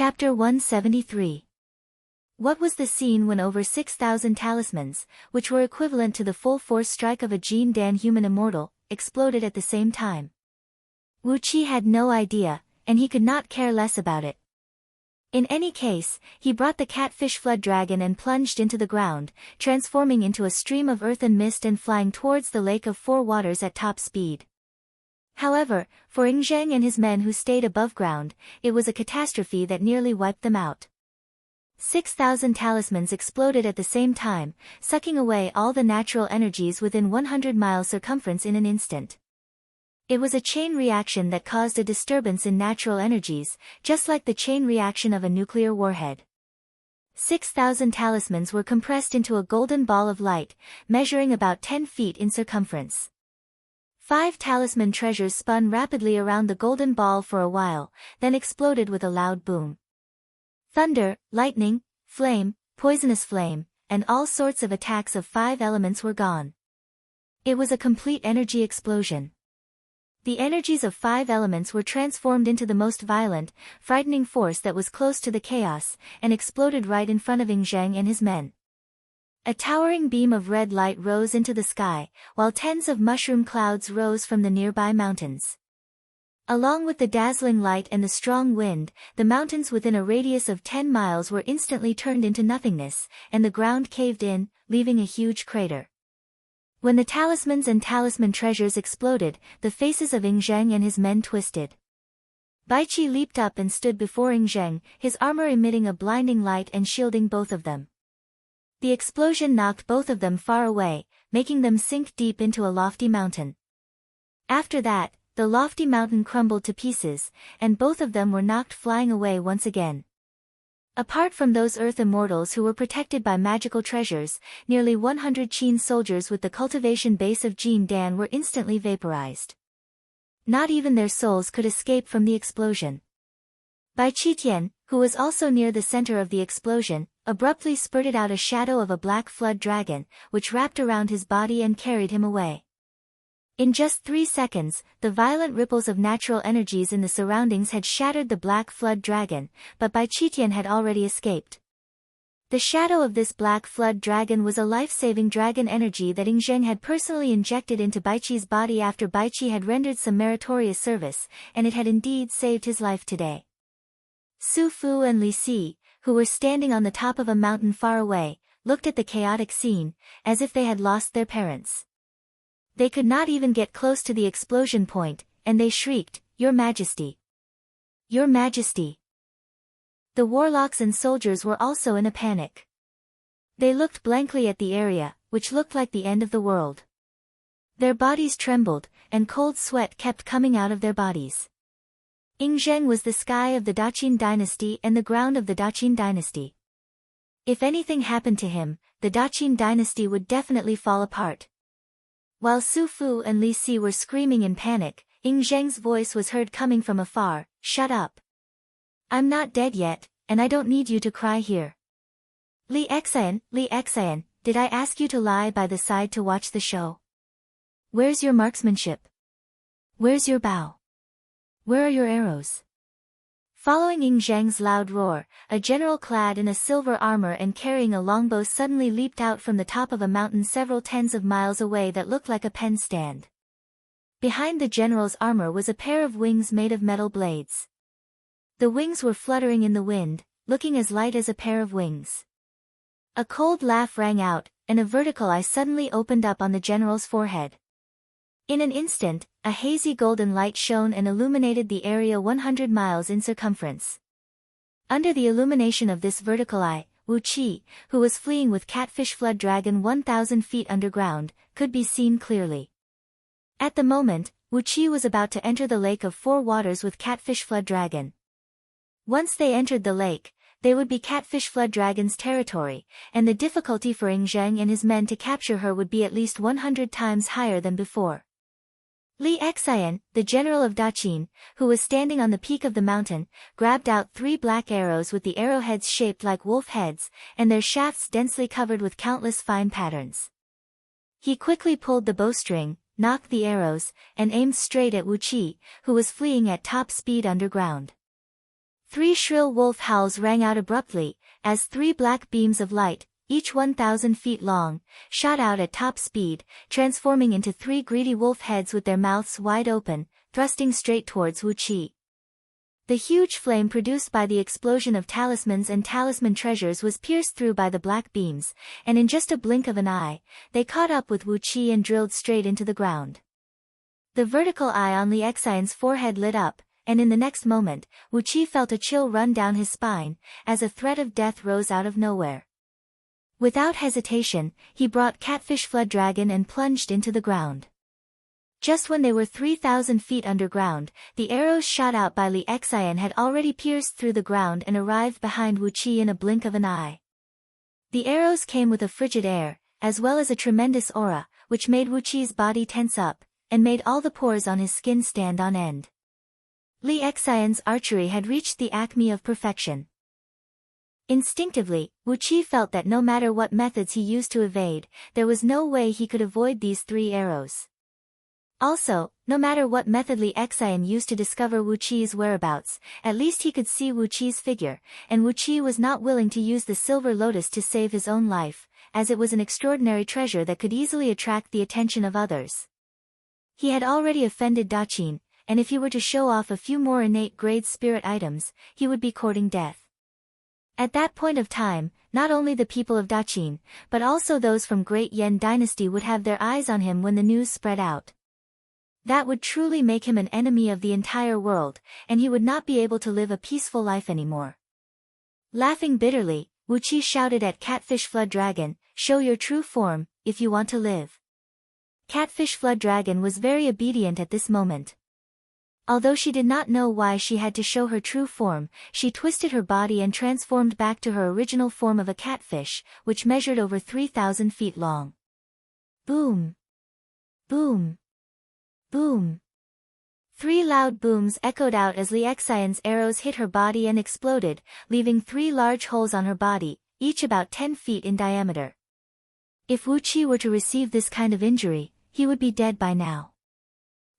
Chapter 173. What was the scene when over 6,000 talismans, which were equivalent to the full-force strike of a Jin Dan human immortal, exploded at the same time? Wu Qi had no idea, and he could not care less about it. In any case, he brought the catfish flood dragon and plunged into the ground, transforming into a stream of earth and mist and flying towards the Lake of Four Waters at top speed. However, for Yingzheng and his men who stayed above ground, it was a catastrophe that nearly wiped them out. 6,000 talismans exploded at the same time, sucking away all the natural energies within 100-mile circumference in an instant. It was a chain reaction that caused a disturbance in natural energies, just like the chain reaction of a nuclear warhead. 6,000 talismans were compressed into a golden ball of light, measuring about 10 feet in circumference. 5 talisman treasures spun rapidly around the golden ball for a while, then exploded with a loud boom. Thunder, lightning, flame, poisonous flame, and all sorts of attacks of 5 elements were gone. It was a complete energy explosion. The energies of 5 elements were transformed into the most violent, frightening force that was close to the chaos, and exploded right in front of Yingzheng and his men. A towering beam of red light rose into the sky, while tens of mushroom clouds rose from the nearby mountains. Along with the dazzling light and the strong wind, the mountains within a radius of 10 miles were instantly turned into nothingness, and the ground caved in, leaving a huge crater. When the talismans and talisman treasures exploded, the faces of Yingzheng and his men twisted. Baiqi leaped up and stood before Yingzheng, his armor emitting a blinding light and shielding both of them. The explosion knocked both of them far away, making them sink deep into a lofty mountain. After that, the lofty mountain crumbled to pieces, and both of them were knocked flying away once again. Apart from those earth immortals who were protected by magical treasures, nearly 100 Qin soldiers with the cultivation base of Jin Dan were instantly vaporized. Not even their souls could escape from the explosion. Bai Qitian, who was also near the center of the explosion, abruptly spurted out a shadow of a black flood dragon, which wrapped around his body and carried him away. In just 3 seconds, the violent ripples of natural energies in the surroundings had shattered the black flood dragon, but Bai Qitian had already escaped. The shadow of this black flood dragon was a life-saving dragon energy that Yingzheng had personally injected into Baiqi's body after Baiqi had rendered some meritorious service, and it had indeed saved his life today. Su Fu and Li Si, who were standing on the top of a mountain far away, looked at the chaotic scene, as if they had lost their parents. They could not even get close to the explosion point, and they shrieked, "Your Majesty! Your Majesty!" The warlocks and soldiers were also in a panic. They looked blankly at the area, which looked like the end of the world. Their bodies trembled, and cold sweat kept coming out of their bodies. Yingzheng was the sky of the Daqin dynasty and the ground of the Daqin dynasty. If anything happened to him, the Daqin dynasty would definitely fall apart. While Su Fu and Li Si were screaming in panic, Yingzheng's voice was heard coming from afar, "Shut up. I'm not dead yet, and I don't need you to cry here. Li Xian, did I ask you to lie by the side to watch the show? Where's your marksmanship? Where's your bow? Where are your arrows?" Following Yingzheng's loud roar, a general clad in a silver armor and carrying a longbow suddenly leaped out from the top of a mountain several tens of miles away that looked like a pen stand. Behind the general's armor was a pair of wings made of metal blades. The wings were fluttering in the wind, looking as light as a pair of wings. A cold laugh rang out, and a vertical eye suddenly opened up on the general's forehead. In an instant, a hazy golden light shone and illuminated the area 100 miles in circumference. Under the illumination of this vertical eye, Wu Qi, who was fleeing with Catfish Flood Dragon 1,000 feet underground, could be seen clearly. At the moment, Wu Qi was about to enter the Lake of Four Waters with Catfish Flood Dragon. Once they entered the lake, they would be Catfish Flood Dragon's territory, and the difficulty for Yingzheng and his men to capture her would be at least 100 times higher than before. Li Xian, the general of Daqin, who was standing on the peak of the mountain, grabbed out 3 black arrows with the arrowheads shaped like wolf heads, and their shafts densely covered with countless fine patterns. He quickly pulled the bowstring, knocked the arrows, and aimed straight at Wu Qi, who was fleeing at top speed underground. Three shrill wolf howls rang out abruptly, as three black beams of light, each 1,000 feet long, shot out at top speed, transforming into three greedy wolf heads with their mouths wide open, thrusting straight towards Wu Qi. The huge flame produced by the explosion of talismans and talisman treasures was pierced through by the black beams, and in just a blink of an eye, they caught up with Wu Qi and drilled straight into the ground. The vertical eye on Li Xian's forehead lit up, and in the next moment, Wu Qi felt a chill run down his spine, as a threat of death rose out of nowhere. Without hesitation, he brought Catfish Flood Dragon and plunged into the ground. Just when they were 3,000 feet underground, the arrows shot out by Li Xian had already pierced through the ground and arrived behind Wu Qi in a blink of an eye. The arrows came with a frigid air, as well as a tremendous aura, which made Wu Qi's body tense up, and made all the pores on his skin stand on end. Li Xian's archery had reached the acme of perfection. Instinctively, Wu Qi felt that no matter what methods he used to evade, there was no way he could avoid these three arrows. Also, no matter what method Li Xian used to discover Wu Qi's whereabouts, at least he could see Wu Qi's figure, and Wu Qi was not willing to use the silver lotus to save his own life, as it was an extraordinary treasure that could easily attract the attention of others. He had already offended Daqin, and if he were to show off a few more innate grade spirit items, he would be courting death. At that point of time, not only the people of Daqin, but also those from Great Yan Dynasty would have their eyes on him when the news spread out. That would truly make him an enemy of the entire world, and he would not be able to live a peaceful life anymore. Laughing bitterly, Wu Qi shouted at Catfish Flood Dragon, "Show your true form, if you want to live." Catfish Flood Dragon was very obedient at this moment. Although she did not know why she had to show her true form, she twisted her body and transformed back to her original form of a catfish, which measured over 3,000 feet long. Boom! Boom! Boom! Three loud booms echoed out as Li Xian's arrows hit her body and exploded, leaving three large holes on her body, each about 10 feet in diameter. If Wu Qi were to receive this kind of injury, he would be dead by now.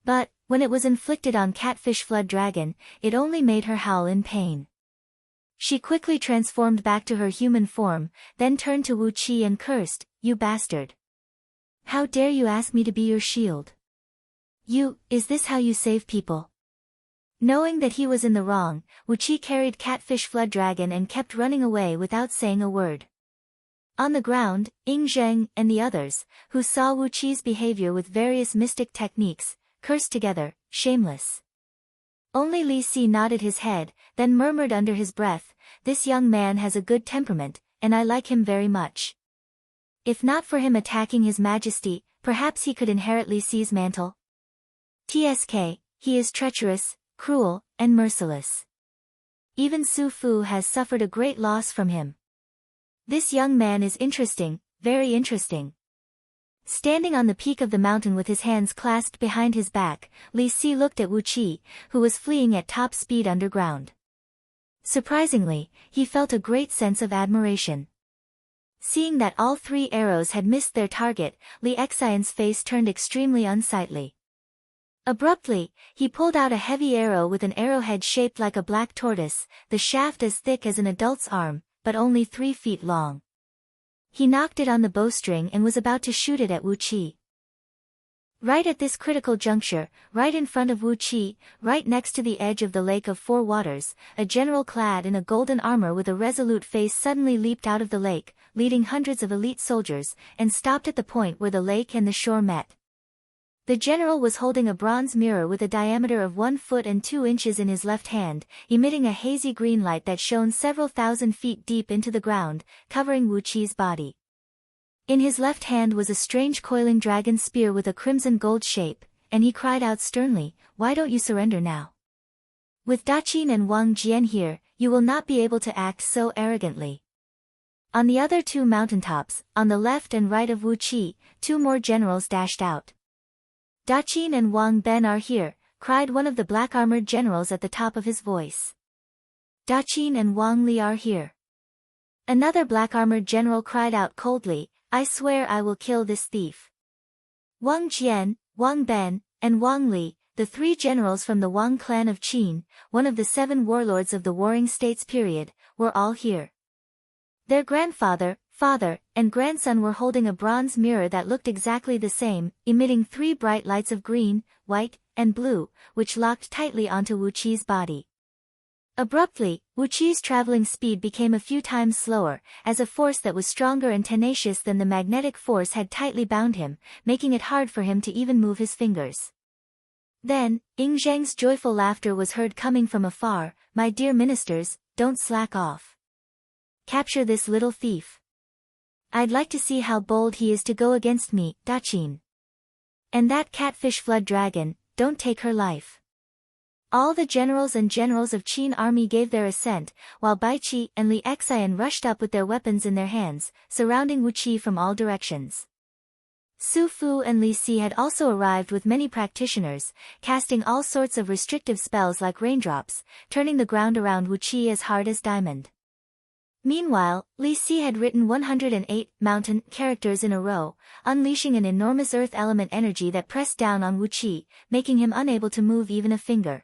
But, when it was inflicted on Catfish Flood Dragon, it only made her howl in pain. She quickly transformed back to her human form, then turned to Wu Qi and cursed, "You bastard! How dare you ask me to be your shield? Is this how you save people?" Knowing that he was in the wrong, Wu Qi carried Catfish Flood Dragon and kept running away without saying a word. On the ground, Ying Zheng and the others, who saw Wu Qi's behavior with various mystic techniques, cursed together, "Shameless." Only Li Si nodded his head, then murmured under his breath, "This young man has a good temperament, and I like him very much. If not for him attacking His Majesty, perhaps he could inherit Li Si's mantle. TSK, he is treacherous, cruel, and merciless. Even Su Fu has suffered a great loss from him. This young man is interesting, very interesting." Standing on the peak of the mountain with his hands clasped behind his back, Li Si looked at Wu Qi, who was fleeing at top speed underground. Surprisingly, he felt a great sense of admiration. Seeing that all three arrows had missed their target, Li Xian's face turned extremely unsightly. Abruptly, he pulled out a heavy arrow with an arrowhead shaped like a black tortoise, the shaft as thick as an adult's arm, but only 3 feet long. He knocked it on the bowstring and was about to shoot it at Wu Qi. Right at this critical juncture, right in front of Wu Qi, right next to the edge of the Lake of Four Waters, a general clad in a golden armor with a resolute face suddenly leaped out of the lake, leading hundreds of elite soldiers, and stopped at the point where the lake and the shore met. The general was holding a bronze mirror with a diameter of 1 foot and 2 inches in his left hand, emitting a hazy green light that shone several thousand feet deep into the ground, covering Wu Qi's body. In his left hand was a strange coiling dragon spear with a crimson gold shape, and he cried out sternly, "Why don't you surrender now? With Daqin and Wang Jian here, you will not be able to act so arrogantly." On the other two mountaintops, on the left and right of Wu Qi, 2 more generals dashed out. "Daqin and Wang Ben are here," cried one of the black-armored generals at the top of his voice. "Daqin and Wang Li are here." Another black-armored general cried out coldly, "I swear I will kill this thief." Wang Jian, Wang Ben, and Wang Li, the the 3 generals from the Wang clan of Qin, one of the 7 warlords of the Warring States period, were all here. Their grandfather, father, and grandson were holding a bronze mirror that looked exactly the same, emitting 3 bright lights of green, white, and blue, which locked tightly onto Wu Qi's body. Abruptly, Wu Qi's traveling speed became a few times slower, as a force that was stronger and tenacious than the magnetic force had tightly bound him, making it hard for him to even move his fingers. Then, Ying Zheng's joyful laughter was heard coming from afar. "My dear ministers, don't slack off. Capture this little thief. I'd like to see how bold he is to go against me, Daqin. And that catfish flood dragon, don't take her life." All the generals and generals of Qin army gave their assent, while Bai Qi and Li Xian rushed up with their weapons in their hands, surrounding Wu Qi from all directions. Su Fu and Li Si had also arrived with many practitioners, casting all sorts of restrictive spells like raindrops, turning the ground around Wu Qi as hard as diamond. Meanwhile, Li Si had written 108 mountain characters in a row, unleashing an enormous earth element energy that pressed down on Wu Qi, making him unable to move even a finger.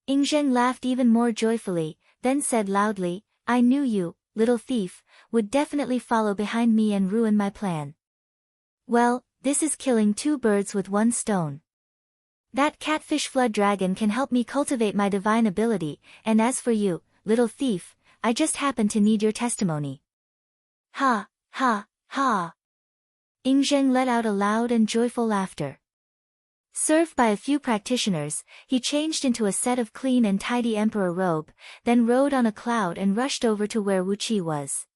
Ying Zheng laughed even more joyfully, then said loudly, "I knew you, little thief, would definitely follow behind me and ruin my plan. Well, this is killing 2 birds with 1 stone. That catfish flood dragon can help me cultivate my divine ability, and as for you, little thief, I just happen to need your testimony." Ha, ha, ha. Ying Zheng let out a loud and joyful laughter. Served by a few practitioners, he changed into a set of clean and tidy emperor robe, then rode on a cloud and rushed over to where Wu Qi was.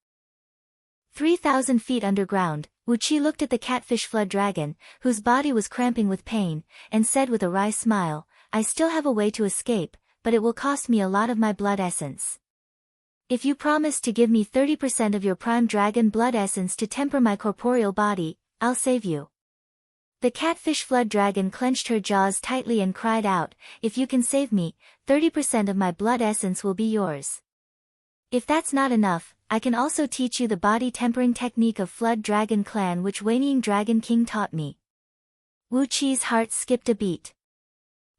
3,000 feet underground, Wu Qi looked at the catfish flood dragon, whose body was cramping with pain, and said with a wry smile, "I still have a way to escape, but it will cost me a lot of my blood essence. If you promise to give me 30% of your prime dragon blood essence to temper my corporeal body, I'll save you." The catfish flood dragon clenched her jaws tightly and cried out, "If you can save me, 30% of my blood essence will be yours. If that's not enough, I can also teach you the body tempering technique of Flood Dragon Clan which Wanying Dragon King taught me." Wu Qi's heart skipped a beat.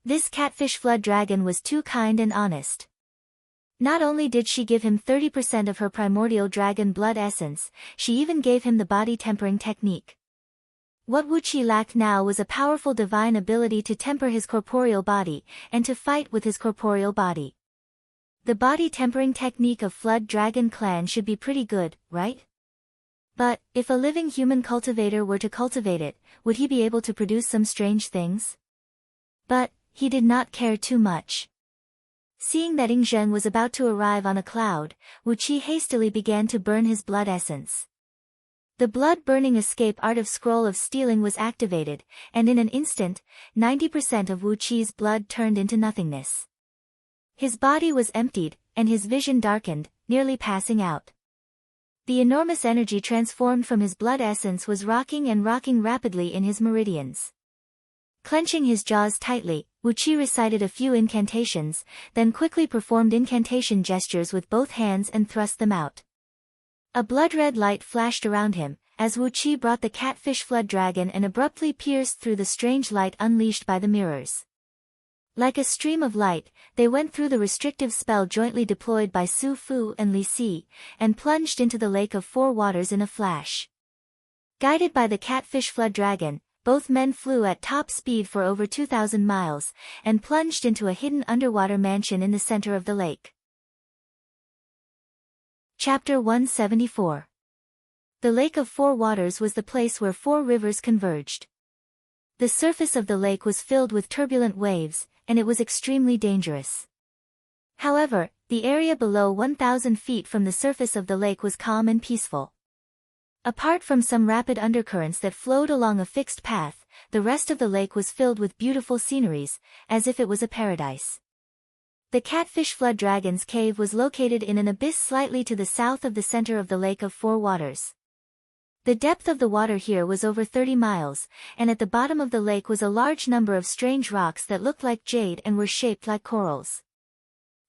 This catfish flood dragon was too kind and honest. Not only did she give him 30% of her primordial dragon blood essence, she even gave him the body tempering technique. What Wu Qi lacked now was a powerful divine ability to temper his corporeal body, and to fight with his corporeal body. The body tempering technique of Flood Dragon Clan should be pretty good, right? But, if a living human cultivator were to cultivate it, would he be able to produce some strange things? But, he did not care too much. Seeing that Ying Zheng was about to arrive on a cloud, Wu Qi hastily began to burn his blood essence. The blood-burning escape art of Scroll of Stealing was activated, and in an instant, 90% of Wu Qi's blood turned into nothingness. His body was emptied, and his vision darkened, nearly passing out. The enormous energy transformed from his blood essence was rocking and rocking rapidly in his meridians. Clenching his jaws tightly, Wu Qi recited a few incantations, then quickly performed incantation gestures with both hands and thrust them out. A blood-red light flashed around him, as Wu Qi brought the catfish flood dragon and abruptly pierced through the strange light unleashed by the mirrors. Like a stream of light, they went through the restrictive spell jointly deployed by Su Fu and Li Si, and plunged into the Lake of Four Waters in a flash. Guided by the catfish flood dragon, both men flew at top speed for over 2,000 miles, and plunged into a hidden underwater mansion in the center of the lake. Chapter 174. The Lake of Four Waters was the place where 4 rivers converged. The surface of the lake was filled with turbulent waves, and it was extremely dangerous. However, the area below 1,000 feet from the surface of the lake was calm and peaceful. Apart from some rapid undercurrents that flowed along a fixed path, the rest of the lake was filled with beautiful sceneries, as if it was a paradise. The Catfish Flood Dragon's cave was located in an abyss slightly to the south of the center of the Lake of Four Waters. The depth of the water here was over 30 miles, and at the bottom of the lake was a large number of strange rocks that looked like jade and were shaped like corals.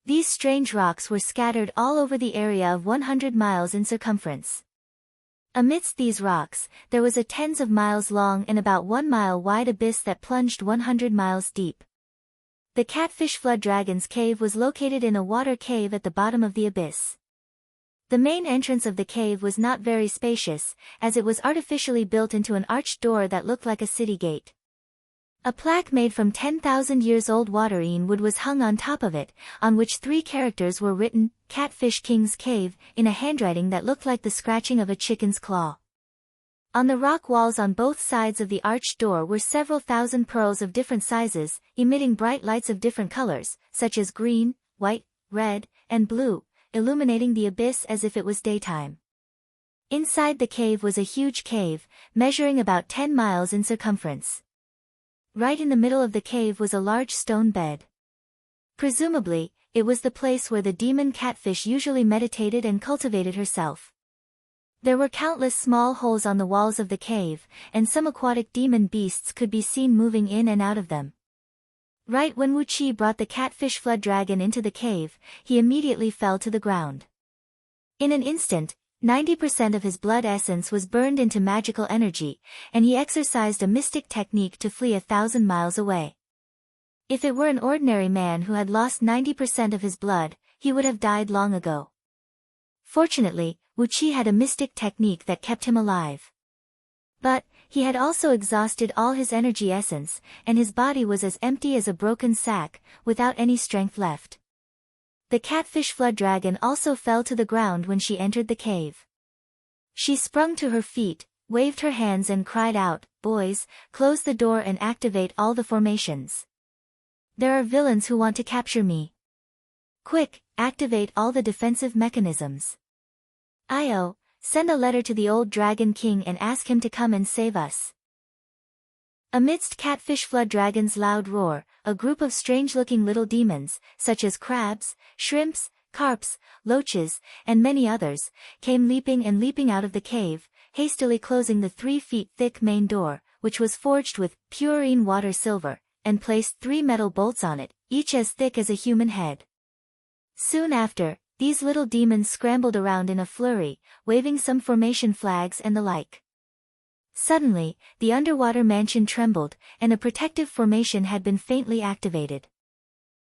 These strange rocks were scattered all over the area of 100 miles in circumference. Amidst these rocks, there was a tens of miles long and about 1 mile wide abyss that plunged 100 miles deep. The Catfish Flood Dragon's cave was located in a water cave at the bottom of the abyss. The main entrance of the cave was not very spacious, as it was artificially built into an arched door that looked like a city gate. A plaque made from 10,000 years old waterine wood was hung on top of it, on which 3 characters were written, Catfish King's Cave, in a handwriting that looked like the scratching of a chicken's claw. On the rock walls on both sides of the arched door were several thousand pearls of different sizes, emitting bright lights of different colors, such as green, white, red, and blue, illuminating the abyss as if it was daytime. Inside the cave was a huge cave, measuring about 10 miles in circumference. Right in the middle of the cave was a large stone bed. Presumably, it was the place where the demon catfish usually meditated and cultivated herself. There were countless small holes on the walls of the cave, and some aquatic demon beasts could be seen moving in and out of them. Right when Wu Qi brought the Catfish Flood Dragon into the cave, he immediately fell to the ground. In an instant, 90% of his blood essence was burned into magical energy, and he exercised a mystic technique to flee 1,000 miles away. If it were an ordinary man who had lost 90% of his blood, he would have died long ago. Fortunately, Wu Qi had a mystic technique that kept him alive. But, he had also exhausted all his energy essence, and his body was as empty as a broken sack, without any strength left. The Catfish Flood Dragon also fell to the ground when she entered the cave. She sprung to her feet, waved her hands and cried out, "Boys, close the door and activate all the formations. There are villains who want to capture me. Quick, activate all the defensive mechanisms. Io, send a letter to the old Dragon King and ask him to come and save us." Amidst Catfish Flood Dragon's loud roar, a group of strange-looking little demons, such as crabs, shrimps, carps, loaches, and many others, came leaping out of the cave, hastily closing the 3 feet thick main door, which was forged with purine water silver, and placed 3 metal bolts on it, each as thick as a human head. Soon after, these little demons scrambled around in a flurry, waving some formation flags and the like. Suddenly, the underwater mansion trembled, and a protective formation had been faintly activated.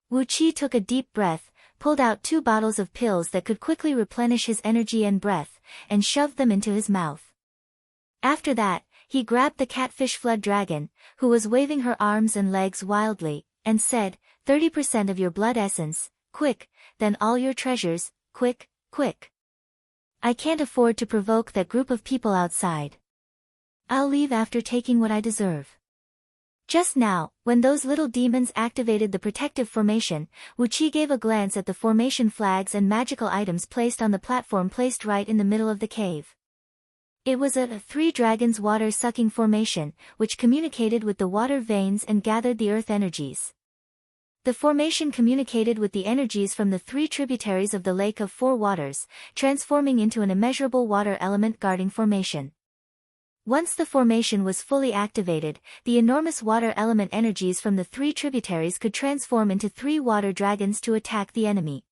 Wu Qi took a deep breath, pulled out 2 bottles of pills that could quickly replenish his energy and breath, and shoved them into his mouth. After that, he grabbed the Catfish Flood Dragon, who was waving her arms and legs wildly, and said, 30% of your blood essence, quick, then all your treasures, quick, quick. I can't afford to provoke that group of people outside. I'll leave after taking what I deserve. Just now, when those little demons activated the protective formation, Wu Qi gave a glance at the formation flags and magical items placed on the platform placed right in the middle of the cave. It was a 3 dragons water-sucking formation, which communicated with the water veins and gathered the earth energies. The formation communicated with the energies from the 3 tributaries of the Lake of 4 Waters, transforming into an immeasurable water element guarding formation. Once the formation was fully activated, the enormous water element energies from the 3 tributaries could transform into 3 water dragons to attack the enemy.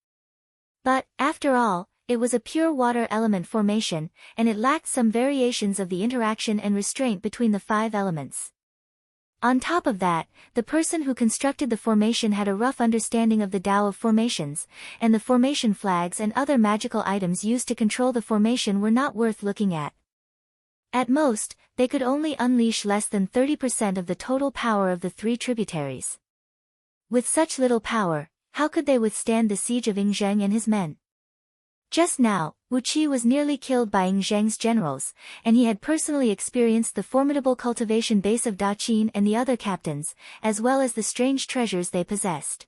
But, after all, it was a pure water element formation, and it lacked some variations of the interaction and restraint between the 5 elements. On top of that, the person who constructed the formation had a rough understanding of the Tao of formations, and the formation flags and other magical items used to control the formation were not worth looking at. At most, they could only unleash less than 30% of the total power of the 3 tributaries. With such little power, how could they withstand the siege of Yingzheng and his men? Just now, Wu Qi was nearly killed by Yingzheng's generals, and he had personally experienced the formidable cultivation base of Daqin and the other captains, as well as the strange treasures they possessed.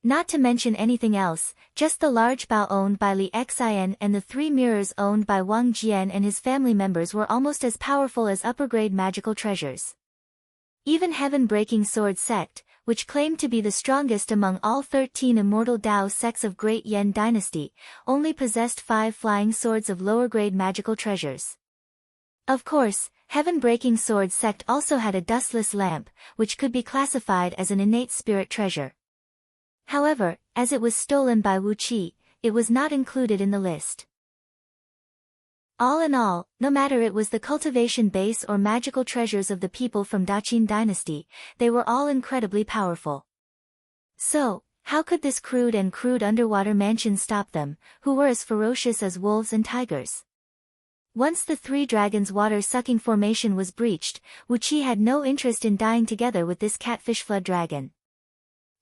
Not to mention anything else, just the large bao owned by Li Xian and the 3 mirrors owned by Wang Jian and his family members were almost as powerful as upper-grade magical treasures. Even Heaven-Breaking Sword Sect, which claimed to be the strongest among all 13 immortal Dao sects of Great Yan Dynasty, only possessed 5 flying swords of lower-grade magical treasures. Of course, Heaven-Breaking Sword Sect also had a dustless lamp, which could be classified as an innate spirit treasure. However, as it was stolen by Wu Qi, it was not included in the list. All in all, no matter it was the cultivation base or magical treasures of the people from Daqin Dynasty, they were all incredibly powerful. So, how could this crude underwater mansion stop them, who were as ferocious as wolves and tigers? Once the three dragons' water-sucking formation was breached, Wuqi had no interest in dying together with this catfish flood dragon.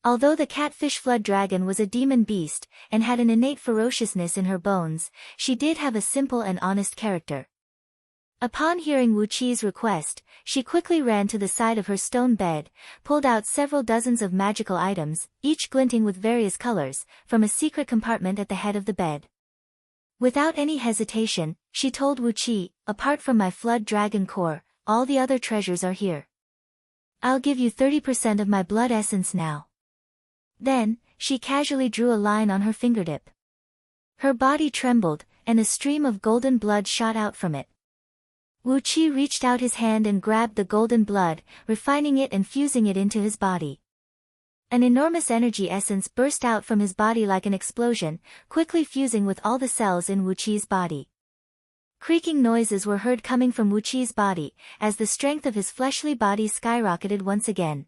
Although the catfish flood dragon was a demon beast, and had an innate ferociousness in her bones, she did have a simple and honest character. Upon hearing Wuqi's request, she quickly ran to the side of her stone bed, pulled out several dozens of magical items, each glinting with various colors, from a secret compartment at the head of the bed. Without any hesitation, she told Wuqi, "Apart from my flood dragon core, all the other treasures are here. I'll give you 30% of my blood essence now." Then, she casually drew a line on her fingertip. Her body trembled, and a stream of golden blood shot out from it. Wuqi reached out his hand and grabbed the golden blood, refining it and fusing it into his body. An enormous energy essence burst out from his body like an explosion, quickly fusing with all the cells in Wuqi's body. Creaking noises were heard coming from Wuqi's body, as the strength of his fleshly body skyrocketed once again.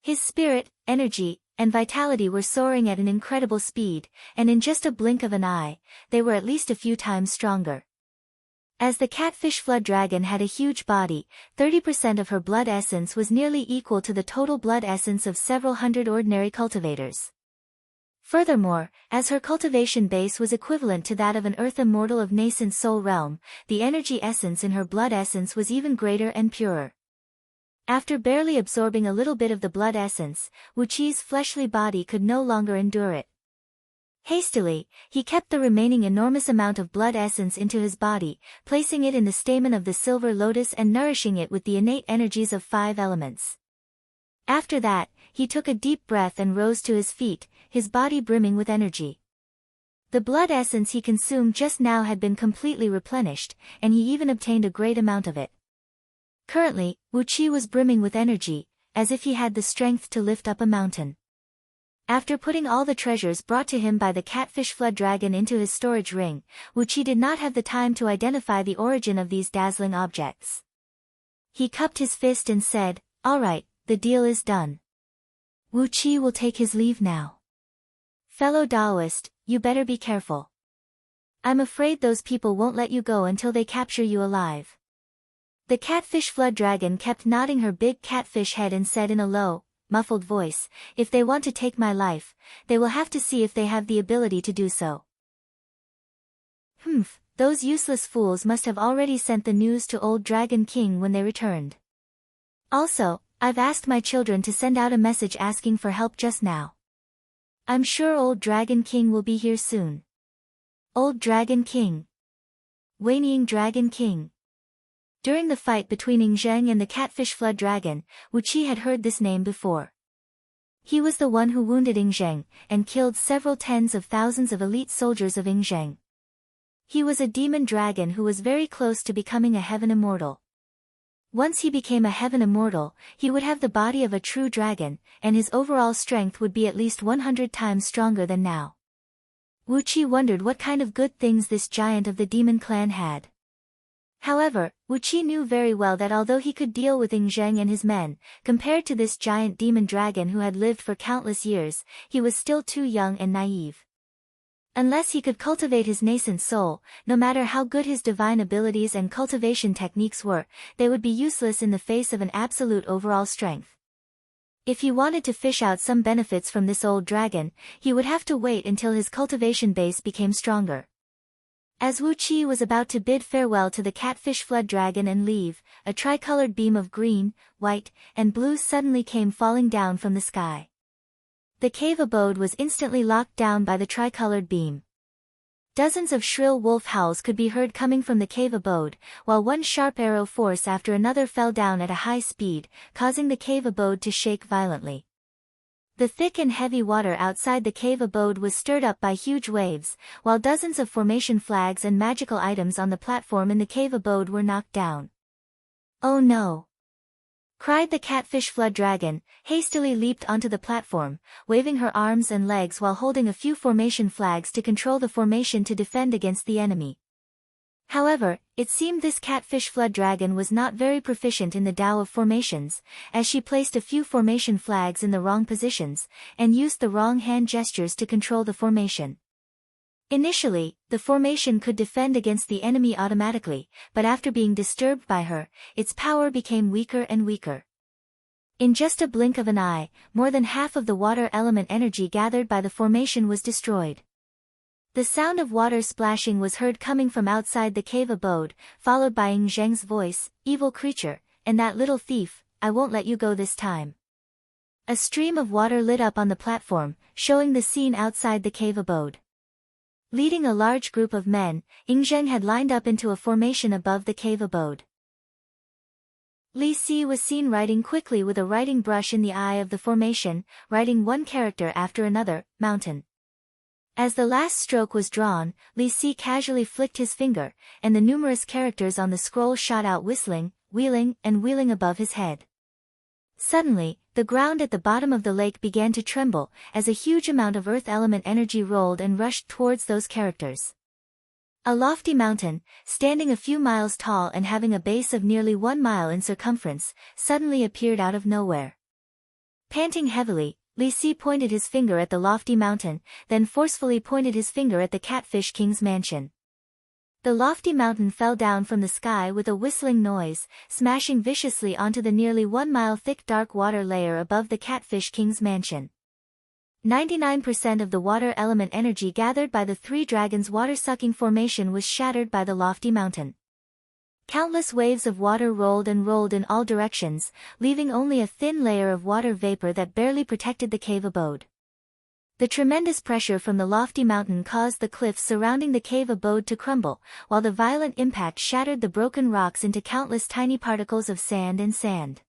His spirit, energy, and vitality were soaring at an incredible speed, and in just a blink of an eye, they were at least a few times stronger. As the catfish flood dragon had a huge body, 30% of her blood essence was nearly equal to the total blood essence of several hundred ordinary cultivators. Furthermore, as her cultivation base was equivalent to that of an earth immortal of nascent soul realm, the energy essence in her blood essence was even greater and purer. After barely absorbing a little bit of the blood essence, Wuqi's fleshly body could no longer endure it. Hastily, he kept the remaining enormous amount of blood essence into his body, placing it in the stamen of the silver lotus and nourishing it with the innate energies of 5 elements. After that, he took a deep breath and rose to his feet, his body brimming with energy. The blood essence he consumed just now had been completely replenished, and he even obtained a great amount of it. Currently, Wuqi was brimming with energy, as if he had the strength to lift up a mountain. After putting all the treasures brought to him by the catfish flood dragon into his storage ring, Wuqi did not have the time to identify the origin of these dazzling objects. He cupped his fist and said, "All right, the deal is done. Wuqi will take his leave now. Fellow Taoist, you better be careful. I'm afraid those people won't let you go until they capture you alive." The catfish flood dragon kept nodding her big catfish head and said in a low, muffled voice, "If they want to take my life, they will have to see if they have the ability to do so." Those useless fools must have already sent the news to old Dragon King when they returned. Also, I've asked my children to send out a message asking for help just now. I'm sure old Dragon King will be here soon. Old Dragon King. Whinnying Dragon King. During the fight between Ingzheng and the catfish flood dragon, Wuqi had heard this name before. He was the one who wounded Ingzheng, and killed several tens of thousands of elite soldiers of Ingzheng. He was a demon dragon who was very close to becoming a heaven immortal. Once he became a heaven immortal, he would have the body of a true dragon, and his overall strength would be at least 100 times stronger than now. Wuqi wondered what kind of good things this giant of the demon clan had. However, Wuqi knew very well that although he could deal with Ingzheng and his men, compared to this giant demon dragon who had lived for countless years, he was still too young and naive. Unless he could cultivate his nascent soul, no matter how good his divine abilities and cultivation techniques were, they would be useless in the face of an absolute overall strength. If he wanted to fish out some benefits from this old dragon, he would have to wait until his cultivation base became stronger. As Wuqi was about to bid farewell to the catfish flood dragon and leave, a tricolored beam of green, white, and blue suddenly came falling down from the sky. The cave abode was instantly locked down by the tricolored beam. Dozens of shrill wolf howls could be heard coming from the cave abode, while one sharp arrow force after another fell down at a high speed, causing the cave abode to shake violently. The thick and heavy water outside the cave abode was stirred up by huge waves, while dozens of formation flags and magical items on the platform in the cave abode were knocked down. "Oh no!" cried the catfish flood dragon, hastily leaped onto the platform, waving her arms and legs while holding a few formation flags to control the formation to defend against the enemy. However, it seemed this catfish flood dragon was not very proficient in the Tao of formations, as she placed a few formation flags in the wrong positions, and used the wrong hand gestures to control the formation. Initially, the formation could defend against the enemy automatically, but after being disturbed by her, its power became weaker and weaker. In just a blink of an eye, more than half of the water element energy gathered by the formation was destroyed. The sound of water splashing was heard coming from outside the cave abode, followed by Ing Zheng's voice, "Evil creature, and that little thief, I won't let you go this time." A stream of water lit up on the platform, showing the scene outside the cave abode. Leading a large group of men, Ing Zheng had lined up into a formation above the cave abode. Li Si was seen writing quickly with a writing brush in the eye of the formation, writing one character after another, mountain. As the last stroke was drawn, Li Si casually flicked his finger, and the numerous characters on the scroll shot out whistling, wheeling, and wheeling above his head. Suddenly, the ground at the bottom of the lake began to tremble, as a huge amount of earth element energy rolled and rushed towards those characters. A lofty mountain, standing a few miles tall and having a base of nearly 1 mile in circumference, suddenly appeared out of nowhere. Panting heavily, Li Si pointed his finger at the lofty mountain, then forcefully pointed his finger at the Catfish King's mansion. The lofty mountain fell down from the sky with a whistling noise, smashing viciously onto the nearly 1 mile thick dark water layer above the Catfish King's mansion. 99% of the water element energy gathered by the three dragons' water-sucking formation was shattered by the lofty mountain. Countless waves of water rolled and rolled in all directions, leaving only a thin layer of water vapor that barely protected the cave abode. The tremendous pressure from the lofty mountain caused the cliffs surrounding the cave abode to crumble, while the violent impact shattered the broken rocks into countless tiny particles of sand and sand.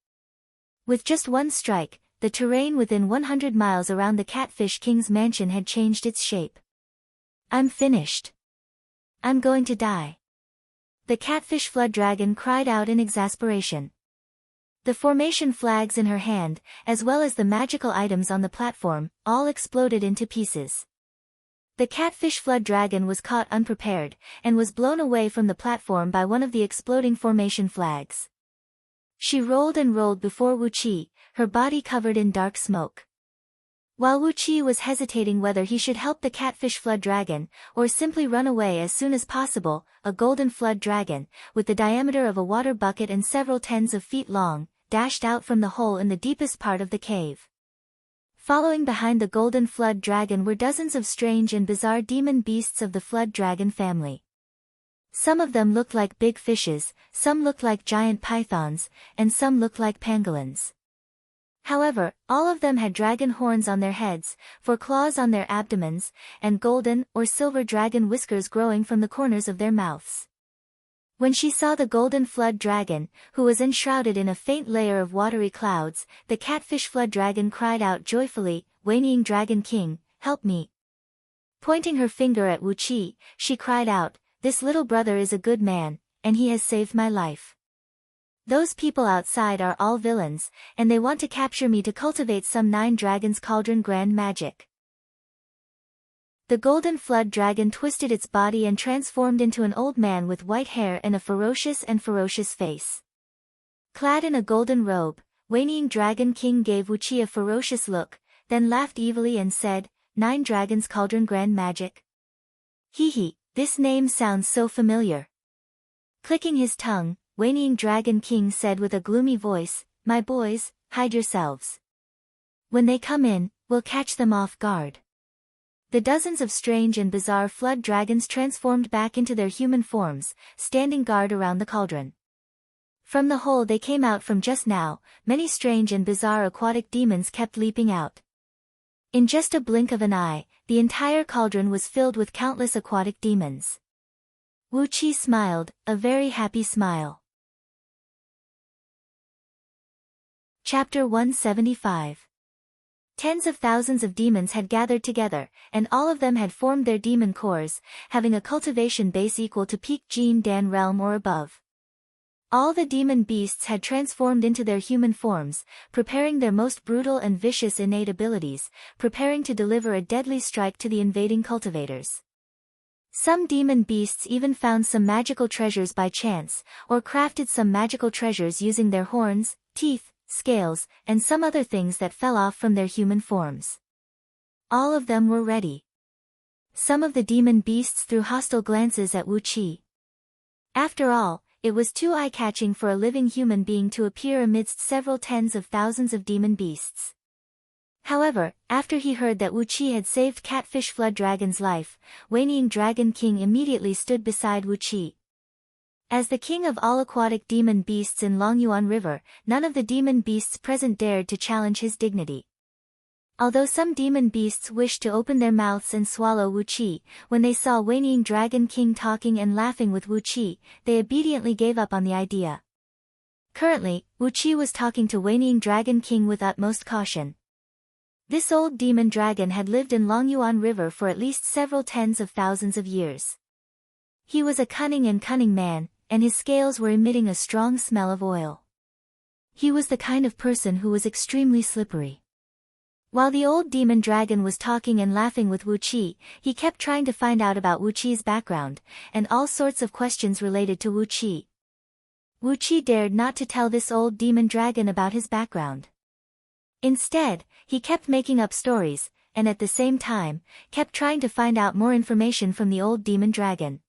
With just one strike, the terrain within 100 miles around the Catfish King's mansion had changed its shape. "I'm finished. I'm going to die." The Catfish Flood Dragon cried out in exasperation. The formation flags in her hand, as well as the magical items on the platform, all exploded into pieces. The Catfish Flood Dragon was caught unprepared, and was blown away from the platform by one of the exploding formation flags. She rolled and rolled before Wu Qi, her body covered in dark smoke. While Wu Qi was hesitating whether he should help the Catfish Flood Dragon, or simply run away as soon as possible, a golden flood dragon, with the diameter of a water bucket and several tens of feet long, dashed out from the hole in the deepest part of the cave. Following behind the golden flood dragon were dozens of strange and bizarre demon beasts of the flood dragon family. Some of them looked like big fishes, some looked like giant pythons, and some looked like pangolins. However, all of them had dragon horns on their heads, 4 claws on their abdomens, and golden or silver dragon whiskers growing from the corners of their mouths. When she saw the golden flood dragon, who was enshrouded in a faint layer of watery clouds, the Catfish Flood Dragon cried out joyfully, "Whinnying Dragon King, help me." Pointing her finger at Wu Qi, she cried out, "This little brother is a good man, and he has saved my life. Those people outside are all villains, and they want to capture me to cultivate some 9 dragons cauldron grand magic." The golden flood dragon twisted its body and transformed into an old man with white hair and a ferocious face. Clad in a golden robe, Whinnying Dragon King gave Wu Qi a ferocious look, then laughed evilly and said, "9 dragons cauldron grand magic? Hee, this name sounds so familiar." Clicking his tongue, Whinnying Dragon King said with a gloomy voice, "My boys, hide yourselves. When they come in, we'll catch them off guard." The dozens of strange and bizarre flood dragons transformed back into their human forms, standing guard around the cauldron. From the hole they came out from just now, many strange and bizarre aquatic demons kept leaping out. In just a blink of an eye, the entire cauldron was filled with countless aquatic demons. Wu Qi smiled, a very happy smile. Chapter 175. Tens of thousands of demons had gathered together, and all of them had formed their demon cores, having a cultivation base equal to peak Jin Dan realm or above. All the demon beasts had transformed into their human forms, preparing their most brutal and vicious innate abilities, preparing to deliver a deadly strike to the invading cultivators. Some demon beasts even found some magical treasures by chance, or crafted some magical treasures using their horns, teeth, scales, and some other things that fell off from their human forms. All of them were ready. Some of the demon beasts threw hostile glances at Wu Qi. After all, it was too eye-catching for a living human being to appear amidst several tens of thousands of demon beasts. However, after he heard that Wu Qi had saved Catfish Flood Dragon's life, Wanying Dragon King immediately stood beside Wu Qi. As the king of all aquatic demon beasts in Longyuan River, none of the demon beasts present dared to challenge his dignity. Although some demon beasts wished to open their mouths and swallow Wu Qi, when they saw Wanying Dragon King talking and laughing with Wu Qi, they obediently gave up on the idea. Currently, Wu Qi was talking to Wanying Dragon King with utmost caution. This old demon dragon had lived in Longyuan River for at least several tens of thousands of years. He was a cunning man, and his scales were emitting a strong smell of oil. He was the kind of person who was extremely slippery. While the old demon dragon was talking and laughing with Wu Qi, he kept trying to find out about Wu Qi's background, and all sorts of questions related to Wu Qi. Wu Qi dared not to tell this old demon dragon about his background. Instead, he kept making up stories, and at the same time, kept trying to find out more information from the old demon dragon.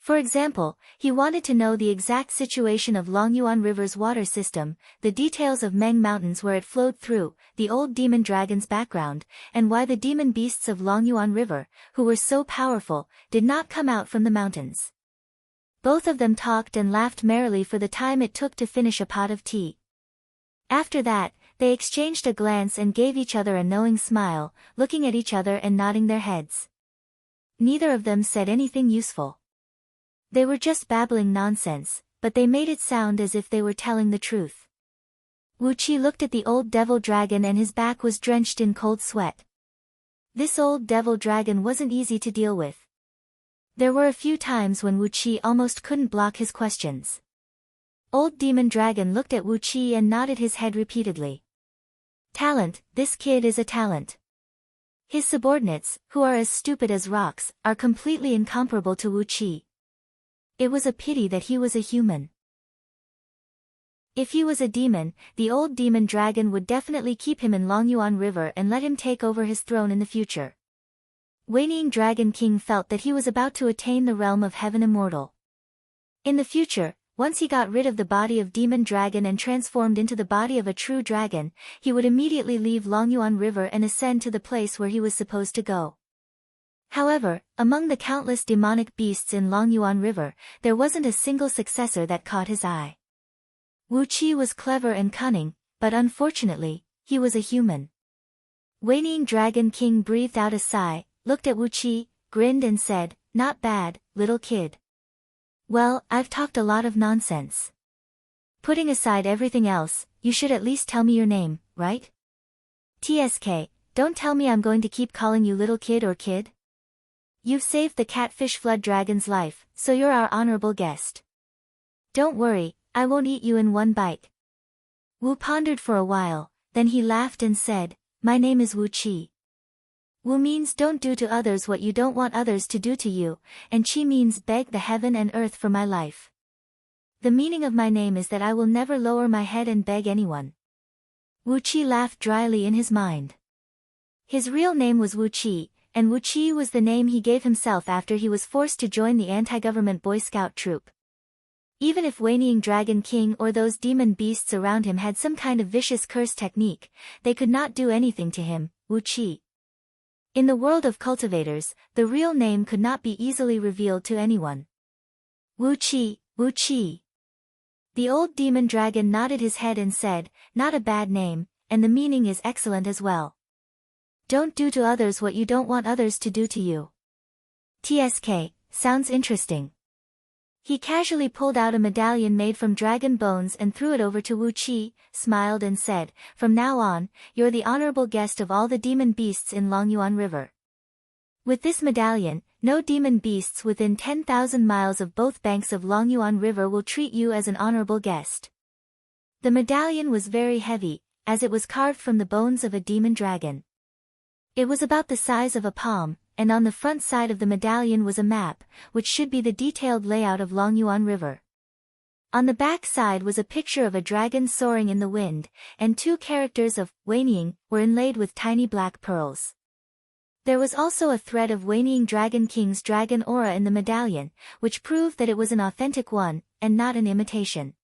For example, he wanted to know the exact situation of Longyuan River's water system, the details of Meng Mountains where it flowed through, the old demon dragon's background, and why the demon beasts of Longyuan River, who were so powerful, did not come out from the mountains. Both of them talked and laughed merrily for the time it took to finish a pot of tea. After that, they exchanged a glance and gave each other a knowing smile, looking at each other and nodding their heads. Neither of them said anything useful. They were just babbling nonsense, but they made it sound as if they were telling the truth. Wu Qi looked at the old devil dragon and his back was drenched in cold sweat. This old devil dragon wasn't easy to deal with. There were a few times when Wu Qi almost couldn't block his questions. Old demon dragon looked at Wu Qi and nodded his head repeatedly. Talent, this kid is a talent. His subordinates, who are as stupid as rocks, are completely incomparable to Wu Qi. It was a pity that he was a human. If he was a demon, the old demon dragon would definitely keep him in Longyuan River and let him take over his throne in the future. Wanying Dragon King felt that he was about to attain the realm of heaven immortal. In the future, once he got rid of the body of demon dragon and transformed into the body of a true dragon, he would immediately leave Longyuan River and ascend to the place where he was supposed to go. However, among the countless demonic beasts in Longyuan River, there wasn't a single successor that caught his eye. Wu Qi was clever and cunning, but unfortunately, he was a human. Wanying Dragon King breathed out a sigh, looked at Wu Qi, grinned and said, "Not bad, little kid. Well, I've talked a lot of nonsense. Putting aside everything else, you should at least tell me your name, right? TSK, don't tell me I'm going to keep calling you little kid or kid. You've saved the Catfish Flood Dragon's life, so you're our honorable guest. Don't worry, I won't eat you in one bite." Wu pondered for a while, then he laughed and said, "My name is Wu Qi. Wu means don't do to others what you don't want others to do to you, and Qi means beg the heaven and earth for my life. The meaning of my name is that I will never lower my head and beg anyone." Wu Qi laughed dryly in his mind. His real name was Wu Qi, and Wu Qi was the name he gave himself after he was forced to join the anti-government Boy Scout troop. Even if Wanying Dragon King or those demon beasts around him had some kind of vicious curse technique, they could not do anything to him, Wu Qi. In the world of cultivators, the real name could not be easily revealed to anyone. Wu Qi, Wu Qi. The old demon dragon nodded his head and said, "Not a bad name, and the meaning is excellent as well. Don't do to others what you don't want others to do to you. TSK, sounds interesting." He casually pulled out a medallion made from dragon bones and threw it over to Wu Qi, smiled and said, "From now on, you're the honorable guest of all the demon beasts in Longyuan River. With this medallion, no demon beasts within 10,000 miles of both banks of Longyuan River will treat you as an honorable guest." The medallion was very heavy, as it was carved from the bones of a demon dragon. It was about the size of a palm, and on the front side of the medallion was a map, which should be the detailed layout of Longyuan River. On the back side was a picture of a dragon soaring in the wind, and two characters of Wanying were inlaid with tiny black pearls. There was also a thread of Wanying Dragon King's dragon aura in the medallion, which proved that it was an authentic one, and not an imitation.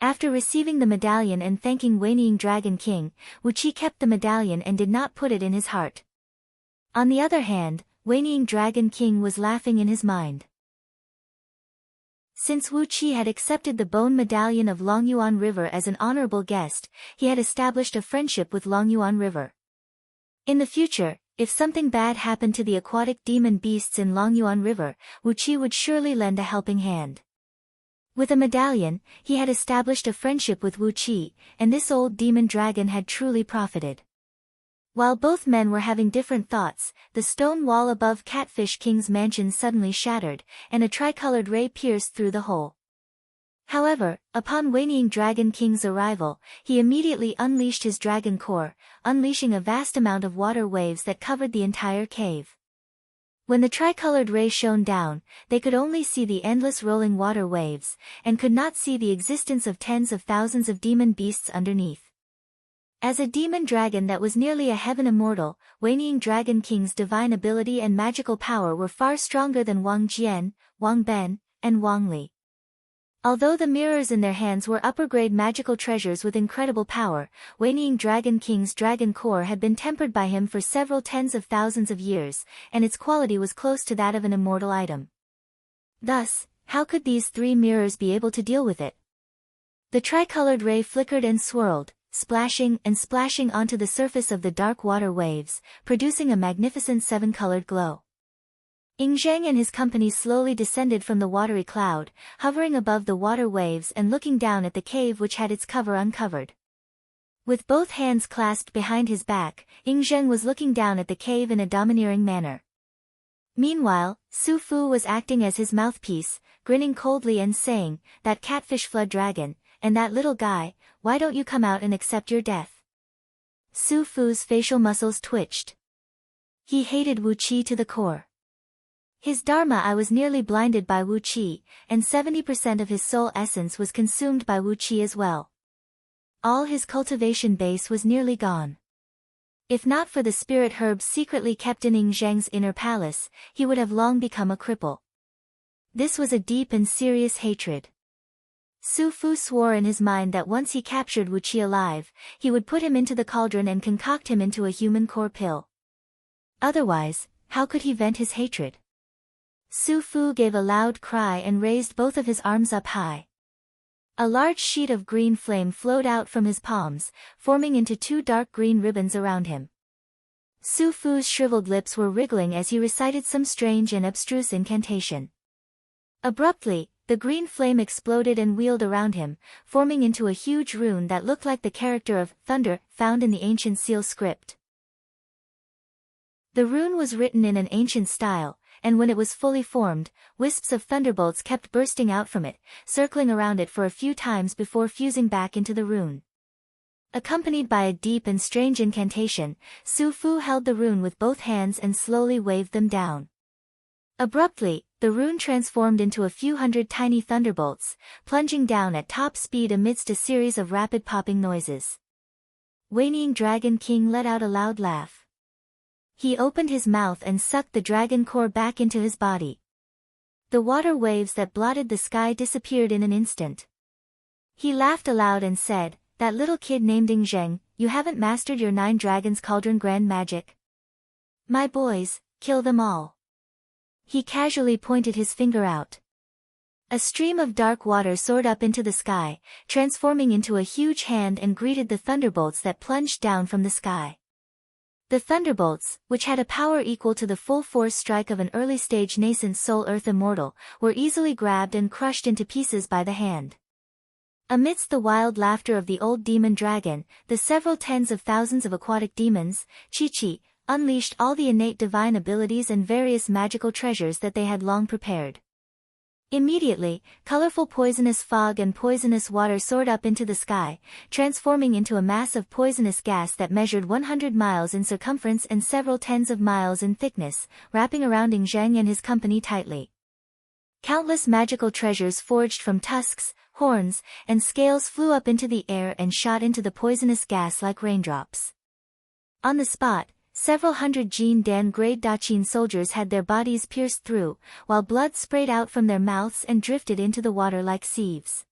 After receiving the medallion and thanking Wanying Dragon King, Wuqi kept the medallion and did not put it in his heart. On the other hand, Wanying Dragon King was laughing in his mind. Since Wuqi had accepted the bone medallion of Longyuan River as an honorable guest, he had established a friendship with Longyuan River. In the future, if something bad happened to the aquatic demon beasts in Longyuan River, Wuqi would surely lend a helping hand. With a medallion, he had established a friendship with Wuqi, and this old demon dragon had truly profited. While both men were having different thoughts, the stone wall above Catfish King's mansion suddenly shattered, and a tricolored ray pierced through the hole. However, upon Wanying Dragon King's arrival, he immediately unleashed his dragon core, unleashing a vast amount of water waves that covered the entire cave. When the tricolored ray shone down, they could only see the endless rolling water waves, and could not see the existence of tens of thousands of demon beasts underneath. As a demon dragon that was nearly a heaven immortal, Wanying Dragon King's divine ability and magical power were far stronger than Wang Jian, Wang Ben, and Wang Li. Although the mirrors in their hands were upper-grade magical treasures with incredible power, Wanying Dragon King's dragon core had been tempered by him for several tens of thousands of years, and its quality was close to that of an immortal item. Thus, how could these three mirrors be able to deal with it? The tricolored ray flickered and swirled, splashing and splashing onto the surface of the dark water waves, producing a magnificent seven-colored glow. Yingzheng and his company slowly descended from the watery cloud, hovering above the water waves and looking down at the cave which had its cover uncovered. With both hands clasped behind his back, Yingzheng was looking down at the cave in a domineering manner. Meanwhile, Su Fu was acting as his mouthpiece, grinning coldly and saying, "That catfish flood dragon, and that little guy, why don't you come out and accept your death?" Su Fu's facial muscles twitched. He hated Wuqi to the core. His dharma eye was nearly blinded by Wuqi, and 70% of his soul essence was consumed by Wuqi as well. All his cultivation base was nearly gone. If not for the spirit herbs secretly kept in Yingzheng's inner palace, he would have long become a cripple. This was a deep and serious hatred. Su Fu swore in his mind that once he captured Wuqi alive, he would put him into the cauldron and concoct him into a human core pill. Otherwise, how could he vent his hatred? Su Fu gave a loud cry and raised both of his arms up high. A large sheet of green flame flowed out from his palms, forming into two dark green ribbons around him. Su Fu's shriveled lips were wriggling as he recited some strange and abstruse incantation. Abruptly, the green flame exploded and wheeled around him, forming into a huge rune that looked like the character of thunder found in the ancient seal script. The rune was written in an ancient style, and when it was fully formed, wisps of thunderbolts kept bursting out from it, circling around it for a few times before fusing back into the rune. Accompanied by a deep and strange incantation, Su Fu held the rune with both hands and slowly waved them down. Abruptly, the rune transformed into a few hundred tiny thunderbolts, plunging down at top speed amidst a series of rapid popping noises. Wanying Dragon King let out a loud laugh. He opened his mouth and sucked the dragon core back into his body. The water waves that blotted the sky disappeared in an instant. He laughed aloud and said, "That little kid named Yingzheng, you haven't mastered your 9 dragons cauldron grand magic? My boys, kill them all." He casually pointed his finger out. A stream of dark water soared up into the sky, transforming into a huge hand and greeted the thunderbolts that plunged down from the sky. The thunderbolts, which had a power equal to the full force strike of an early-stage nascent soul earth immortal, were easily grabbed and crushed into pieces by the hand. Amidst the wild laughter of the old demon dragon, the several tens of thousands of aquatic demons, Chi-Chi, unleashed all the innate divine abilities and various magical treasures that they had long prepared. Immediately, colorful poisonous fog and poisonous water soared up into the sky, transforming into a mass of poisonous gas that measured 100 miles in circumference and several tens of miles in thickness, wrapping around Ing Zheng and his company tightly. Countless magical treasures forged from tusks, horns, and scales flew up into the air and shot into the poisonous gas like raindrops. On the spot, several hundred Jin Dan grade Daqin soldiers had their bodies pierced through, while blood sprayed out from their mouths and drifted into the water like sieves.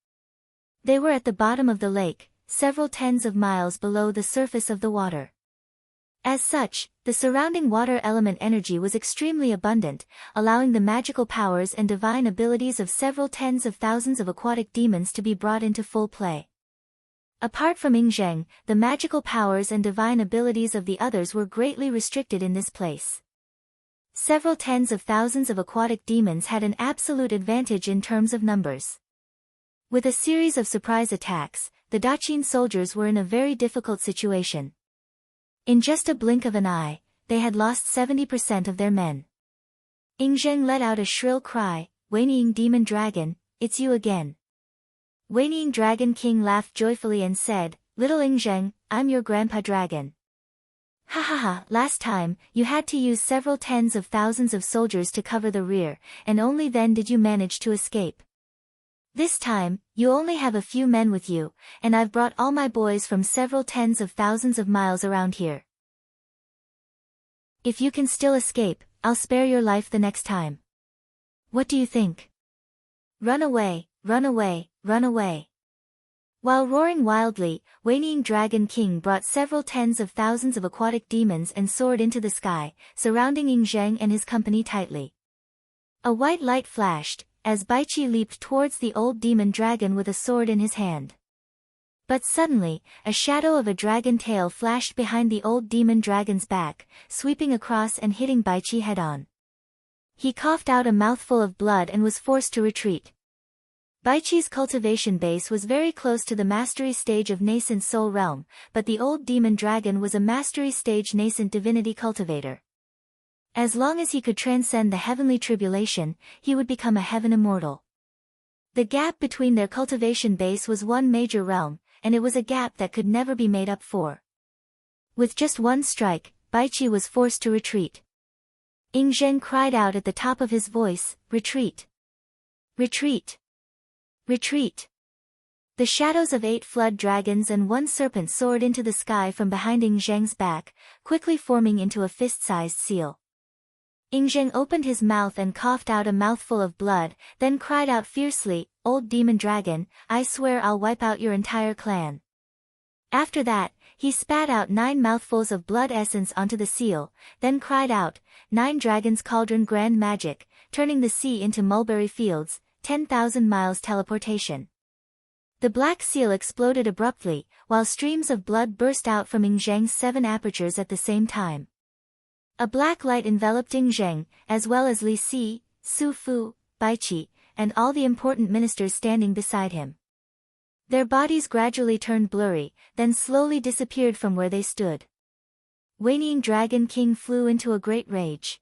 They were at the bottom of the lake, several tens of miles below the surface of the water. As such, the surrounding water element energy was extremely abundant, allowing the magical powers and divine abilities of several tens of thousands of aquatic demons to be brought into full play. Apart from Ing Zheng, the magical powers and divine abilities of the others were greatly restricted in this place. Several tens of thousands of aquatic demons had an absolute advantage in terms of numbers. With a series of surprise attacks, the Daqin soldiers were in a very difficult situation. In just a blink of an eye, they had lost 70% of their men. Ing Zheng let out a shrill cry, "Weiniying Demon Dragon, it's you again." Weiniying Dragon King laughed joyfully and said, "Little Ing Zheng, I'm your grandpa dragon. Ha ha ha, last time, you had to use several tens of thousands of soldiers to cover the rear, and only then did you manage to escape. This time, you only have a few men with you, and I've brought all my boys from several tens of thousands of miles around here. If you can still escape, I'll spare your life the next time. What do you think? Run away, run away, run away." While roaring wildly, Weiniying Dragon King brought several tens of thousands of aquatic demons and soared into the sky, surrounding Ing Zheng and his company tightly. A white light flashed, as Baiqi leaped towards the old demon dragon with a sword in his hand. But suddenly, a shadow of a dragon tail flashed behind the old demon dragon's back, sweeping across and hitting Baiqi head-on. He coughed out a mouthful of blood and was forced to retreat. Baiqi's cultivation base was very close to the mastery stage of nascent soul realm, but the old demon dragon was a mastery stage nascent divinity cultivator. As long as he could transcend the heavenly tribulation, he would become a heaven immortal. The gap between their cultivation base was one major realm, and it was a gap that could never be made up for. With just one strike, Baiqi was forced to retreat. Ing Zheng cried out at the top of his voice, "Retreat! Retreat! Retreat!" The shadows of 8 flood dragons and 1 serpent soared into the sky from behind Ing Zheng's back, quickly forming into a fist-sized seal. Ing Zheng opened his mouth and coughed out a mouthful of blood, then cried out fiercely, "Old demon dragon, I swear I'll wipe out your entire clan." After that, he spat out 9 mouthfuls of blood essence onto the seal, then cried out, "9 dragons cauldron grand magic, turning the sea into mulberry fields, 10,000 miles teleportation." The black seal exploded abruptly, while streams of blood burst out from Ing Zheng's 7 apertures at the same time. A black light enveloped Ing Zheng, as well as Li Si, Su Fu, Baiqi, and all the important ministers standing beside him. Their bodies gradually turned blurry, then slowly disappeared from where they stood. Weiniying Dragon King flew into a great rage.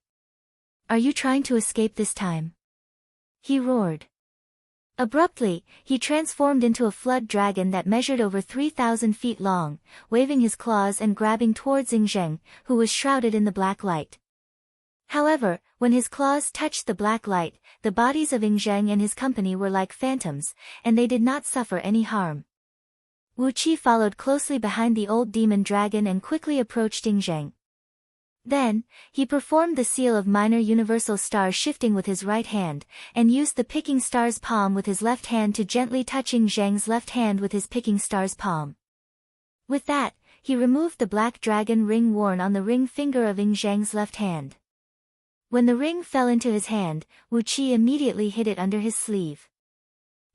"Are you trying to escape this time?" he roared. Abruptly, he transformed into a flood dragon that measured over 3,000 feet long, waving his claws and grabbing towards Ing Zheng, who was shrouded in the black light. However, when his claws touched the black light, the bodies of Ing Zheng and his company were like phantoms, and they did not suffer any harm. Wu Qi followed closely behind the old demon dragon and quickly approached Ing Zheng. Then, he performed the seal of minor universal star shifting with his right hand, and used the picking star's palm with his left hand to gently touch Ing Zheng's left hand with his picking star's palm. With that, he removed the black dragon ring worn on the ring finger of Ing Zheng's left hand. When the ring fell into his hand, Wu Qi immediately hid it under his sleeve.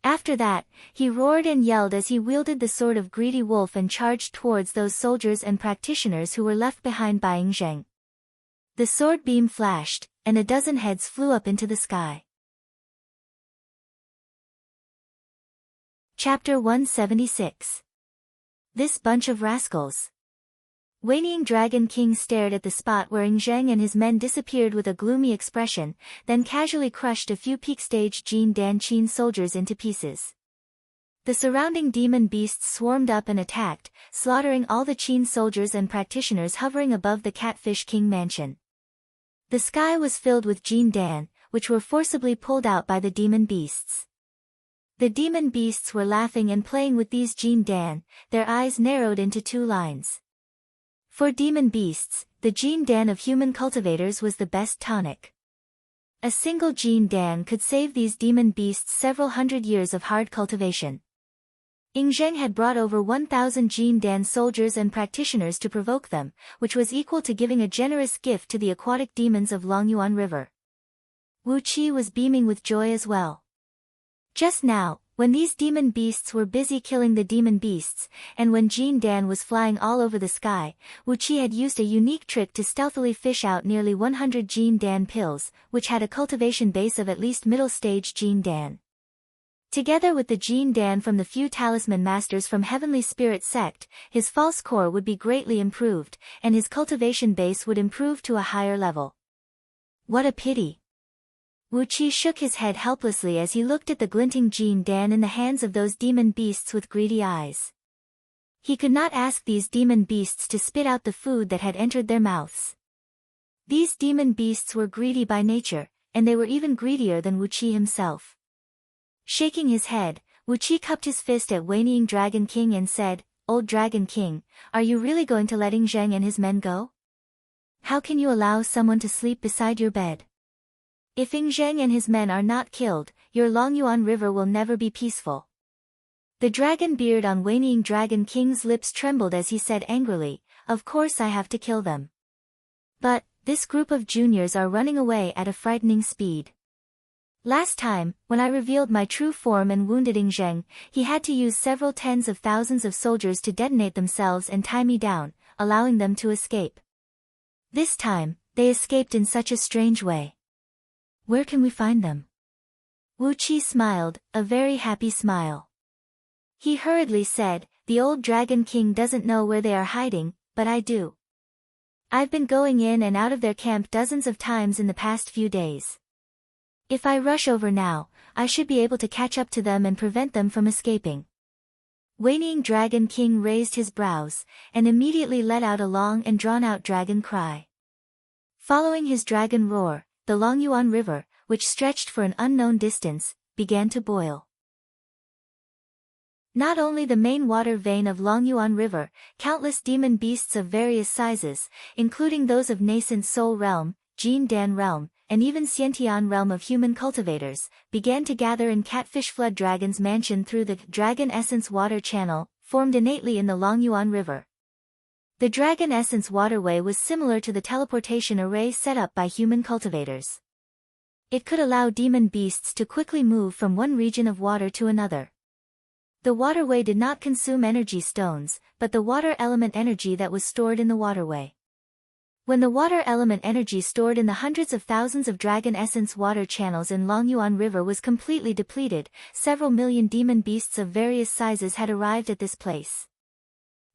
After that, he roared and yelled as he wielded the sword of Greedy Wolf and charged towards those soldiers and practitioners who were left behind by Ing Zheng. The sword beam flashed, and a dozen heads flew up into the sky. Chapter 176. This bunch of rascals. Waning Dragon King stared at the spot where Zheng and his men disappeared with a gloomy expression, then casually crushed a few peak stage Jin Dan Qin soldiers into pieces. The surrounding demon beasts swarmed up and attacked, slaughtering all the Qin soldiers and practitioners hovering above the Catfish King mansion. The sky was filled with Jin Dan, which were forcibly pulled out by the demon beasts. The demon beasts were laughing and playing with these Jin Dan, their eyes narrowed into two lines. For demon beasts, the Jin Dan of human cultivators was the best tonic. A single Jin Dan could save these demon beasts several hundred years of hard cultivation. Zheng had brought over 1,000 Jin Dan soldiers and practitioners to provoke them, which was equal to giving a generous gift to the aquatic demons of Longyuan River. Wu Qi was beaming with joy as well. Just now, when these demon beasts were busy killing the demon beasts, and when Jin Dan was flying all over the sky, Wu Qi had used a unique trick to stealthily fish out nearly 100 Jin Dan pills, which had a cultivation base of at least middle stage Jin Dan. Together with the Jin Dan from the few talisman masters from Heavenly Spirit sect, his false core would be greatly improved, and his cultivation base would improve to a higher level. What a pity! Wu Qi shook his head helplessly as he looked at the glinting Jin Dan in the hands of those demon beasts with greedy eyes. He could not ask these demon beasts to spit out the food that had entered their mouths. These demon beasts were greedy by nature, and they were even greedier than Wu Qi himself. Shaking his head, Wu Qi cupped his fist at Waning Dragon King and said, "Old Dragon King, are you really going to let Zheng and his men go? How can you allow someone to sleep beside your bed? If Zheng and his men are not killed, your Longyuan River will never be peaceful." The dragon beard on Waning Dragon King's lips trembled as he said angrily, "Of course I have to kill them. But, this group of juniors are running away at a frightening speed. Last time, when I revealed my true form and wounded Zheng, he had to use several tens of thousands of soldiers to detonate themselves and tie me down, allowing them to escape. This time, they escaped in such a strange way. Where can we find them?" Wu Qi smiled, a very happy smile. He hurriedly said, "The old Dragon King doesn't know where they are hiding, but I do. I've been going in and out of their camp dozens of times in the past few days. If I rush over now, I should be able to catch up to them and prevent them from escaping." Waning Dragon King raised his brows, and immediately let out a long and drawn-out dragon cry. Following his dragon roar, the Longyuan River, which stretched for an unknown distance, began to boil. Not only the main water vein of Longyuan River, countless demon beasts of various sizes, including those of nascent Soul Realm, Jin Dan Realm, and even Xiantian Realm of human cultivators, began to gather in Catfish Flood Dragon's mansion through the Dragon Essence Water Channel, formed innately in the Longyuan River. The Dragon Essence waterway was similar to the teleportation array set up by human cultivators. It could allow demon beasts to quickly move from one region of water to another. The waterway did not consume energy stones, but the water element energy that was stored in the waterway. When the water element energy stored in the hundreds of thousands of Dragon Essence water channels in Longyuan River was completely depleted, several million demon beasts of various sizes had arrived at this place.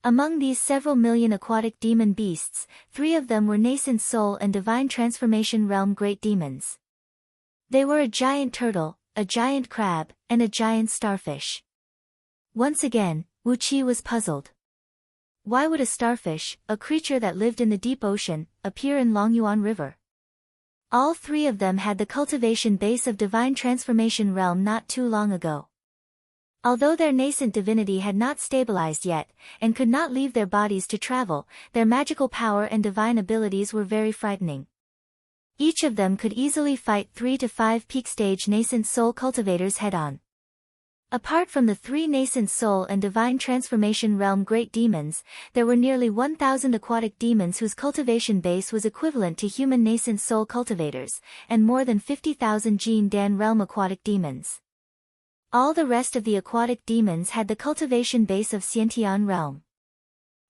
Among these several million aquatic demon beasts, 3 of them were nascent soul and divine transformation realm great demons. They were a giant turtle, a giant crab, and a giant starfish. Once again, Wu Qi was puzzled. Why would a starfish, a creature that lived in the deep ocean, appear in Longyuan River? All 3 of them had the cultivation base of divine transformation realm not too long ago. Although their nascent divinity had not stabilized yet, and could not leave their bodies to travel, their magical power and divine abilities were very frightening. Each of them could easily fight 3 to 5 peak stage nascent soul cultivators head-on. Apart from the 3 nascent soul and divine transformation realm great demons, there were nearly 1,000 aquatic demons whose cultivation base was equivalent to human nascent soul cultivators, and more than 50,000 Jin Dan realm aquatic demons. All the rest of the aquatic demons had the cultivation base of Xiantian realm.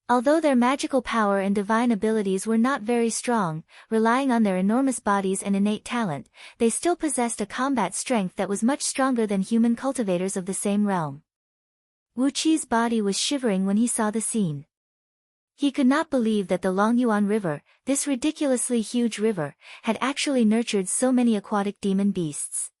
Although their magical power and divine abilities were not very strong, relying on their enormous bodies and innate talent, they still possessed a combat strength that was much stronger than human cultivators of the same realm. Wu Qi's body was shivering when he saw the scene. He could not believe that the Longyuan River, this ridiculously huge river, had actually nurtured so many aquatic demon beasts.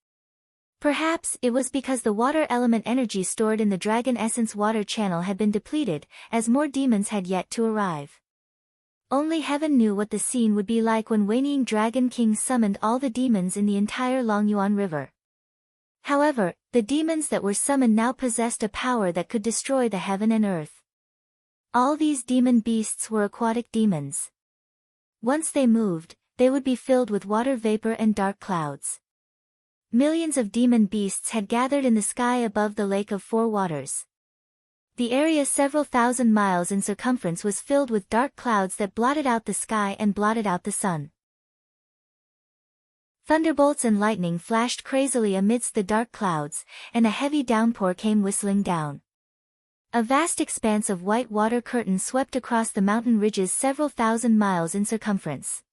Perhaps it was because the water element energy stored in the Dragon Essence water channel had been depleted, as more demons had yet to arrive. Only heaven knew what the scene would be like when Wanying Dragon King summoned all the demons in the entire Longyuan River. However, the demons that were summoned now possessed a power that could destroy the heaven and earth. All these demon beasts were aquatic demons. Once they moved, they would be filled with water vapor and dark clouds. Millions of demon beasts had gathered in the sky above the Lake of Four Waters. The area several thousand miles in circumference was filled with dark clouds that blotted out the sky and blotted out the sun. Thunderbolts and lightning flashed crazily amidst the dark clouds, and a heavy downpour came whistling down. A vast expanse of white water curtain swept across the mountain ridges several thousand miles in circumference.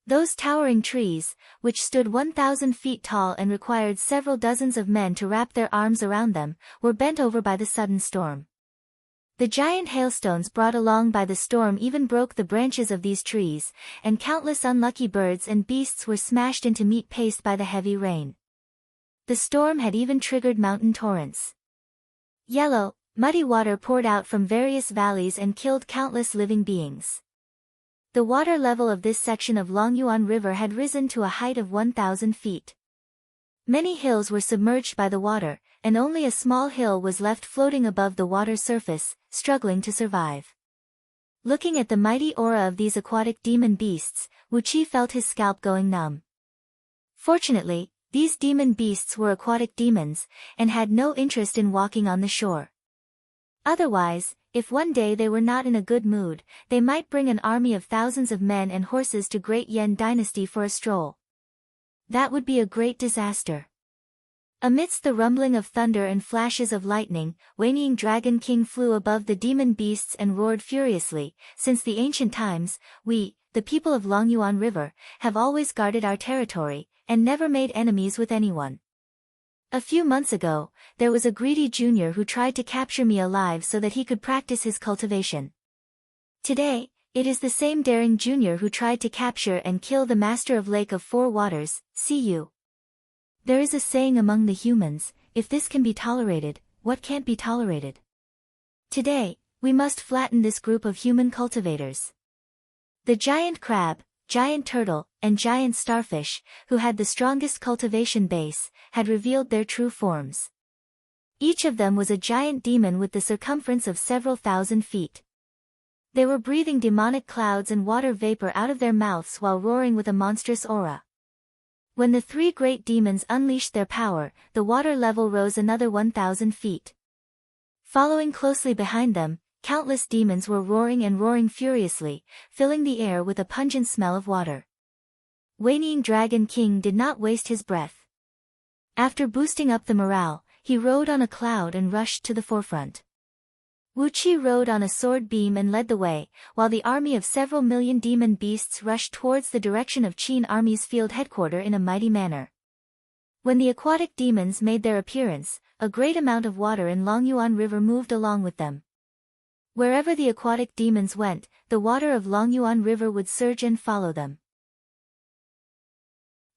Those towering trees, which stood 1,000 feet tall and required several dozens of men to wrap their arms around them, were bent over by the sudden storm. The giant hailstones brought along by the storm even broke the branches of these trees, and countless unlucky birds and beasts were smashed into meat paste by the heavy rain. The storm had even triggered mountain torrents. Yellow, muddy water poured out from various valleys and killed countless living beings. The water level of this section of Longyuan River had risen to a height of 1,000 feet. Many hills were submerged by the water, and only a small hill was left floating above the water surface, struggling to survive. Looking at the mighty aura of these aquatic demon beasts, Wu Qi felt his scalp going numb. Fortunately, these demon beasts were aquatic demons, and had no interest in walking on the shore. Otherwise, if one day they were not in a good mood, they might bring an army of thousands of men and horses to Great Yan Dynasty for a stroll. That would be a great disaster. Amidst the rumbling of thunder and flashes of lightning, Wanying Dragon King flew above the demon beasts and roared furiously. Since the ancient times, we, the people of Longyuan River, have always guarded our territory, and never made enemies with anyone. A few months ago, there was a greedy junior who tried to capture me alive so that he could practice his cultivation. Today, it is the same daring junior who tried to capture and kill the master of Lake of Four Waters. See you. There is a saying among the humans, if this can be tolerated, what can't be tolerated? Today, we must flatten this group of human cultivators. The giant crab, giant turtle, and giant starfish, who had the strongest cultivation base, had revealed their true forms. Each of them was a giant demon with the circumference of several thousand feet. They were breathing demonic clouds and water vapor out of their mouths while roaring with a monstrous aura. When the three great demons unleashed their power, the water level rose another 1,000 feet. Following closely behind them, countless demons were roaring and roaring furiously, filling the air with a pungent smell of water. Wanying Dragon King did not waste his breath. After boosting up the morale, he rode on a cloud and rushed to the forefront. Wu Qi rode on a sword beam and led the way, while the army of several million demon beasts rushed towards the direction of Qin Army's field headquarters in a mighty manner. When the aquatic demons made their appearance, a great amount of water in Longyuan River moved along with them. Wherever the aquatic demons went, the water of Longyuan River would surge and follow them.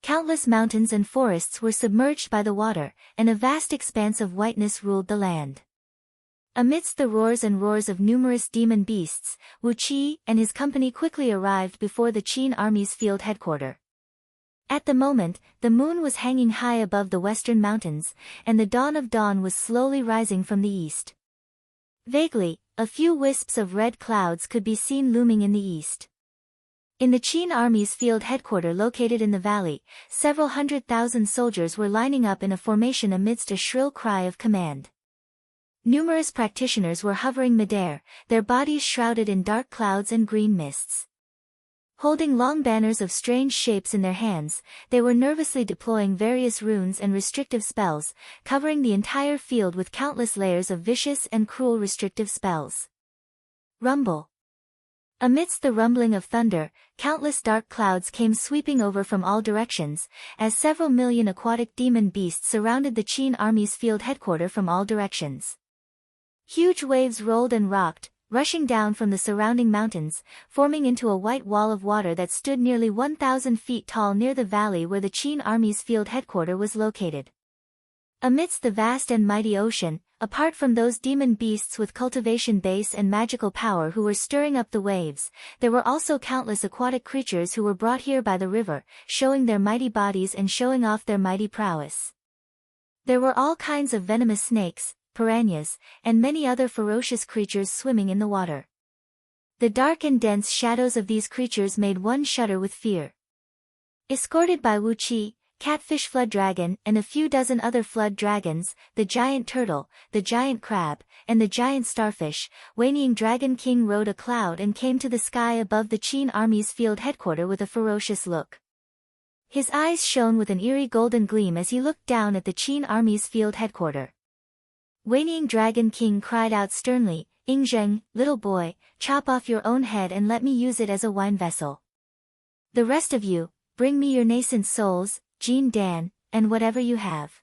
Countless mountains and forests were submerged by the water, and a vast expanse of whiteness ruled the land. Amidst the roars and roars of numerous demon beasts, Wu Qi and his company quickly arrived before the Qin Army's field headquarters. At the moment, the moon was hanging high above the western mountains, and the dawn of dawn was slowly rising from the east. Vaguely, a few wisps of red clouds could be seen looming in the east. In the Qin Army's field headquarters located in the valley, several 100,000 soldiers were lining up in a formation amidst a shrill cry of command. Numerous practitioners were hovering midair, their bodies shrouded in dark clouds and green mists. Holding long banners of strange shapes in their hands, they were nervously deploying various runes and restrictive spells, covering the entire field with countless layers of vicious and cruel restrictive spells. Rumble. Amidst the rumbling of thunder, countless dark clouds came sweeping over from all directions, as several million aquatic demon beasts surrounded the Qin Army's field headquarters from all directions. Huge waves rolled and rocked, rushing down from the surrounding mountains, forming into a white wall of water that stood nearly 1,000 feet tall near the valley where the Qin Army's field headquarters was located. Amidst the vast and mighty ocean, apart from those demon beasts with cultivation base and magical power who were stirring up the waves, there were also countless aquatic creatures who were brought here by the river, showing their mighty bodies and showing off their mighty prowess. There were all kinds of venomous snakes, piranhas, and many other ferocious creatures swimming in the water. The dark and dense shadows of these creatures made one shudder with fear. Escorted by Wu Qi, Catfish Flood Dragon, and a few dozen other flood dragons, the giant turtle, the giant crab, and the giant starfish, Wanying Dragon King rode a cloud and came to the sky above the Qin Army's field headquarters with a ferocious look. His eyes shone with an eerie golden gleam as he looked down at the Qin Army's field headquarters. Wanying Dragon King cried out sternly, "Ingzheng, little boy, chop off your own head and let me use it as a wine vessel. The rest of you, bring me your nascent souls, Jin Dan, and whatever you have.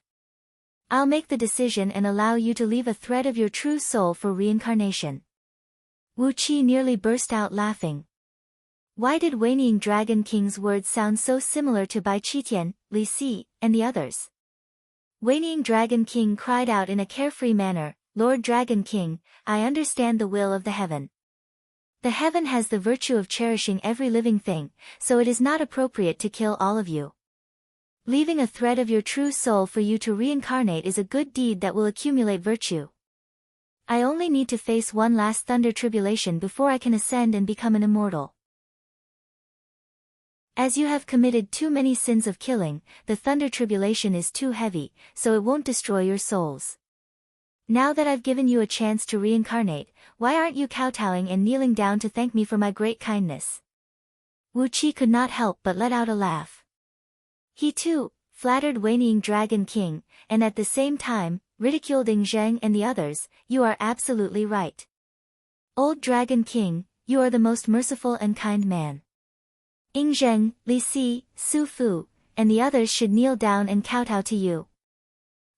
I'll make the decision and allow you to leave a thread of your true soul for reincarnation." Wu Qi nearly burst out laughing. Why did Wanying Dragon King's words sound so similar to Bai Qitian, Li Si, and the others? Wanying Dragon King cried out in a carefree manner, "Lord Dragon King, I understand the will of the heaven. The heaven has the virtue of cherishing every living thing, so it is not appropriate to kill all of you. Leaving a thread of your true soul for you to reincarnate is a good deed that will accumulate virtue. I only need to face one last thunder tribulation before I can ascend and become an immortal. As you have committed too many sins of killing, the thunder tribulation is too heavy, so it won't destroy your souls. Now that I've given you a chance to reincarnate, why aren't you kowtowing and kneeling down to thank me for my great kindness?" Wu Qi could not help but let out a laugh. He too flattered Wanying Dragon King, and at the same time, ridiculed Ingzheng and the others. "You are absolutely right. Old Dragon King, you are the most merciful and kind man. Ingzheng, Li Si, Su Fu, and the others should kneel down and kowtow to you."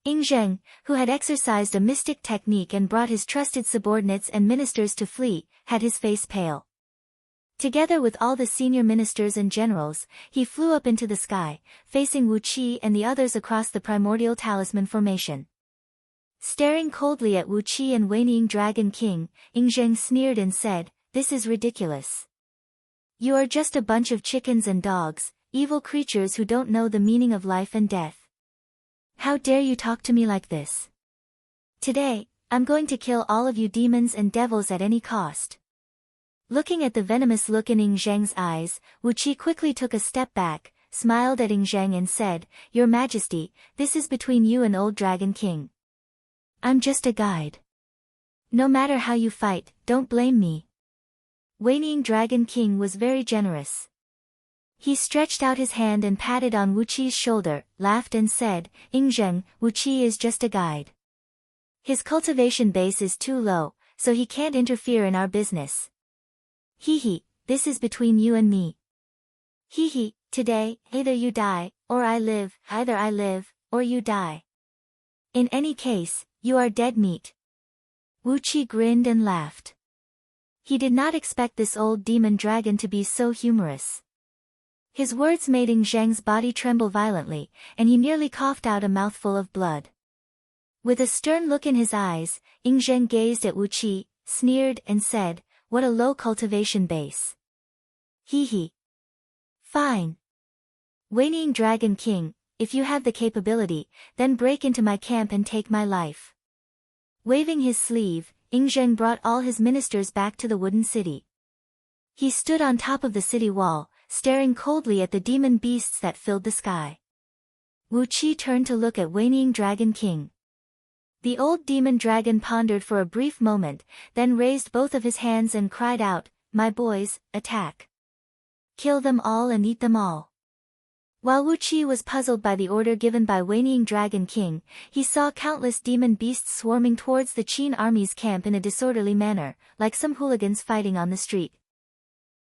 Ingzheng, who had exercised a mystic technique and brought his trusted subordinates and ministers to flee, had his face pale. Together with all the senior ministers and generals, he flew up into the sky, facing Wu Qi and the others across the primordial talisman formation. Staring coldly at Wu Qi and Wanying Dragon King, Ingzheng sneered and said, "This is ridiculous. You are just a bunch of chickens and dogs, evil creatures who don't know the meaning of life and death. How dare you talk to me like this? Today, I'm going to kill all of you demons and devils at any cost." Looking at the venomous look in Ingzheng's eyes, Wu Qi quickly took a step back, smiled at Ingzheng and said, "Your Majesty, this is between you and Old Dragon King. I'm just a guide. No matter how you fight, don't blame me." Wanying Dragon King was very generous. He stretched out his hand and patted on Wu Qi's shoulder, laughed and said, "Ingzheng, Wu Qi is just a guide. His cultivation base is too low, so he can't interfere in our business. Hee, this is between you and me. Hee, today, either you die, or I live, either I live, or you die. In any case, you are dead meat." Wu Qi grinned and laughed. He did not expect this old demon dragon to be so humorous. His words made Ingzheng's body tremble violently, and he nearly coughed out a mouthful of blood. With a stern look in his eyes, Ingzheng gazed at Wu Qi, sneered and said, "What a low cultivation base. Hee. Fine. Wanying Dragon King, if you have the capability, then break into my camp and take my life." Waving his sleeve, Ingzheng brought all his ministers back to the wooden city. He stood on top of the city wall, staring coldly at the demon beasts that filled the sky. Wu Qi turned to look at Wanying Dragon King. The old demon dragon pondered for a brief moment, then raised both of his hands and cried out, "My boys, attack. Kill them all and eat them all." While Wu Qi was puzzled by the order given by Wanying Dragon King, he saw countless demon beasts swarming towards the Qin army's camp in a disorderly manner, like some hooligans fighting on the street.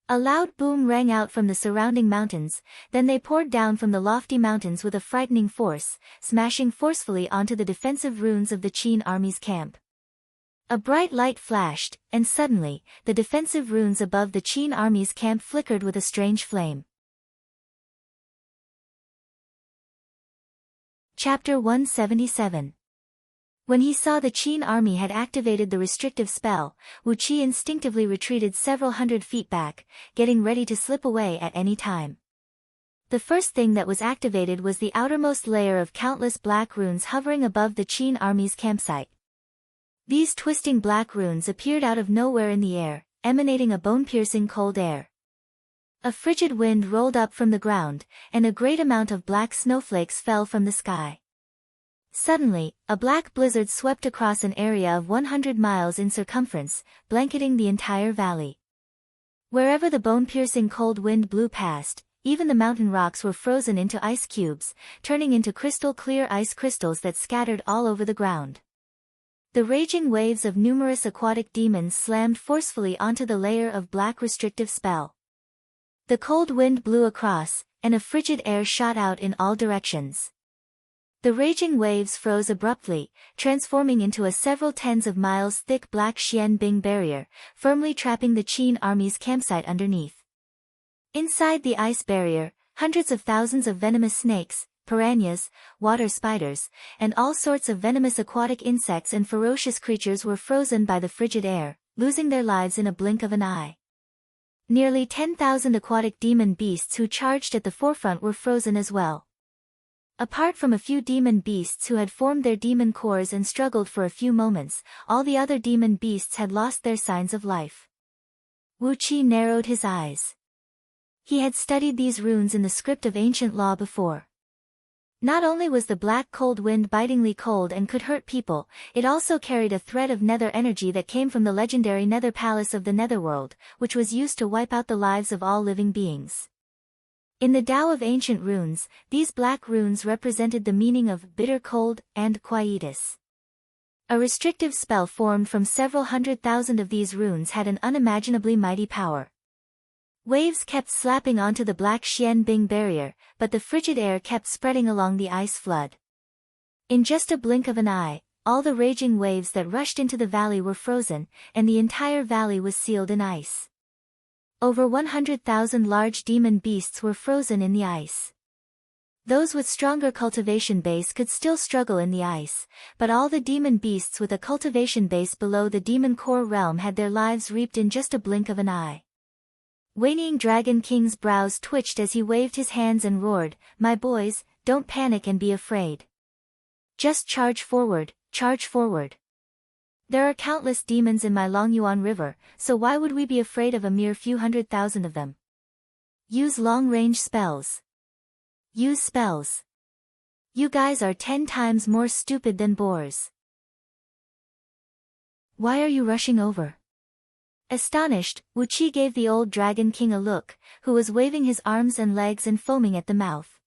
A loud boom rang out from the surrounding mountains, then they poured down from the lofty mountains with a frightening force, smashing forcefully onto the defensive ruins of the Qin army's camp. A bright light flashed, and suddenly, the defensive runes above the Qin army's camp flickered with a strange flame. Chapter 177. When he saw the Qin army had activated the restrictive spell, Wu Qi instinctively retreated several hundred feet back, getting ready to slip away at any time. The first thing that was activated was the outermost layer of countless black runes hovering above the Qin army's campsite. These twisting black runes appeared out of nowhere in the air, emanating a bone-piercing cold air. A frigid wind rolled up from the ground, and a great amount of black snowflakes fell from the sky. Suddenly, a black blizzard swept across an area of 100 miles in circumference, blanketing the entire valley. Wherever the bone-piercing cold wind blew past, even the mountain rocks were frozen into ice cubes, turning into crystal-clear ice crystals that scattered all over the ground. The raging waves of numerous aquatic demons slammed forcefully onto the layer of black restrictive spell. The cold wind blew across, and a frigid air shot out in all directions. The raging waves froze abruptly, transforming into a several tens of miles thick black Xianbing barrier, firmly trapping the Qin army's campsite underneath. Inside the ice barrier, hundreds of thousands of venomous snakes, piranhas, water spiders, and all sorts of venomous aquatic insects and ferocious creatures were frozen by the frigid air, losing their lives in a blink of an eye. Nearly 10,000 aquatic demon beasts who charged at the forefront were frozen as well. Apart from a few demon beasts who had formed their demon cores and struggled for a few moments, all the other demon beasts had lost their signs of life. Wu Qi narrowed his eyes. He had studied these runes in the script of ancient law before. Not only was the black cold wind bitingly cold and could hurt people, it also carried a thread of nether energy that came from the legendary nether palace of the netherworld, which was used to wipe out the lives of all living beings. In the Tao of ancient runes, these black runes represented the meaning of bitter cold and quietus. A restrictive spell formed from several 100,000 of these runes had an unimaginably mighty power. Waves kept slapping onto the black Xianbing barrier, but the frigid air kept spreading along the ice flood. In just a blink of an eye, all the raging waves that rushed into the valley were frozen, and the entire valley was sealed in ice. Over 100,000 large demon beasts were frozen in the ice. Those with stronger cultivation base could still struggle in the ice, but all the demon beasts with a cultivation base below the demon core realm had their lives reaped in just a blink of an eye. Waiting Dragon King's brows twitched as he waved his hands and roared, "My boys, don't panic and be afraid. Just charge forward, charge forward. There are countless demons in my Longyuan River, so why would we be afraid of a mere few 100,000 of them? Use long-range spells. Use spells. You guys are 10 times more stupid than boars. Why are you rushing over?" Astonished, Wu Qi gave the old Dragon King a look, who was waving his arms and legs and foaming at the mouth.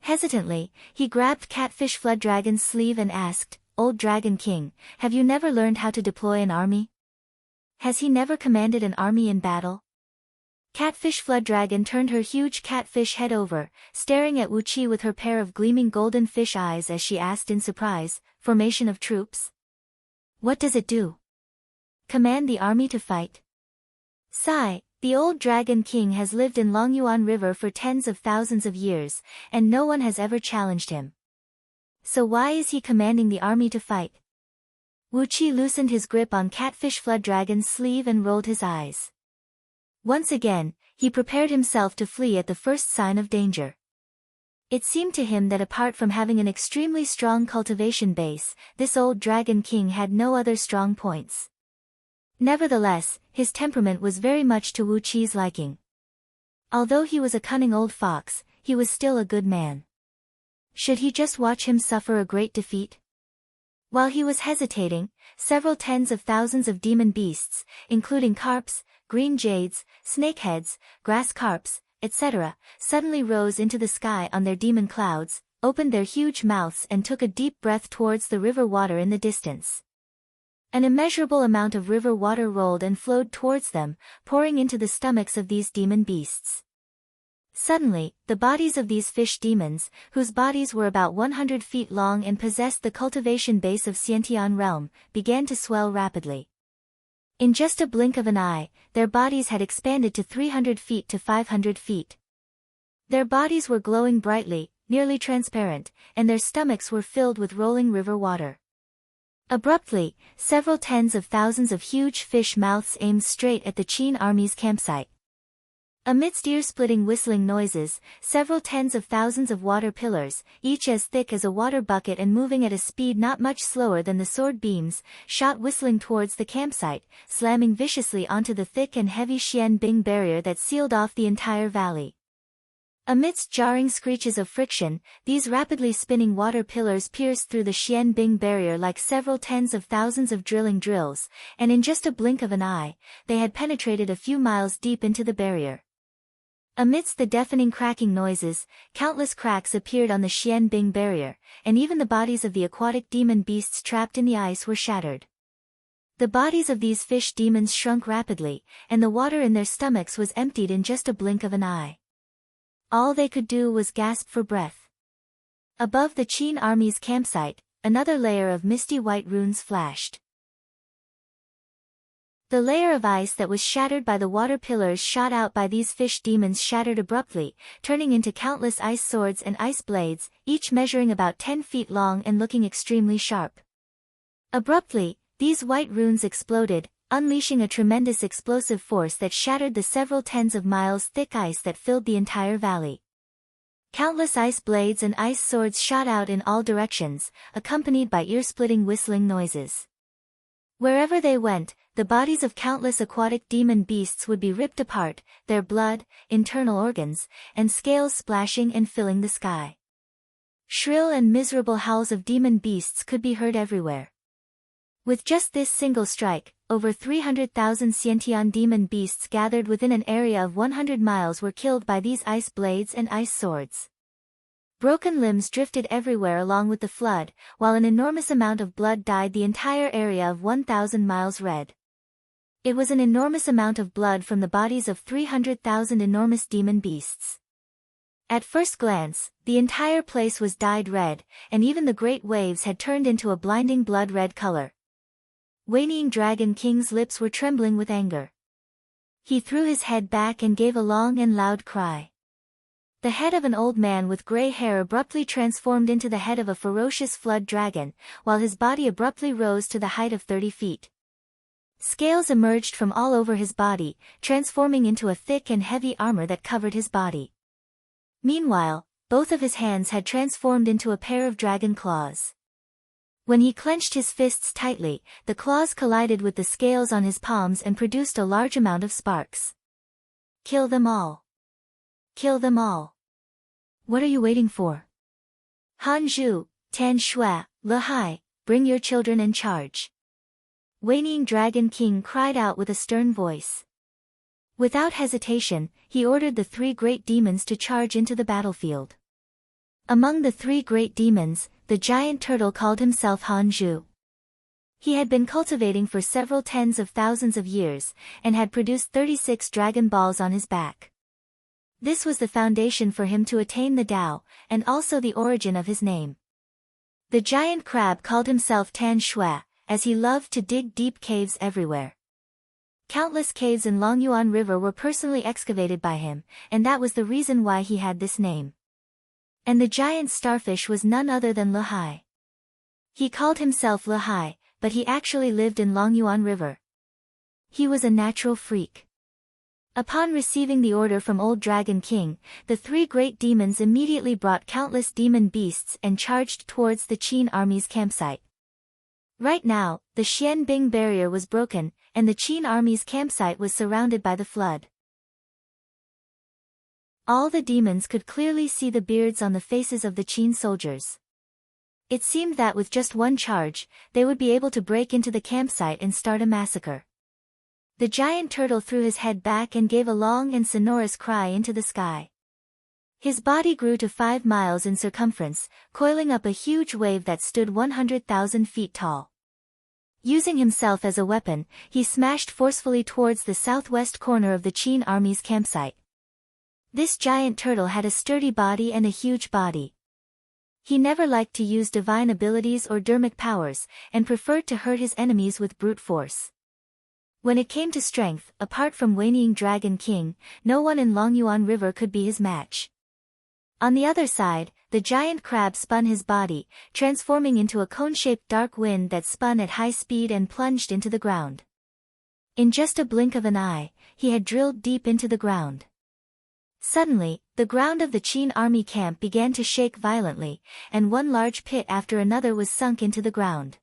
Hesitantly, he grabbed Catfish Flooddragon's sleeve and asked, "Old Dragon King, have you never learned how to deploy an army? Has he never commanded an army in battle?" Catfish Flooddragon turned her huge catfish head over, staring at Wu Qi with her pair of gleaming golden fish eyes as she asked in surprise, "Formation of troops? What does it do? Command the army to fight?" Sigh, the old Dragon King has lived in Longyuan River for tens of thousands of years, and no one has ever challenged him. So why is he commanding the army to fight? Wu Qi loosened his grip on Catfish Flooddragon's sleeve and rolled his eyes. Once again, he prepared himself to flee at the first sign of danger. It seemed to him that apart from having an extremely strong cultivation base, this old Dragon King had no other strong points. Nevertheless, his temperament was very much to Wu Qi's liking. Although he was a cunning old fox, he was still a good man. Should he just watch him suffer a great defeat? While he was hesitating, several tens of thousands of demon beasts, including carps, green jades, snakeheads, grass carps, etc., suddenly rose into the sky on their demon clouds, opened their huge mouths and took a deep breath towards the river water in the distance. An immeasurable amount of river water rolled and flowed towards them, pouring into the stomachs of these demon beasts. Suddenly, the bodies of these fish demons, whose bodies were about 100 feet long and possessed the cultivation base of Xiantian realm, began to swell rapidly. In just a blink of an eye, their bodies had expanded to 300 feet to 500 feet. Their bodies were glowing brightly, nearly transparent, and their stomachs were filled with rolling river water. Abruptly, several tens of thousands of huge fish mouths aimed straight at the Qin army's campsite. Amidst ear-splitting whistling noises, several tens of thousands of water pillars, each as thick as a water bucket and moving at a speed not much slower than the sword beams, shot whistling towards the campsite, slamming viciously onto the thick and heavy Xianbing barrier that sealed off the entire valley. Amidst jarring screeches of friction, these rapidly spinning water pillars pierced through the Xianbing barrier like several tens of thousands of drilling drills, and in just a blink of an eye, they had penetrated a few miles deep into the barrier. Amidst the deafening cracking noises, countless cracks appeared on the Xianbing barrier, and even the bodies of the aquatic demon beasts trapped in the ice were shattered. The bodies of these fish demons shrunk rapidly, and the water in their stomachs was emptied in just a blink of an eye. All they could do was gasp for breath. Above the Qin army's campsite, another layer of misty white runes flashed. The layer of ice that was shattered by the water pillars shot out by these fish demons shattered abruptly, turning into countless ice swords and ice blades, each measuring about 10 feet long and looking extremely sharp. Abruptly, these white runes exploded, unleashing a tremendous explosive force that shattered the several tens of miles thick ice that filled the entire valley. Countless ice blades and ice swords shot out in all directions, accompanied by ear-splitting whistling noises. Wherever they went, the bodies of countless aquatic demon beasts would be ripped apart, their blood, internal organs, and scales splashing and filling the sky. Shrill and miserable howls of demon beasts could be heard everywhere. With just this single strike, over 300,000 Xiantian demon beasts gathered within an area of 100 miles were killed by these ice blades and ice swords. Broken limbs drifted everywhere along with the flood, while an enormous amount of blood dyed the entire area of 1,000 miles red. It was an enormous amount of blood from the bodies of 300,000 enormous demon beasts. At first glance, the entire place was dyed red, and even the great waves had turned into a blinding blood-red color. Waiting Dragon King's lips were trembling with anger. He threw his head back and gave a long and loud cry. The head of an old man with gray hair abruptly transformed into the head of a ferocious flood dragon, while his body abruptly rose to the height of 30 feet. Scales emerged from all over his body, transforming into a thick and heavy armor that covered his body. Meanwhile, both of his hands had transformed into a pair of dragon claws. When he clenched his fists tightly, the claws collided with the scales on his palms and produced a large amount of sparks. Kill them all. Kill them all. What are you waiting for? Han Zhu, Tan Shui, Le Hai, bring your children and charge. Waiting Dragon King cried out with a stern voice. Without hesitation, he ordered the 3 great demons to charge into the battlefield. Among the 3 great demons, the giant turtle called himself Han Zhu. He had been cultivating for several tens of thousands of years, and had produced 36 dragon balls on his back. This was the foundation for him to attain the Tao, and also the origin of his name. The giant crab called himself Tan Shui, as he loved to dig deep caves everywhere. Countless caves in Longyuan River were personally excavated by him, and that was the reason why he had this name. And the giant starfish was none other than Le Hai. He called himself Le Hai, but he actually lived in Longyuan River. He was a natural freak. Upon receiving the order from Old Dragon King, the 3 great demons immediately brought countless demon beasts and charged towards the Qin army's campsite. Right now, the Xianbing barrier was broken, and the Qin army's campsite was surrounded by the flood. All the demons could clearly see the beards on the faces of the Qin soldiers. It seemed that with just one charge, they would be able to break into the campsite and start a massacre. The giant turtle threw his head back and gave a long and sonorous cry into the sky. His body grew to 5 miles in circumference, coiling up a huge wave that stood 100,000 feet tall. Using himself as a weapon, he smashed forcefully towards the southwest corner of the Qin army's campsite. This giant turtle had a sturdy body and a huge body. He never liked to use divine abilities or dermic powers, and preferred to hurt his enemies with brute force. When it came to strength, apart from Wanying Dragon King, no one in Longyuan River could be his match. On the other side, the giant crab spun his body, transforming into a cone-shaped dark wind that spun at high speed and plunged into the ground. In just a blink of an eye, he had drilled deep into the ground. Suddenly, the ground of the Qin army camp began to shake violently, and one large pit after another was sunk into the ground.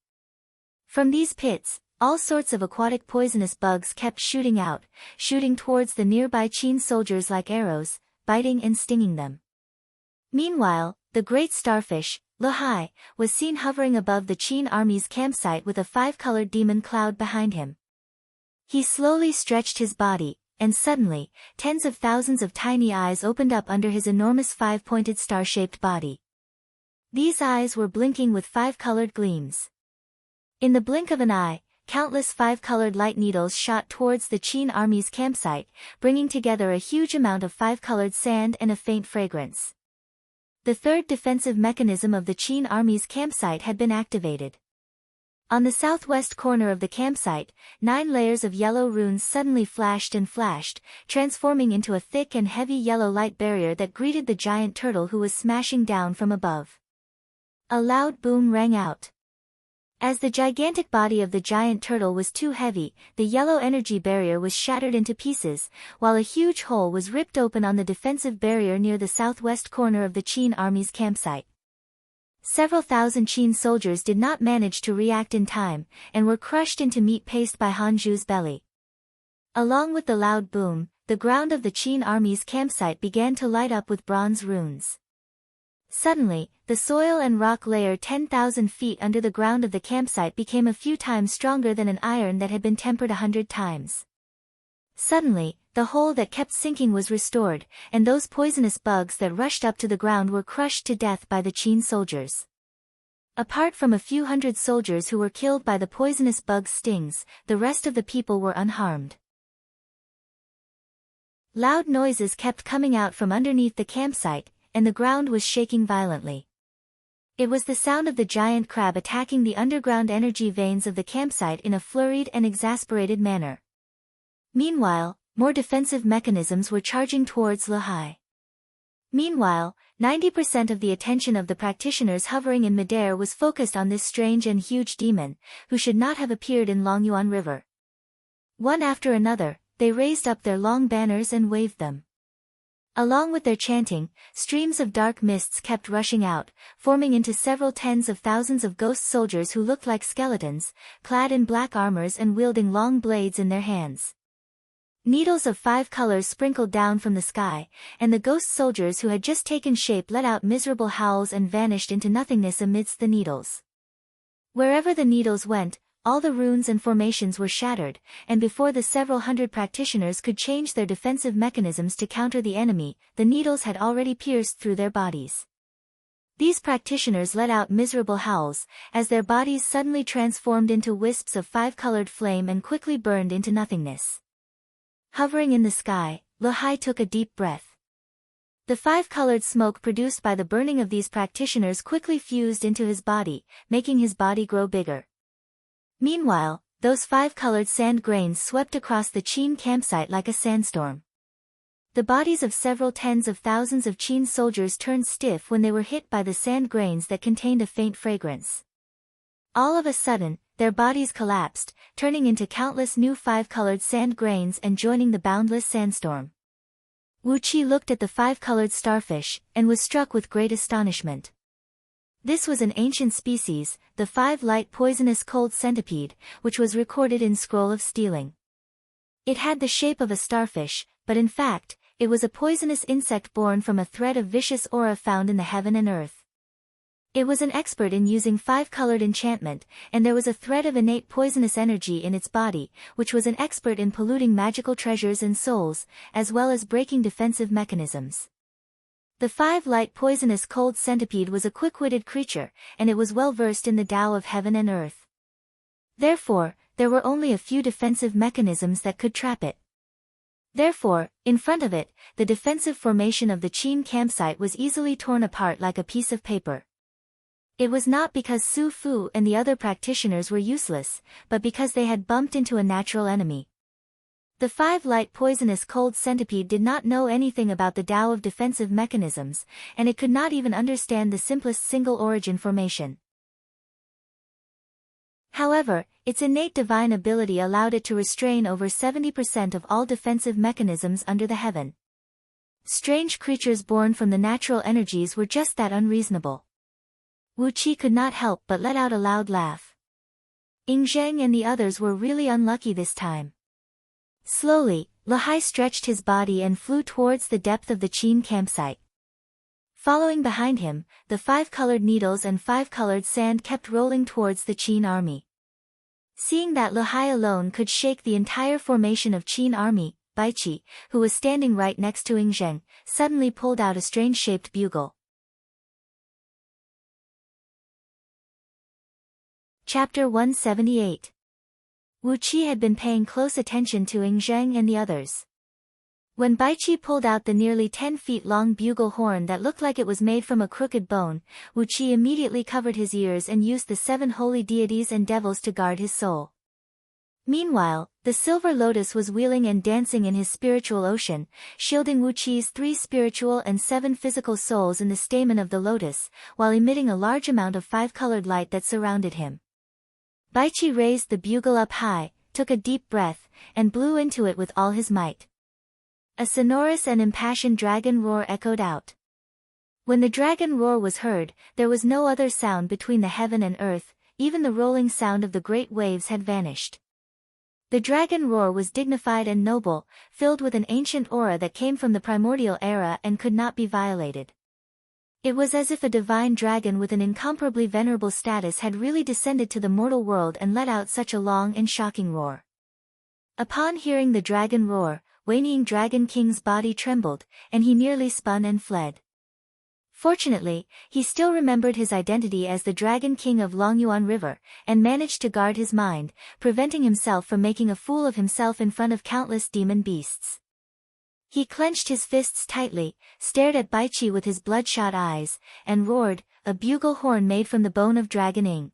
From these pits, all sorts of aquatic poisonous bugs kept shooting out, shooting towards the nearby Qin soldiers like arrows, biting and stinging them. Meanwhile, the great starfish, Lehai, was seen hovering above the Qin army's campsite with a five-colored demon cloud behind him. He slowly stretched his body, and suddenly, tens of thousands of tiny eyes opened up under his enormous five-pointed star-shaped body. These eyes were blinking with five-colored gleams. In the blink of an eye, countless five-colored light needles shot towards the Qin army's campsite, bringing together a huge amount of five-colored sand and a faint fragrance. The third defensive mechanism of the Qin army's campsite had been activated. On the southwest corner of the campsite, 9 layers of yellow runes suddenly flashed and flashed, transforming into a thick and heavy yellow light barrier that greeted the giant turtle who was smashing down from above. A loud boom rang out. As the gigantic body of the giant turtle was too heavy, the yellow energy barrier was shattered into pieces, while a huge hole was ripped open on the defensive barrier near the southwest corner of the Qin army's campsite. Several thousand Qin soldiers did not manage to react in time, and were crushed into meat paste by Hanju's belly. Along with the loud boom, the ground of the Qin army's campsite began to light up with bronze runes. Suddenly, the soil and rock layer 10,000 feet under the ground of the campsite became a few times stronger than an iron that had been tempered 100 times. Suddenly, the hole that kept sinking was restored, and those poisonous bugs that rushed up to the ground were crushed to death by the Qin soldiers. Apart from a few hundred soldiers who were killed by the poisonous bug's stings, the rest of the people were unharmed. Loud noises kept coming out from underneath the campsite, and the ground was shaking violently. It was the sound of the giant crab attacking the underground energy veins of the campsite in a flurried and exasperated manner. Meanwhile, more defensive mechanisms were charging towards Lehai. Meanwhile, 90% of the attention of the practitioners hovering in midair was focused on this strange and huge demon, who should not have appeared in Longyuan River. One after another, they raised up their long banners and waved them. Along with their chanting, streams of dark mists kept rushing out, forming into several tens of thousands of ghost soldiers who looked like skeletons, clad in black armors and wielding long blades in their hands. Needles of 5 colors sprinkled down from the sky, and the ghost soldiers who had just taken shape let out miserable howls and vanished into nothingness amidst the needles. Wherever the needles went, all the runes and formations were shattered, and before the several hundred practitioners could change their defensive mechanisms to counter the enemy, the needles had already pierced through their bodies. These practitioners let out miserable howls, as their bodies suddenly transformed into wisps of 5-colored flame and quickly burned into nothingness. Hovering in the sky, Lehai took a deep breath. The 5-colored smoke produced by the burning of these practitioners quickly fused into his body, making his body grow bigger. Meanwhile, those 5-colored sand grains swept across the Qin campsite like a sandstorm. The bodies of several tens of thousands of Qin soldiers turned stiff when they were hit by the sand grains that contained a faint fragrance. All of a sudden, their bodies collapsed, turning into countless new 5-colored sand grains and joining the boundless sandstorm. Wu Qi looked at the 5-colored starfish, and was struck with great astonishment. This was an ancient species, the 5-light poisonous cold centipede, which was recorded in Scroll of Stealing. It had the shape of a starfish, but in fact, it was a poisonous insect born from a thread of vicious aura found in the heaven and earth. It was an expert in using 5-colored enchantment, and there was a thread of innate poisonous energy in its body, which was an expert in polluting magical treasures and souls, as well as breaking defensive mechanisms. The 5-light poisonous cold centipede was a quick-witted creature, and it was well versed in the Tao of heaven and earth. Therefore, there were only a few defensive mechanisms that could trap it. Therefore, in front of it, the defensive formation of the Qin campsite was easily torn apart like a piece of paper. It was not because Su Fu and the other practitioners were useless, but because they had bumped into a natural enemy. The five-light poisonous cold centipede did not know anything about the Tao of defensive mechanisms, and it could not even understand the simplest single-origin formation. However, its innate divine ability allowed it to restrain over 70% of all defensive mechanisms under the heaven. Strange creatures born from the natural energies were just that unreasonable. Wu Qi could not help but let out a loud laugh. Ying Zheng and the others were really unlucky this time. Slowly, Lahai stretched his body and flew towards the depth of the Qin campsite. Following behind him, the five-colored needles and five-colored sand kept rolling towards the Qin army. Seeing that Lahai alone could shake the entire formation of Qin army, Baiqi, who was standing right next to Ying Zheng, suddenly pulled out a strange-shaped bugle. Chapter 178. Wu Qi had been paying close attention to Ying Zheng and the others. When Baiqi pulled out the nearly 10 feet long bugle horn that looked like it was made from a crooked bone, Wu Qi immediately covered his ears and used the 7 holy deities and devils to guard his soul. Meanwhile, the silver lotus was wheeling and dancing in his spiritual ocean, shielding Wu Qi's 3 spiritual and 7 physical souls in the stamen of the lotus, while emitting a large amount of 5-colored light that surrounded him. Baiqi raised the bugle up high, took a deep breath, and blew into it with all his might. A sonorous and impassioned dragon roar echoed out. When the dragon roar was heard, there was no other sound between the heaven and earth, even the rolling sound of the great waves had vanished. The dragon roar was dignified and noble, filled with an ancient aura that came from the primordial era and could not be violated. It was as if a divine dragon with an incomparably venerable status had really descended to the mortal world and let out such a long and shocking roar. Upon hearing the dragon roar, Wanying Dragon King's body trembled, and he nearly spun and fled. Fortunately, he still remembered his identity as the Dragon King of Longyuan River, and managed to guard his mind, preventing himself from making a fool of himself in front of countless demon beasts. He clenched his fists tightly, stared at Baiqi with his bloodshot eyes, and roared, "A bugle horn made from the bone of Dragon Ing.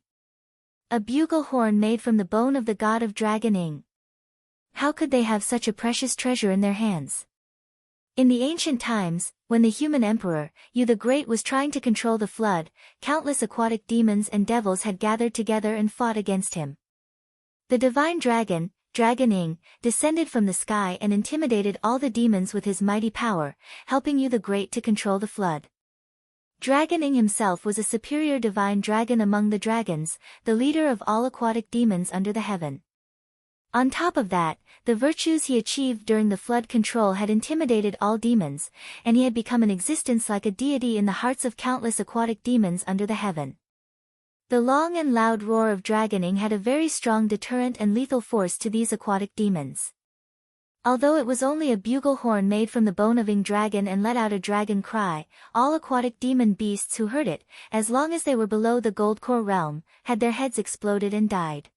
A bugle horn made from the bone of the god of Dragon Ing. How could they have such a precious treasure in their hands?" In the ancient times, when the human emperor, Yu the Great, was trying to control the flood, countless aquatic demons and devils had gathered together and fought against him. The divine dragon, Dragon Ing, descended from the sky and intimidated all the demons with his mighty power, helping Yu the Great to control the flood. Dragon Ing himself was a superior divine dragon among the dragons, the leader of all aquatic demons under the heaven. On top of that, the virtues he achieved during the flood control had intimidated all demons, and he had become an existence like a deity in the hearts of countless aquatic demons under the heaven. The long and loud roar of Dragon Ing had a very strong deterrent and lethal force to these aquatic demons. Although it was only a bugle horn made from the bone of Ing Dragon and let out a dragon cry, all aquatic demon beasts who heard it, as long as they were below the Gold Core realm, had their heads exploded and died.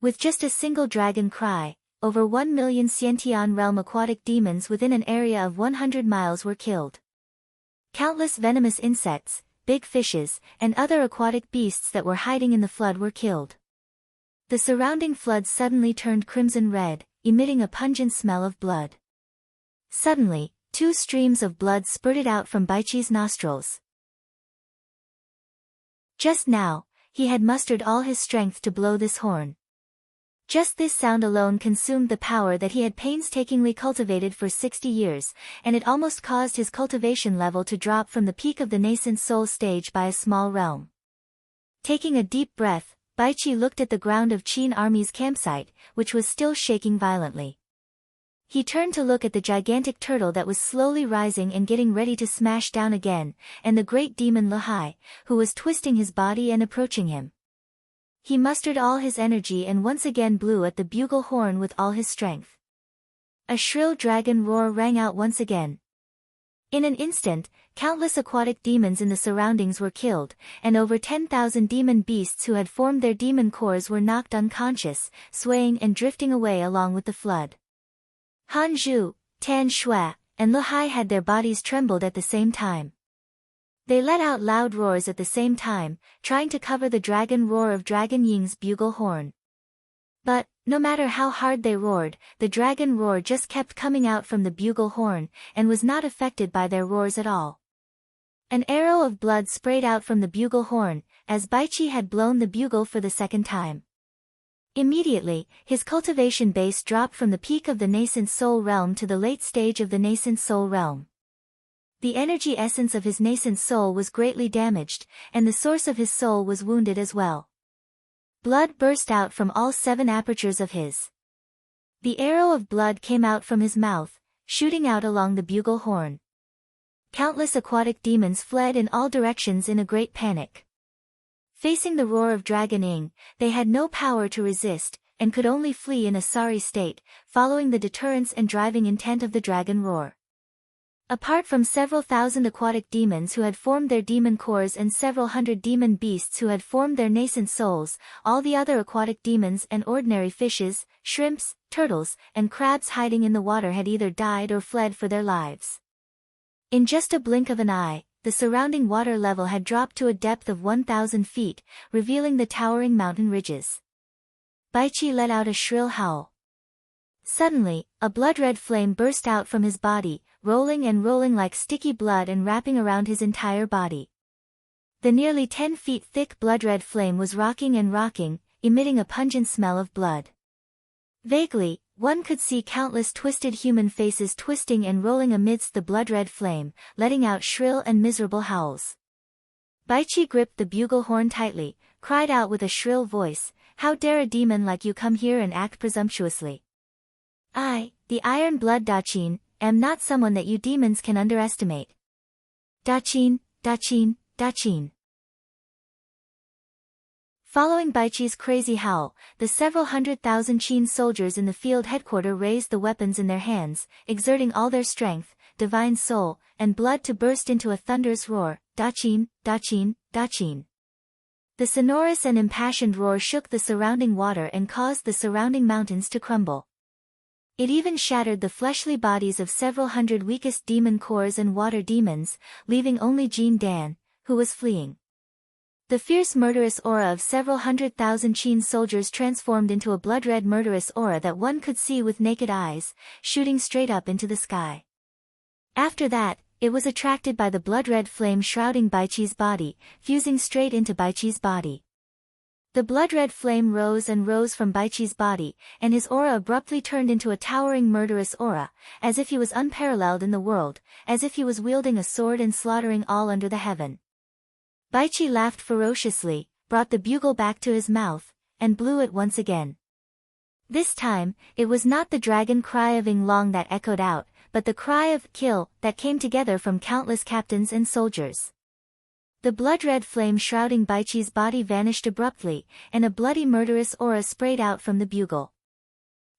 With just a single dragon cry, over 1 million Xiantian realm aquatic demons within an area of 100 miles were killed. Countless venomous insects, big fishes, and other aquatic beasts that were hiding in the flood were killed. The surrounding flood suddenly turned crimson red, emitting a pungent smell of blood. Suddenly, 2 streams of blood spurted out from Baiqi's nostrils. Just now, he had mustered all his strength to blow this horn. Just this sound alone consumed the power that he had painstakingly cultivated for 60 years, and it almost caused his cultivation level to drop from the peak of the nascent soul stage by a small realm. Taking a deep breath, Baiqi looked at the ground of Qin army's campsite, which was still shaking violently. He turned to look at the gigantic turtle that was slowly rising and getting ready to smash down again, and the great demon Lahai, who was twisting his body and approaching him. He mustered all his energy and once again blew at the bugle horn with all his strength. A shrill dragon roar rang out once again. In an instant, countless aquatic demons in the surroundings were killed, and over 10,000 demon beasts who had formed their demon cores were knocked unconscious, swaying and drifting away along with the flood. Han Zhu, Tan Shui, and Le Hai had their bodies trembled at the same time. They let out loud roars at the same time, trying to cover the dragon roar of Dragon Ying's bugle horn. But, no matter how hard they roared, the dragon roar just kept coming out from the bugle horn, and was not affected by their roars at all. An arrow of blood sprayed out from the bugle horn, as Baichi had blown the bugle for the second time. Immediately, his cultivation base dropped from the peak of the nascent soul realm to the late stage of the nascent soul realm. The energy essence of his nascent soul was greatly damaged, and the source of his soul was wounded as well. Blood burst out from all 7 apertures of his. The arrow of blood came out from his mouth, shooting out along the bugle horn. Countless aquatic demons fled in all directions in a great panic. Facing the roar of Dragon Ying, they had no power to resist, and could only flee in a sorry state, following the deterrence and driving intent of the dragon roar. Apart from several thousand aquatic demons who had formed their demon cores and several hundred demon beasts who had formed their nascent souls, all the other aquatic demons and ordinary fishes, shrimps, turtles, and crabs hiding in the water had either died or fled for their lives. In just a blink of an eye, the surrounding water level had dropped to a depth of 1,000 feet, revealing the towering mountain ridges. Baichi let out a shrill howl. Suddenly, a blood-red flame burst out from his body, rolling and rolling like sticky blood and wrapping around his entire body. The nearly 10 feet thick blood-red flame was rocking and rocking, emitting a pungent smell of blood. Vaguely, one could see countless twisted human faces twisting and rolling amidst the blood-red flame, letting out shrill and miserable howls. Baichi gripped the bugle horn tightly, cried out with a shrill voice, "How dare a demon like you come here and act presumptuously? I, the Iron Blood Daqin, am not someone that you demons can underestimate. Daqin, Daqin, Daqin." Following Baichi's crazy howl, the several 100,000 Qin soldiers in the field headquarters raised the weapons in their hands, exerting all their strength, divine soul, and blood to burst into a thunderous roar, Daqin, Daqin, Daqin. The sonorous and impassioned roar shook the surrounding water and caused the surrounding mountains to crumble. It even shattered the fleshly bodies of several hundred weakest demon cores and water demons, leaving only Jin Dan, who was fleeing. The fierce murderous aura of several 100,000 Qin soldiers transformed into a blood-red murderous aura that one could see with naked eyes, shooting straight up into the sky. After that, it was attracted by the blood-red flame shrouding Baichi's body, fusing straight into Baichi's body. The blood-red flame rose and rose from Baichi's body, and his aura abruptly turned into a towering murderous aura, as if he was unparalleled in the world, as if he was wielding a sword and slaughtering all under the heaven. Baichi laughed ferociously, brought the bugle back to his mouth, and blew it once again. This time, it was not the dragon cry of Ing Long that echoed out, but the cry of "kill" that came together from countless captains and soldiers. The blood-red flame shrouding Baichi's body vanished abruptly, and a bloody murderous aura sprayed out from the bugle.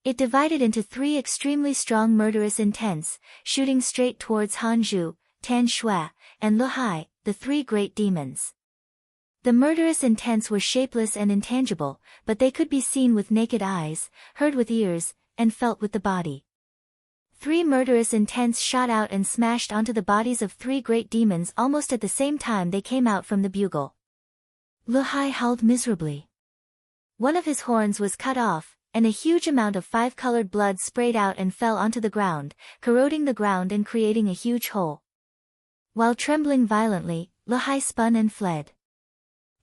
It divided into 3 extremely strong murderous intents, shooting straight towards Han Zhu, Tan Shui, and Le Hai, the 3 great demons. The murderous intents were shapeless and intangible, but they could be seen with naked eyes, heard with ears, and felt with the body. 3 murderous intents shot out and smashed onto the bodies of 3 great demons almost at the same time they came out from the bugle. Le Hai howled miserably. One of his horns was cut off, and a huge amount of 5-colored blood sprayed out and fell onto the ground, corroding the ground and creating a huge hole. While trembling violently, Le Hai spun and fled.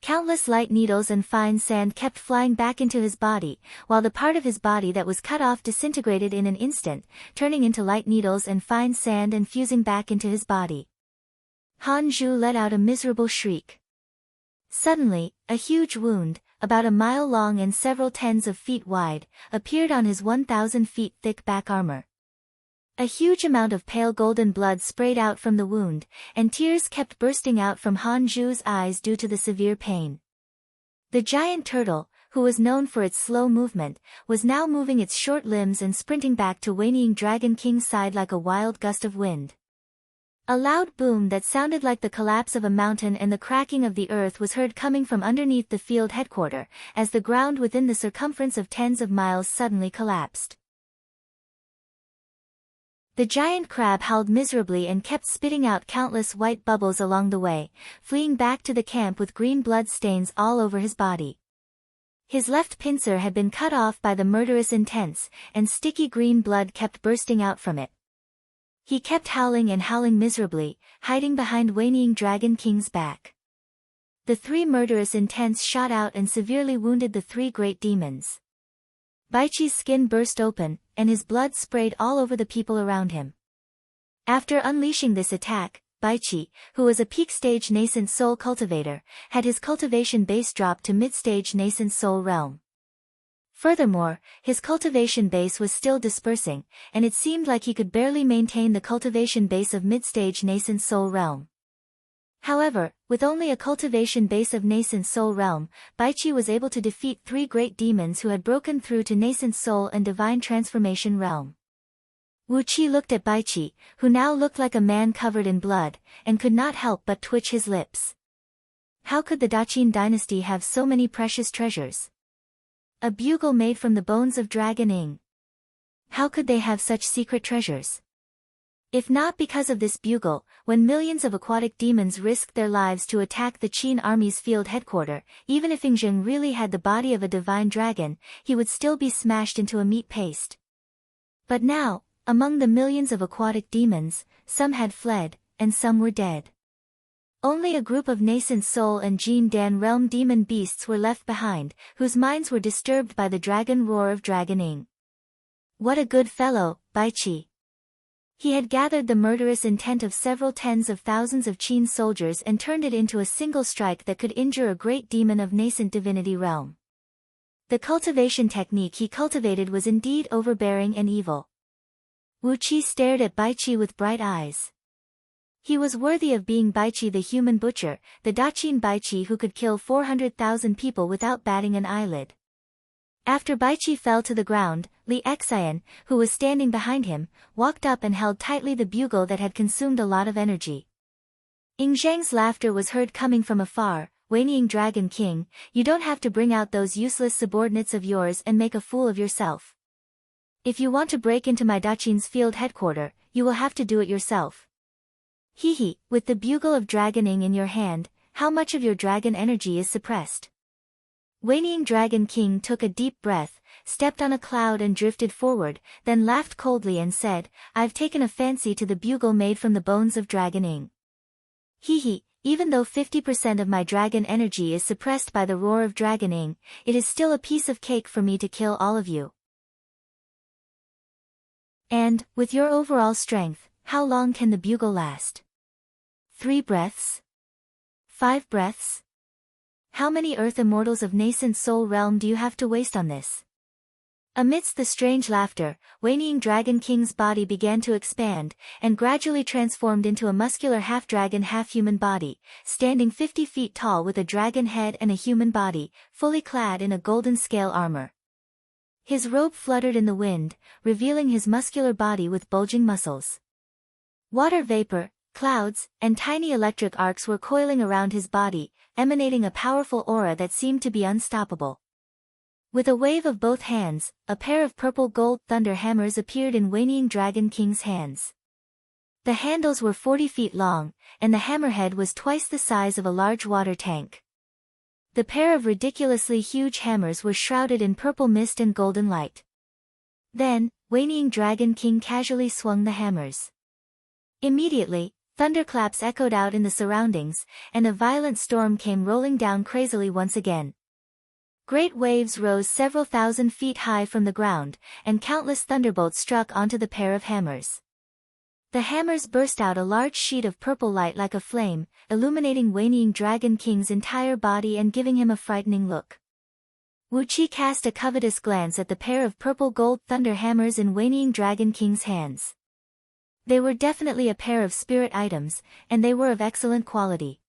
Countless light needles and fine sand kept flying back into his body, while the part of his body that was cut off disintegrated in an instant, turning into light needles and fine sand and fusing back into his body. Han Zhu let out a miserable shriek. Suddenly, a huge wound, about a mile long and several tens of feet wide, appeared on his 1,000 feet thick back armor. A huge amount of pale golden blood sprayed out from the wound, and tears kept bursting out from Han Zhu's eyes due to the severe pain. The giant turtle, who was known for its slow movement, was now moving its short limbs and sprinting back to whinnying Dragon King's side like a wild gust of wind. A loud boom that sounded like the collapse of a mountain and the cracking of the earth was heard coming from underneath the field headquarters, as the ground within the circumference of tens of miles suddenly collapsed. The giant crab howled miserably and kept spitting out countless white bubbles along the way, fleeing back to the camp with green blood stains all over his body. His left pincer had been cut off by the murderous intents, and sticky green blood kept bursting out from it. He kept howling and howling miserably, hiding behind Wanying Dragon King's back. The 3 murderous intents shot out and severely wounded the 3 great demons. Baichi's skin burst open, and his blood sprayed all over the people around him. After unleashing this attack, Baichi, who was a peak-stage nascent soul cultivator, had his cultivation base drop to mid-stage nascent soul realm. Furthermore, his cultivation base was still dispersing, and it seemed like he could barely maintain the cultivation base of mid-stage nascent soul realm. However, with only a cultivation base of nascent soul realm, Baichi was able to defeat 3 great demons who had broken through to nascent soul and divine transformation realm. Wu Qi looked at Baichi, who now looked like a man covered in blood, and could not help but twitch his lips. How could the Daqin dynasty have so many precious treasures? A bugle made from the bones of Dragon Ing. How could they have such secret treasures? If not because of this bugle, when millions of aquatic demons risked their lives to attack the Qin army's field headquarters, even if Ingzheng really had the body of a divine dragon, he would still be smashed into a meat paste. But now, among the millions of aquatic demons, some had fled, and some were dead. Only a group of nascent soul and Jin Dan realm demon beasts were left behind, whose minds were disturbed by the dragon roar of Dragon Ing. What a good fellow, Baichi! He had gathered the murderous intent of several tens of thousands of Qin soldiers and turned it into a single strike that could injure a great demon of nascent divinity realm. The cultivation technique he cultivated was indeed overbearing and evil. Wu Qi stared at Baichi with bright eyes. He was worthy of being Baichi the human butcher, the Daqin Baichi who could kill 400,000 people without batting an eyelid. After Baichi fell to the ground, Li Xian, who was standing behind him, walked up and held tightly the bugle that had consumed a lot of energy. Ing Zhang's laughter was heard coming from afar. Wanying Dragon King, you don't have to bring out those useless subordinates of yours and make a fool of yourself. If you want to break into my Daqin's field headquarters, you will have to do it yourself. Hehe, with the bugle of Dragon Ing in your hand, how much of your dragon energy is suppressed? Wanying Dragon King took a deep breath, stepped on a cloud and drifted forward, then laughed coldly and said, I've taken a fancy to the bugle made from the bones of Dragon Ing. Hehe, even though 50% of my dragon energy is suppressed by the roar of Dragon Ing, it is still a piece of cake for me to kill all of you. And, with your overall strength, how long can the bugle last? 3 breaths? 5 breaths? How many Earth Immortals of nascent soul realm do you have to waste on this? Amidst the strange laughter, Wanying Dragon King's body began to expand, and gradually transformed into a muscular half-dragon half-human body, standing 50 feet tall with a dragon head and a human body, fully clad in a golden scale armor. His robe fluttered in the wind, revealing his muscular body with bulging muscles. Water vapor, clouds, and tiny electric arcs were coiling around his body, emanating a powerful aura that seemed to be unstoppable. With a wave of both hands, a pair of purple gold thunder hammers appeared in Wanying Dragon King's hands. The handles were 40 feet long, and the hammerhead was twice the size of a large water tank. The pair of ridiculously huge hammers were shrouded in purple mist and golden light. Then, Wanying Dragon King casually swung the hammers. Immediately, thunderclaps echoed out in the surroundings, and a violent storm came rolling down crazily once again. Great waves rose several thousand feet high from the ground, and countless thunderbolts struck onto the pair of hammers. The hammers burst out a large sheet of purple light like a flame, illuminating Wanying Dragon King's entire body and giving him a frightening look. Wu Qi cast a covetous glance at the pair of purple gold thunder hammers in Wanying Dragon King's hands. They were definitely a pair of spirit items, and they were of excellent quality.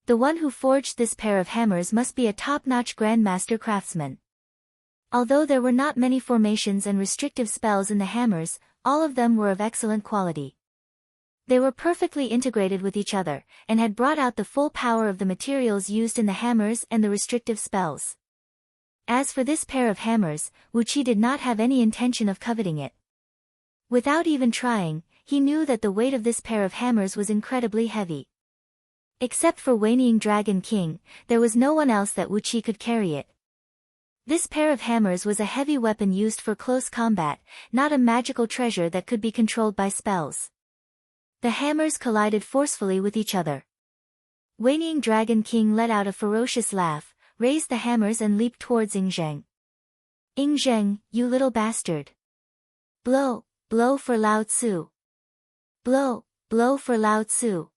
The one who forged this pair of hammers must be a top-notch grandmaster craftsman. Although there were not many formations and restrictive spells in the hammers, all of them were of excellent quality. They were perfectly integrated with each other, and had brought out the full power of the materials used in the hammers and the restrictive spells. As for this pair of hammers, Wu Qi did not have any intention of coveting it. Without even trying, he knew that the weight of this pair of hammers was incredibly heavy. Except for Wanying Dragon King, there was no one else that Wuqi could carry it. This pair of hammers was a heavy weapon used for close combat, not a magical treasure that could be controlled by spells. The hammers collided forcefully with each other. Wanying Dragon King let out a ferocious laugh, raised the hammers and leaped towards Ingzheng. Ingzheng, you little bastard! Blow, blow for Lao Tzu! Blow, blow for Lao Tzu!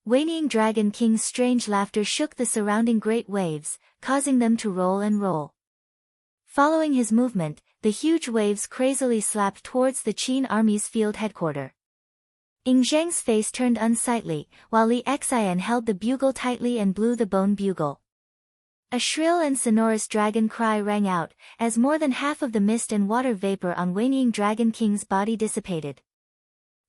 Wanying Dragon King's strange laughter shook the surrounding great waves, causing them to roll and roll. Following his movement, the huge waves crazily slapped towards the Qin army's field headquarters. Ingzheng's face turned unsightly, while Li Xian held the bugle tightly and blew the bone bugle. A shrill and sonorous dragon cry rang out, as more than half of the mist and water vapor on Wanying Dragon King's body dissipated.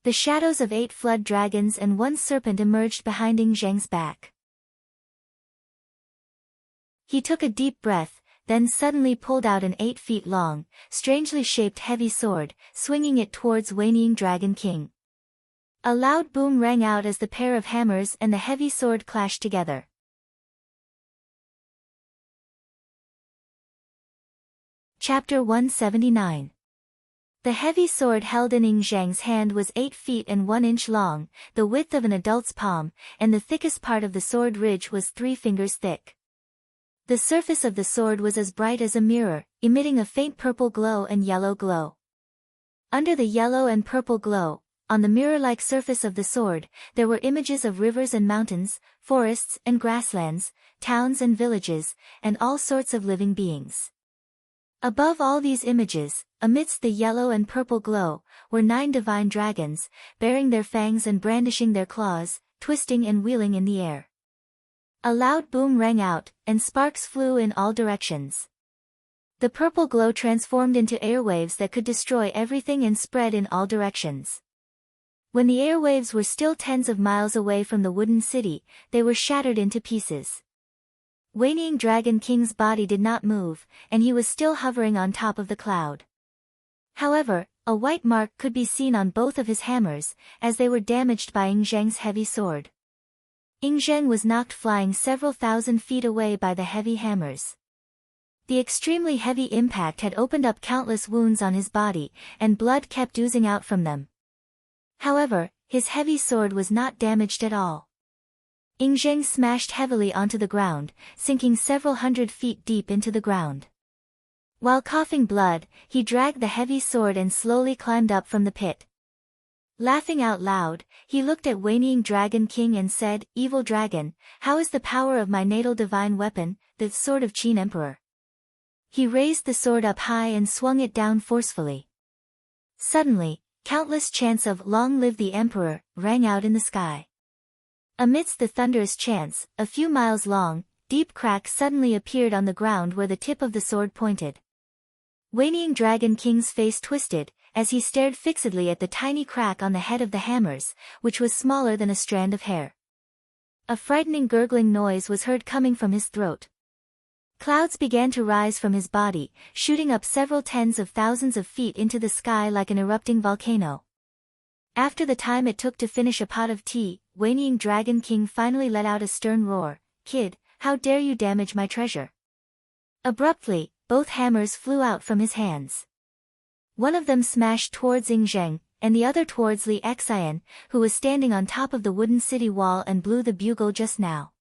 The shadows of 8 flood dragons and 1 serpent emerged behind Ingzheng's back. He took a deep breath, then suddenly pulled out an 8 feet long, strangely shaped heavy sword, swinging it towards Wanying Dragon King. A loud boom rang out as the pair of hammers and the heavy sword clashed together. Chapter 179. The heavy sword held in Ingzheng's hand was 8 feet and 1 inch long, the width of an adult's palm, and the thickest part of the sword ridge was 3 fingers thick. The surface of the sword was as bright as a mirror, emitting a faint purple glow and yellow glow. Under the yellow and purple glow, on the mirror-like surface of the sword, there were images of rivers and mountains, forests and grasslands, towns and villages, and all sorts of living beings. Above all these images, amidst the yellow and purple glow, were 9 divine dragons, baring their fangs and brandishing their claws, twisting and wheeling in the air. A loud boom rang out, and sparks flew in all directions. The purple glow transformed into airwaves that could destroy everything and spread in all directions. When the airwaves were still tens of miles away from the wooden city, they were shattered into pieces. Wanying Dragon King's body did not move, and he was still hovering on top of the cloud. However, a white mark could be seen on both of his hammers, as they were damaged by Ingzheng's heavy sword. Ingzheng was knocked flying several thousand feet away by the heavy hammers. The extremely heavy impact had opened up countless wounds on his body, and blood kept oozing out from them. However, his heavy sword was not damaged at all. Ingzheng smashed heavily onto the ground, sinking several hundred feet deep into the ground. While coughing blood, he dragged the heavy sword and slowly climbed up from the pit. Laughing out loud, he looked at Wanying Dragon King and said, "Evil dragon, how is the power of my natal divine weapon, the sword of Qin Emperor?" He raised the sword up high and swung it down forcefully. Suddenly, countless chants of "Long live the Emperor" rang out in the sky. Amidst the thunderous chants, a few miles long, deep cracks suddenly appeared on the ground where the tip of the sword pointed. Wanying Dragon King's face twisted, as he stared fixedly at the tiny crack on the head of the hammers, which was smaller than a strand of hair. A frightening gurgling noise was heard coming from his throat. Clouds began to rise from his body, shooting up several tens of thousands of feet into the sky like an erupting volcano. After the time it took to finish a pot of tea, Wanying Dragon King finally let out a stern roar, "Kid, how dare you damage my treasure?" Abruptly, both hammers flew out from his hands. One of them smashed towards Ingzheng, and the other towards Li Xian, who was standing on top of the wooden city wall and blew the bugle just now.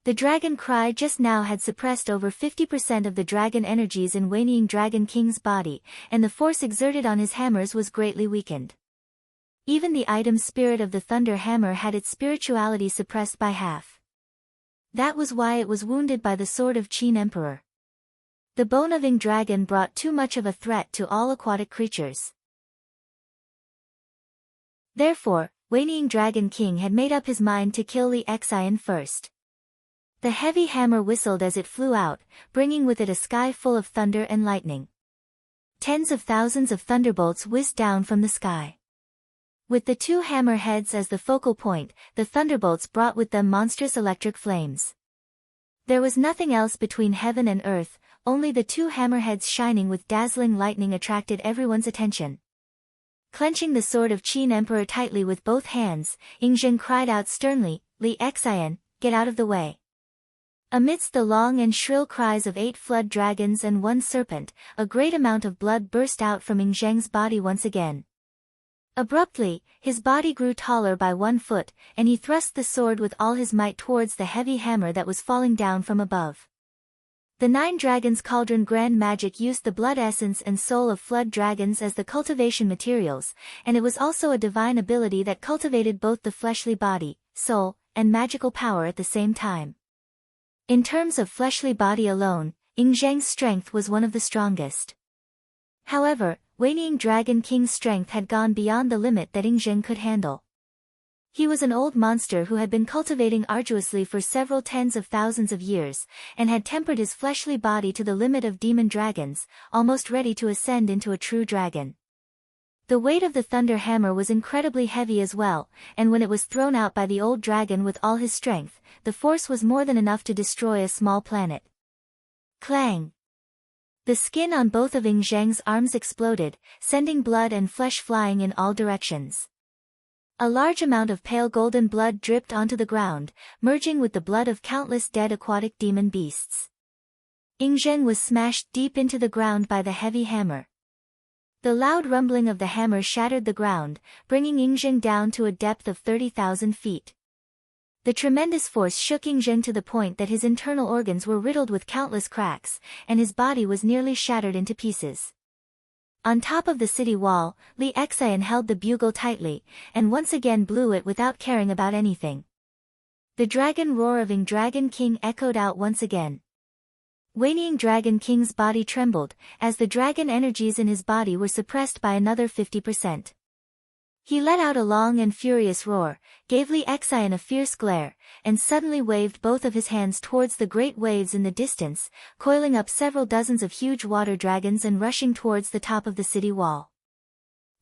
The dragon cry just now had suppressed over 50% of the dragon energies in Wanying Dragon King's body, and the force exerted on his hammers was greatly weakened. Even the item spirit of the Thunder Hammer had its spirituality suppressed by half. That was why it was wounded by the sword of Qin Emperor. The bone of Ing Dragon brought too much of a threat to all aquatic creatures. Therefore, Wanying Dragon King had made up his mind to kill Li Xian first. The heavy hammer whistled as it flew out, bringing with it a sky full of thunder and lightning. Tens of thousands of thunderbolts whizzed down from the sky. With the 2 hammer heads as the focal point, the thunderbolts brought with them monstrous electric flames. There was nothing else between heaven and earth, only the 2 hammerheads shining with dazzling lightning attracted everyone's attention. Clenching the sword of Qin Emperor tightly with both hands, Yingzheng cried out sternly, "Li Xian, get out of the way." Amidst the long and shrill cries of 8 flood dragons and 1 serpent, a great amount of blood burst out from Yingzheng's body once again. Abruptly, his body grew taller by 1 foot, and he thrust the sword with all his might towards the heavy hammer that was falling down from above. The 9 Dragons Cauldron Grand Magic used the blood essence and soul of flood dragons as the cultivation materials, and it was also a divine ability that cultivated both the fleshly body, soul, and magical power at the same time. In terms of fleshly body alone, Yingzheng's strength was one of the strongest. However, Wanying Dragon King's strength had gone beyond the limit that Yingzheng could handle. He was an old monster who had been cultivating arduously for several tens of thousands of years, and had tempered his fleshly body to the limit of demon dragons, almost ready to ascend into a true dragon. The weight of the thunder hammer was incredibly heavy as well, and when it was thrown out by the old dragon with all his strength, the force was more than enough to destroy a small planet. Clang! The skin on both of Yingzheng's arms exploded, sending blood and flesh flying in all directions. A large amount of pale golden blood dripped onto the ground, merging with the blood of countless dead aquatic demon beasts. Yingzheng was smashed deep into the ground by the heavy hammer. The loud rumbling of the hammer shattered the ground, bringing Yingzheng down to a depth of 30,000 feet. The tremendous force shook Yingzheng to the point that his internal organs were riddled with countless cracks, and his body was nearly shattered into pieces. On top of the city wall, Li Xian held the bugle tightly, and once again blew it without caring about anything. The dragon roar of Dragon King echoed out once again. Wanying Dragon King's body trembled, as the dragon energies in his body were suppressed by another 50%. He let out a long and furious roar, gave Li Xian a fierce glare, and suddenly waved both of his hands towards the great waves in the distance, coiling up several dozens of huge water dragons and rushing towards the top of the city wall.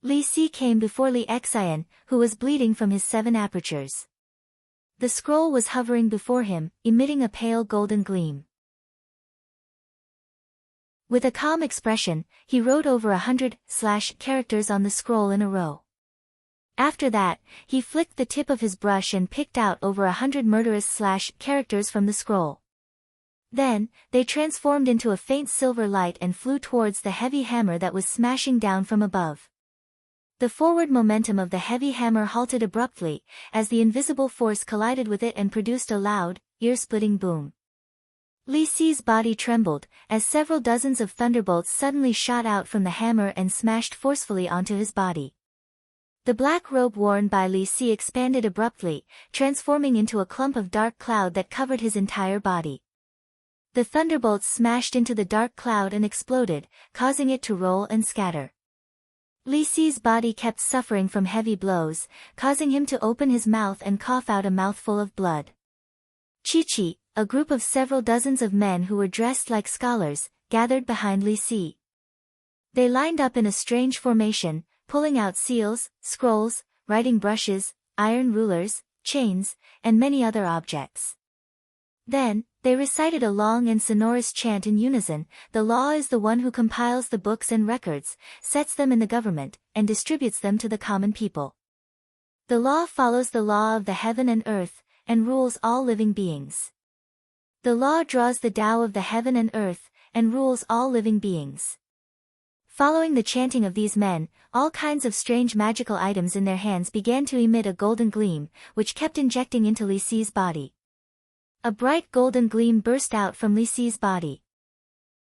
Li Si came before Li Xian, who was bleeding from his 7 apertures. The scroll was hovering before him, emitting a pale golden gleam. With a calm expression, he wrote over 100 characters on the scroll in a row. After that, he flicked the tip of his brush and picked out over 100 murderous characters from the scroll. Then, they transformed into a faint silver light and flew towards the heavy hammer that was smashing down from above. The forward momentum of the heavy hammer halted abruptly, as the invisible force collided with it and produced a loud, ear-splitting boom. Li Si's body trembled, as several dozens of thunderbolts suddenly shot out from the hammer and smashed forcefully onto his body. The black robe worn by Li Si expanded abruptly, transforming into a clump of dark cloud that covered his entire body. The thunderbolts smashed into the dark cloud and exploded, causing it to roll and scatter. Li Si's body kept suffering from heavy blows, causing him to open his mouth and cough out a mouthful of blood. Chi-Chi, a group of several dozens of men who were dressed like scholars, gathered behind Li Si. They lined up in a strange formation, pulling out seals, scrolls, writing brushes, iron rulers, chains, and many other objects. Then, they recited a long and sonorous chant in unison. The law is the one who compiles the books and records, sets them in the government, and distributes them to the common people. The law follows the law of the heaven and earth, and rules all living beings. The law draws the Tao of the heaven and earth, and rules all living beings. Following the chanting of these men, all kinds of strange magical items in their hands began to emit a golden gleam, which kept injecting into Li Si's body. A bright golden gleam burst out from Li Si's body.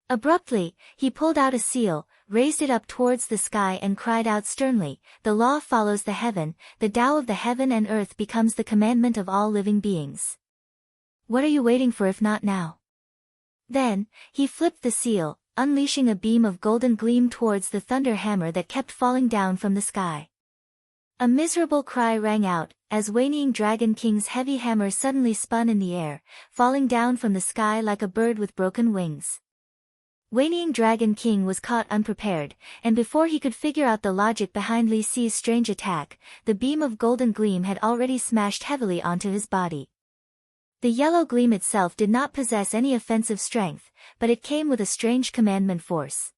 Abruptly, he pulled out a seal, raised it up towards the sky and cried out sternly, "The law follows the heaven, the Tao of the heaven and earth becomes the commandment of all living beings. What are you waiting for if not now?" Then, he flipped the seal, unleashing a beam of golden gleam towards the thunder hammer that kept falling down from the sky. A miserable cry rang out, as Wanying Dragon King's heavy hammer suddenly spun in the air, falling down from the sky like a bird with broken wings. Wanying Dragon King was caught unprepared, and before he could figure out the logic behind Li Si's strange attack, the beam of golden gleam had already smashed heavily onto his body. The yellow gleam itself did not possess any offensive strength, but it came with a strange commandment force.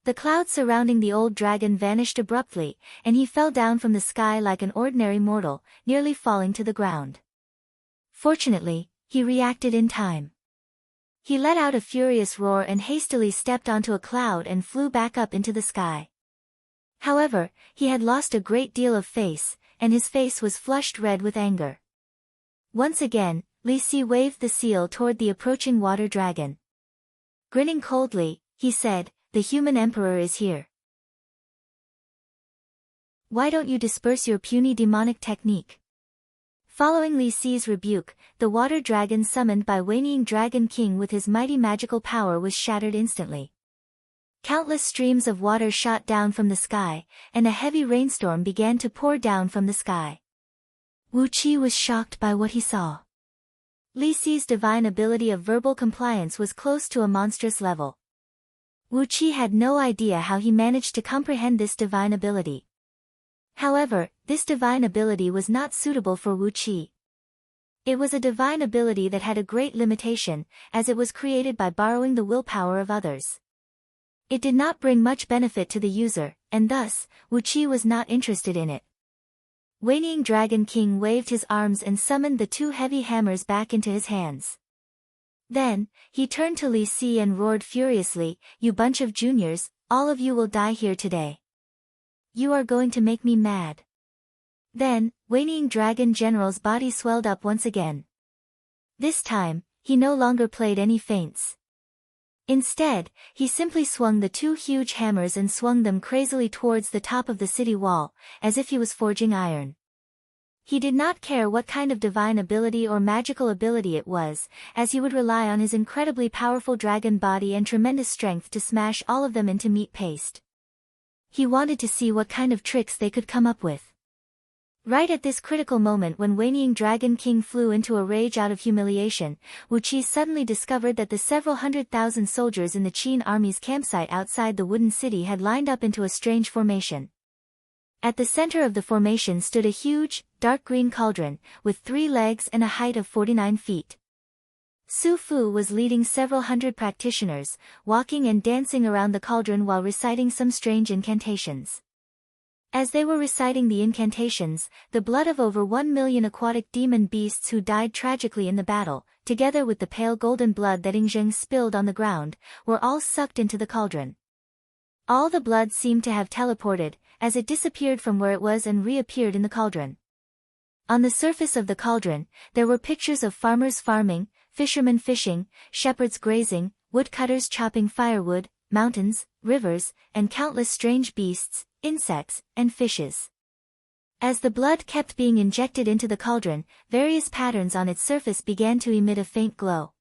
The clouds surrounding the old dragon vanished abruptly, and he fell down from the sky like an ordinary mortal, nearly falling to the ground. Fortunately, he reacted in time. He let out a furious roar and hastily stepped onto a cloud and flew back up into the sky. However, he had lost a great deal of face, and his face was flushed red with anger. Once again, Li Si waved the seal toward the approaching water dragon. Grinning coldly, he said, "The human emperor is here. Why don't you disperse your puny demonic technique?" Following Li Si's rebuke, the water dragon summoned by Wanying Dragon King with his mighty magical power was shattered instantly. Countless streams of water shot down from the sky, and a heavy rainstorm began to pour down from the sky. Wu Qi was shocked by what he saw. Li Si's divine ability of verbal compliance was close to a monstrous level. Wu Qi had no idea how he managed to comprehend this divine ability. However, this divine ability was not suitable for Wu Qi. It was a divine ability that had a great limitation, as it was created by borrowing the willpower of others. It did not bring much benefit to the user, and thus, Wu Qi was not interested in it. Wanying Dragon King waved his arms and summoned the two heavy hammers back into his hands. Then, he turned to Li Si and roared furiously, "You bunch of juniors, all of you will die here today. You are going to make me mad." Then, Wanying Dragon General's body swelled up once again. This time, he no longer played any feints. Instead, he simply swung the two huge hammers and swung them crazily towards the top of the city wall, as if he was forging iron. He did not care what kind of divine ability or magical ability it was, as he would rely on his incredibly powerful dragon body and tremendous strength to smash all of them into meat paste. He wanted to see what kind of tricks they could come up with. Right at this critical moment when Wanying Dragon King flew into a rage out of humiliation, Wu Qi suddenly discovered that the several 100,000 soldiers in the Qin army's campsite outside the wooden city had lined up into a strange formation. At the center of the formation stood a huge, dark green cauldron, with 3 legs and a height of 49 feet. Su Fu was leading several hundred practitioners, walking and dancing around the cauldron while reciting some strange incantations. As they were reciting the incantations, the blood of over 1 million aquatic demon beasts who died tragically in the battle, together with the pale golden blood that Yingzheng spilled on the ground, were all sucked into the cauldron. All the blood seemed to have teleported, as it disappeared from where it was and reappeared in the cauldron. On the surface of the cauldron, there were pictures of farmers farming, fishermen fishing, shepherds grazing, woodcutters chopping firewood, mountains, rivers, and countless strange beasts, insects, and fishes. As the blood kept being injected into the cauldron, various patterns on its surface began to emit a faint glow.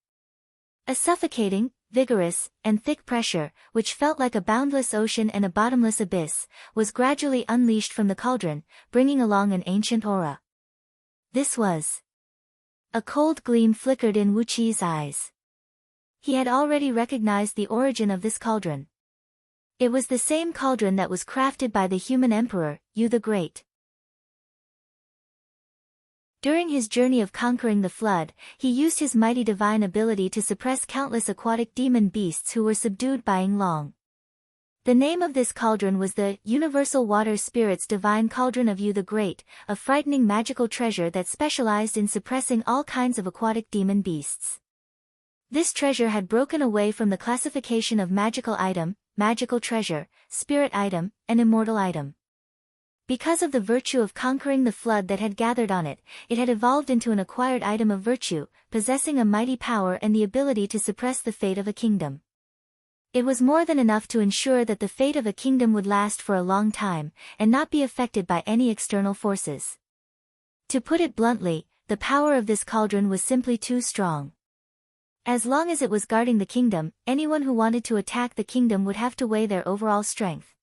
A suffocating, vigorous, and thick pressure, which felt like a boundless ocean and a bottomless abyss, was gradually unleashed from the cauldron, bringing along an ancient aura. This was. A cold gleam flickered in Wu Qi's eyes. He had already recognized the origin of this cauldron. It was the same cauldron that was crafted by the human emperor, Yu the Great. During his journey of conquering the flood, he used his mighty divine ability to suppress countless aquatic demon beasts who were subdued by Yinglong. The name of this cauldron was the Universal Water Spirit's Divine Cauldron of Yu the Great, a frightening magical treasure that specialized in suppressing all kinds of aquatic demon beasts. This treasure had broken away from the classification of magical item, magical treasure, spirit item, and immortal item. Because of the virtue of conquering the flood that had gathered on it, it had evolved into an acquired item of virtue, possessing a mighty power and the ability to suppress the fate of a kingdom. It was more than enough to ensure that the fate of a kingdom would last for a long time, and not be affected by any external forces. To put it bluntly, the power of this cauldron was simply too strong. As long as it was guarding the kingdom, anyone who wanted to attack the kingdom would have to weigh their overall strength.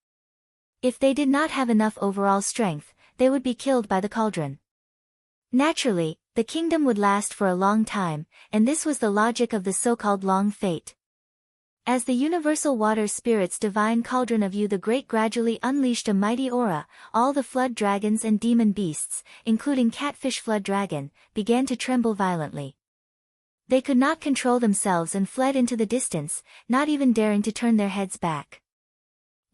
If they did not have enough overall strength, they would be killed by the cauldron. Naturally, the kingdom would last for a long time, and this was the logic of the so-called long fate. As the Universal Water Spirit's Divine Cauldron of Yu the Great gradually unleashed a mighty aura, all the flood dragons and demon beasts, including Catfish Flood Dragon, began to tremble violently. They could not control themselves and fled into the distance, not even daring to turn their heads back.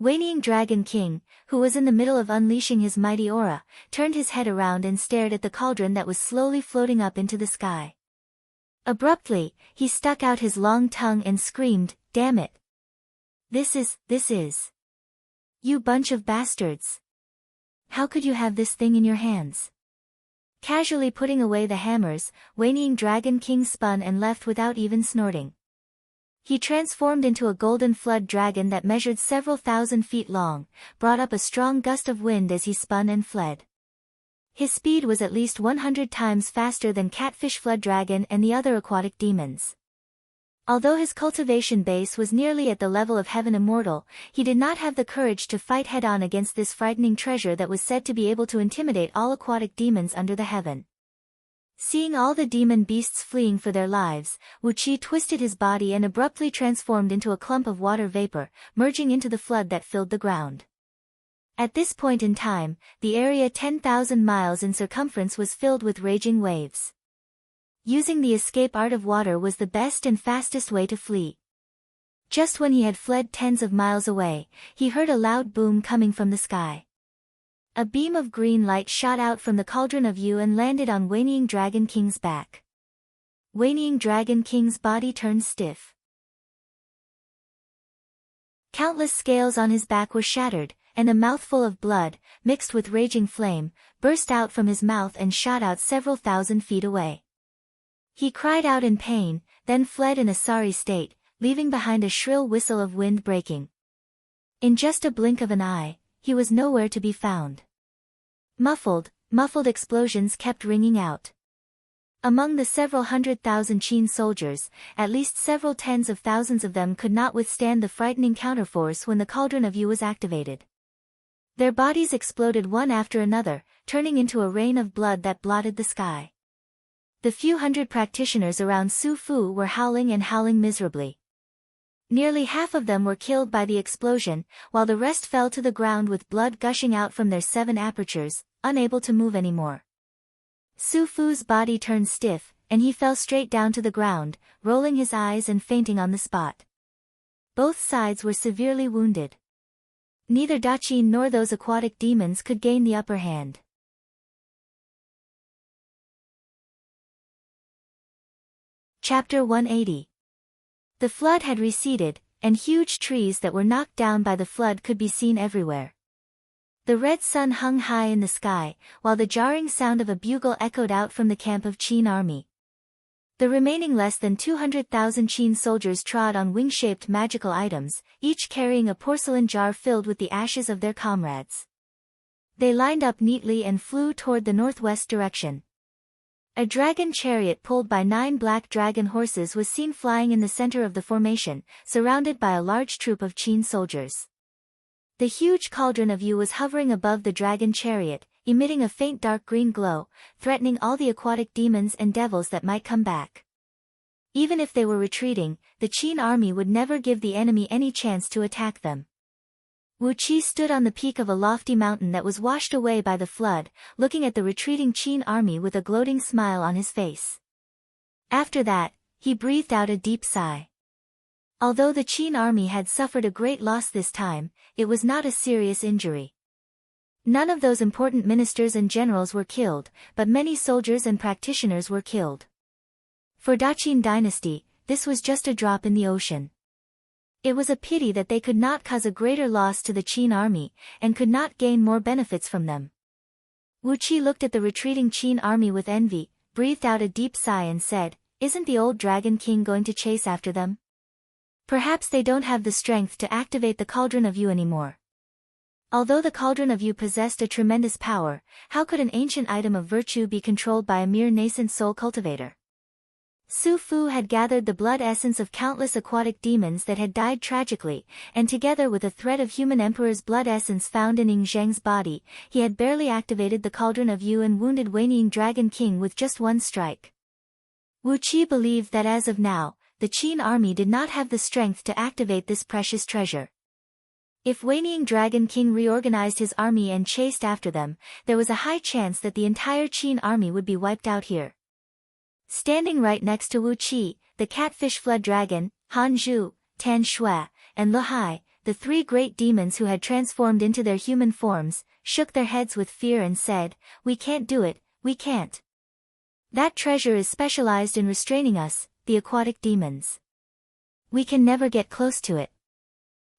Waiting Dragon King, who was in the middle of unleashing his mighty aura, turned his head around and stared at the cauldron that was slowly floating up into the sky. Abruptly, he stuck out his long tongue and screamed, "Damn it! This is... You bunch of bastards! How could you have this thing in your hands?" Casually putting away the hammers, Waiting Dragon King spun and left without even snorting. He transformed into a golden flood dragon that measured several thousand feet long, brought up a strong gust of wind as he spun and fled. His speed was at least 100 times faster than Catfish Flood Dragon and the other aquatic demons. Although his cultivation base was nearly at the level of Heaven Immortal, he did not have the courage to fight head-on against this frightening treasure that was said to be able to intimidate all aquatic demons under the heaven. Seeing all the demon beasts fleeing for their lives, Wuqi twisted his body and abruptly transformed into a clump of water vapor, merging into the flood that filled the ground. At this point in time, the area 10,000 miles in circumference was filled with raging waves. Using the escape art of water was the best and fastest way to flee. Just when he had fled tens of miles away, he heard a loud boom coming from the sky. A beam of green light shot out from the cauldron of Yu and landed on Waiting Dragon King's back. Waiting Dragon King's body turned stiff. Countless scales on his back were shattered, and a mouthful of blood, mixed with raging flame, burst out from his mouth and shot out several thousand feet away. He cried out in pain, then fled in a sorry state, leaving behind a shrill whistle of wind breaking. In just a blink of an eye, he was nowhere to be found. Muffled explosions kept ringing out. Among the several 100,000 Qin soldiers, at least several tens of thousands of them could not withstand the frightening counterforce when the cauldron of Yu was activated. Their bodies exploded one after another, turning into a rain of blood that blotted the sky. The few hundred practitioners around Su Fu were howling miserably. Nearly half of them were killed by the explosion, while the rest fell to the ground with blood gushing out from their 7 apertures, unable to move anymore. Su Fu's body turned stiff, and he fell straight down to the ground, rolling his eyes and fainting on the spot. Both sides were severely wounded. Neither Daqin nor those aquatic demons could gain the upper hand. Chapter 180. The flood had receded, and huge trees that were knocked down by the flood could be seen everywhere. The red sun hung high in the sky, while the jarring sound of a bugle echoed out from the camp of Qin army. The remaining less than 200,000 Qin soldiers trod on wing-shaped magical items, each carrying a porcelain jar filled with the ashes of their comrades. They lined up neatly and flew toward the northwest direction. A dragon chariot pulled by 9 black dragon horses was seen flying in the center of the formation, surrounded by a large troop of Qin soldiers. The huge cauldron of Yu was hovering above the dragon chariot, emitting a faint dark green glow, threatening all the aquatic demons and devils that might come back. Even if they were retreating, the Qin army would never give the enemy any chance to attack them. Wuqi stood on the peak of a lofty mountain that was washed away by the flood, looking at the retreating Qin army with a gloating smile on his face. After that, he breathed out a deep sigh. Although the Qin army had suffered a great loss this time, it was not a serious injury. None of those important ministers and generals were killed, but many soldiers and practitioners were killed. For Daqin dynasty, this was just a drop in the ocean. It was a pity that they could not cause a greater loss to the Qin army, and could not gain more benefits from them. Wuqi looked at the retreating Qin army with envy, breathed out a deep sigh and said, "Isn't the old Dragon King going to chase after them? Perhaps they don't have the strength to activate the Cauldron of Yu anymore." Although the Cauldron of Yu possessed a tremendous power, how could an ancient item of virtue be controlled by a mere nascent soul cultivator? Su Fu had gathered the blood essence of countless aquatic demons that had died tragically, and together with a thread of human emperor's blood essence found in Ing Zheng's body, he had barely activated the Cauldron of Yu and wounded Waiting Dragon King with just one strike. Wuqi believed that as of now, the Qin army did not have the strength to activate this precious treasure. If Waiting Dragon King reorganized his army and chased after them, there was a high chance that the entire Qin army would be wiped out here. Standing right next to Wuqi, the Catfish Flood Dragon, Han Zhu, Tan Shui, and Le Hai, the three great demons who had transformed into their human forms, shook their heads with fear and said, "We can't do it, we can't. That treasure is specialized in restraining us, the aquatic demons. We can never get close to it.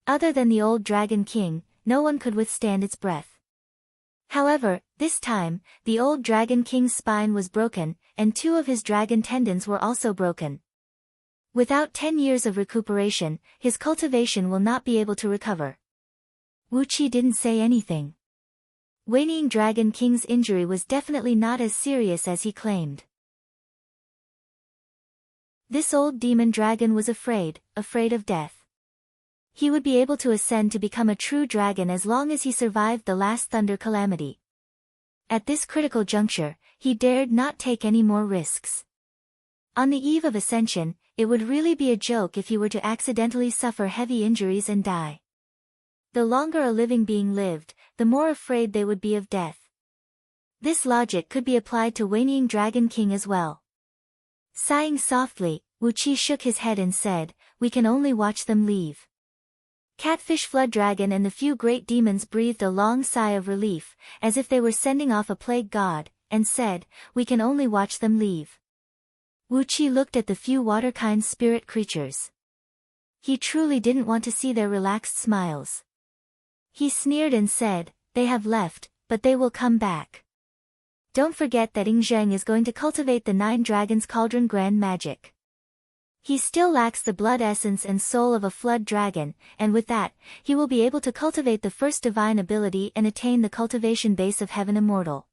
Other than the old Dragon King, no one could withstand its breath." However, this time, the old Dragon King's spine was broken, and 2 of his dragon tendons were also broken. Without 10 years of recuperation, his cultivation will not be able to recover. Wu Qi didn't say anything. Wei Dragon King's injury was definitely not as serious as he claimed. This old demon dragon was afraid of death. He would be able to ascend to become a true dragon as long as he survived the last thunder calamity. At this critical juncture, he dared not take any more risks. On the eve of ascension, it would really be a joke if he were to accidentally suffer heavy injuries and die. The longer a living being lived, the more afraid they would be of death. This logic could be applied to Wei Dragon King as well. Sighing softly, Wu Qi shook his head and said, "We can only watch them leave." Catfish Flood Dragon and the few great demons breathed a long sigh of relief, as if they were sending off a plague god, and said, "We can only watch them leave." Wu Qi looked at the few water-kind spirit creatures. He truly didn't want to see their relaxed smiles. He sneered and said, "They have left, but they will come back. Don't forget that Yingzheng is going to cultivate the 9 Dragons Cauldron Grand Magic. He still lacks the blood essence and soul of a flood dragon, and with that, he will be able to cultivate the first divine ability and attain the cultivation base of Heaven Immortal.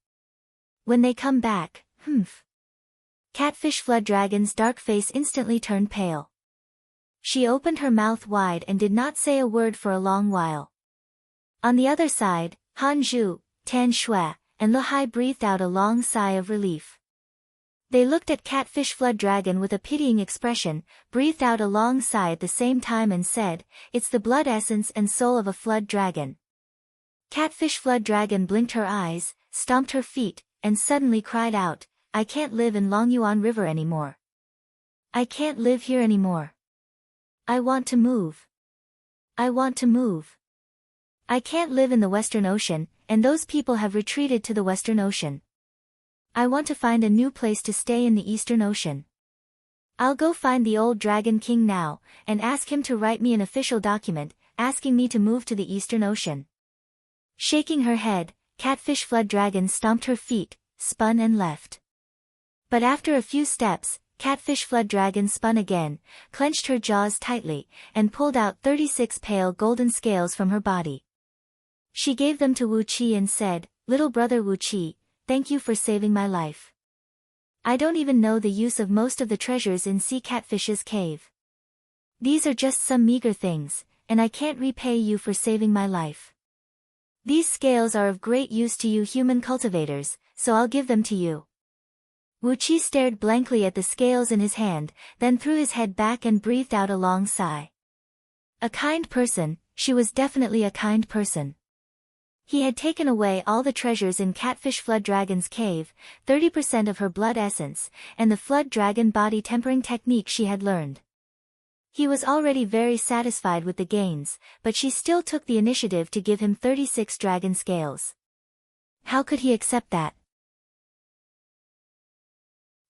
When they come back, Catfish Flood Dragon's dark face instantly turned pale. She opened her mouth wide and did not say a word for a long while. On the other side, Han Zhu, Tan Shui, and Le Hai breathed out a long sigh of relief. They looked at Catfish Flood Dragon with a pitying expression, breathed out a long sigh at the same time and said, "It's the blood essence and soul of a flood dragon." Catfish Flood Dragon blinked her eyes, stomped her feet, and suddenly cried out, "I can't live in Longyuan River anymore. I can't live here anymore. I want to move. I want to move. I can't live in the Western Ocean, and those people have retreated to the Western Ocean. I want to find a new place to stay in the Eastern Ocean. I'll go find the old Dragon King now, and ask him to write me an official document, asking me to move to the Eastern Ocean." Shaking her head, Catfish Flood Dragon stomped her feet, spun and left. But after a few steps, Catfish Flood Dragon spun again, clenched her jaws tightly, and pulled out 36 pale golden scales from her body. She gave them to Wu Qi and said, "Little brother Wu Qi, thank you for saving my life. I don't even know the use of most of the treasures in Sea Catfish's cave. These are just some meager things, and I can't repay you for saving my life. These scales are of great use to you human cultivators, so I'll give them to you." Wu Qi stared blankly at the scales in his hand, then threw his head back and breathed out a long sigh. A kind person, she was definitely a kind person. He had taken away all the treasures in Catfish Flood Dragon's cave, 30% of her blood essence, and the flood dragon body tempering technique she had learned. He was already very satisfied with the gains, but she still took the initiative to give him 36 dragon scales. How could he accept that?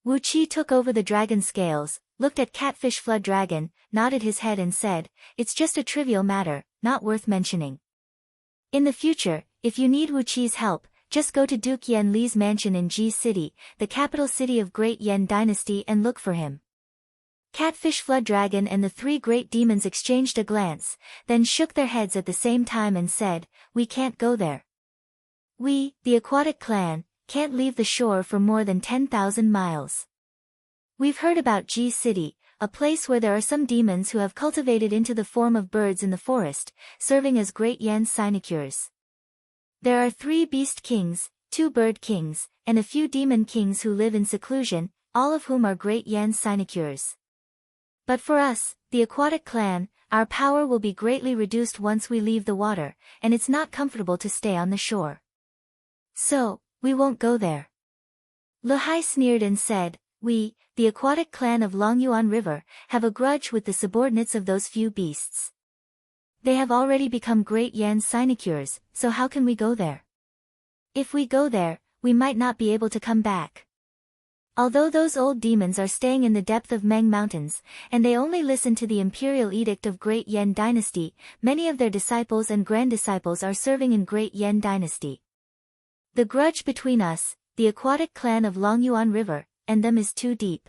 Wu Qi took over the dragon scales, looked at Catfish Flood Dragon, nodded his head and said, "It's just a trivial matter, not worth mentioning. In the future, if you need Wu Qi's help, just go to Duke Yan Li's mansion in Ji City, the capital city of Great Yan Dynasty, and look for him." Catfish Flood Dragon and the 3 great demons exchanged a glance, then shook their heads at the same time and said, "We can't go there. We, the aquatic clan, can't leave the shore for more than 10,000 miles. We've heard about Ji City, a place where there are some demons who have cultivated into the form of birds in the forest, serving as great Yan sinecures. There are 3 beast kings, 2 bird kings, and a few demon kings who live in seclusion, all of whom are great Yan sinecures. But for us, the aquatic clan, our power will be greatly reduced once we leave the water, and it's not comfortable to stay on the shore. So, we won't go there." Le Hai sneered and said, "We, the aquatic clan of Longyuan River, have a grudge with the subordinates of those few beasts. They have already become great Yan sinecures, so how can we go there? If we go there, we might not be able to come back. Although those old demons are staying in the depth of Meng Mountains, and they only listen to the imperial edict of Great Yan Dynasty, many of their disciples and grand-disciples are serving in Great Yan Dynasty. The grudge between us, the aquatic clan of Longyuan River, and them is too deep.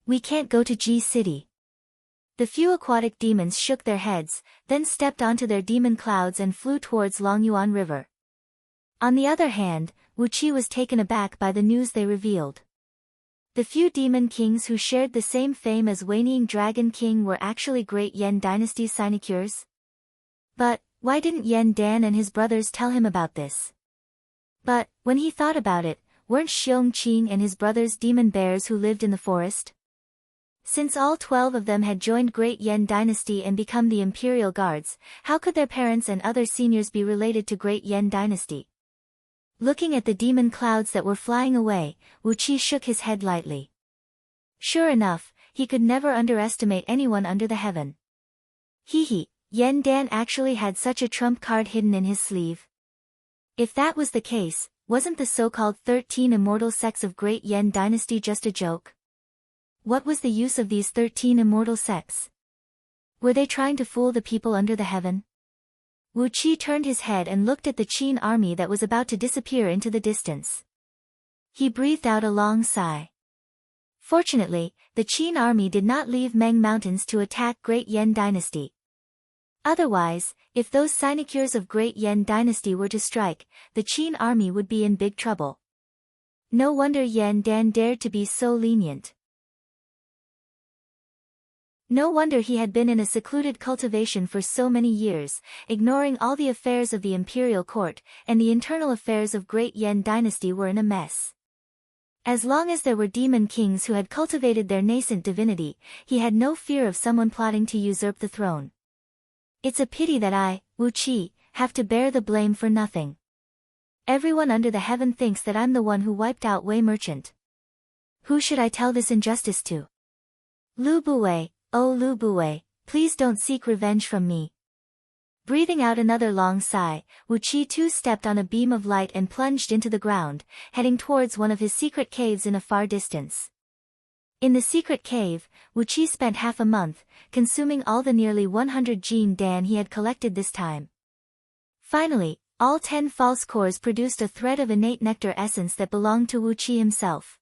We can't go to Ji City. The few aquatic demons shook their heads, then stepped onto their demon clouds and flew towards Longyuan River. On the other hand, Wu Qi was taken aback by the news they revealed. The few demon kings who shared the same fame as Wanying Dragon King were actually Great Yan Dynasty's sinecures. But, why didn't Yan Dan and his brothers tell him about this? But, when he thought about it, weren't Xiong Qing and his brothers demon bears who lived in the forest? Since all 12 of them had joined Great Yan Dynasty and become the Imperial Guards, how could their parents and other seniors be related to Great Yan Dynasty? Looking at the demon clouds that were flying away, Wu Qi shook his head lightly. Sure enough, he could never underestimate anyone under the heaven. He, Yan Dan actually had such a trump card hidden in his sleeve. If that was the case, wasn't the so-called 13 immortal sects of Great Yan Dynasty just a joke? What was the use of these 13 immortal sects? Were they trying to fool the people under the heaven? Wu Qi turned his head and looked at the Qin army that was about to disappear into the distance. He breathed out a long sigh. Fortunately, the Qin army did not leave Meng Mountains to attack Great Yan Dynasty. Otherwise, if those sinecures of Great Yan Dynasty were to strike, the Qin army would be in big trouble. No wonder Yan Dan dared to be so lenient. No wonder he had been in a secluded cultivation for so many years, ignoring all the affairs of the imperial court, and the internal affairs of Great Yan Dynasty were in a mess. As long as there were demon kings who had cultivated their nascent divinity, he had no fear of someone plotting to usurp the throne. It's a pity that I, Wu Qi, have to bear the blame for nothing. Everyone under the heaven thinks that I'm the one who wiped out Wei Merchant. Who should I tell this injustice to? Lu Buwei. Oh Lu Buwei, please don't seek revenge from me. Breathing out another long sigh, Wu Qi too stepped on a beam of light and plunged into the ground, heading towards one of his secret caves in a far distance. In the secret cave, Wu Qi spent half a month, consuming all the nearly 100 Jin Dan he had collected this time. Finally, all 10 false cores produced a thread of innate nectar essence that belonged to Wu Qi himself.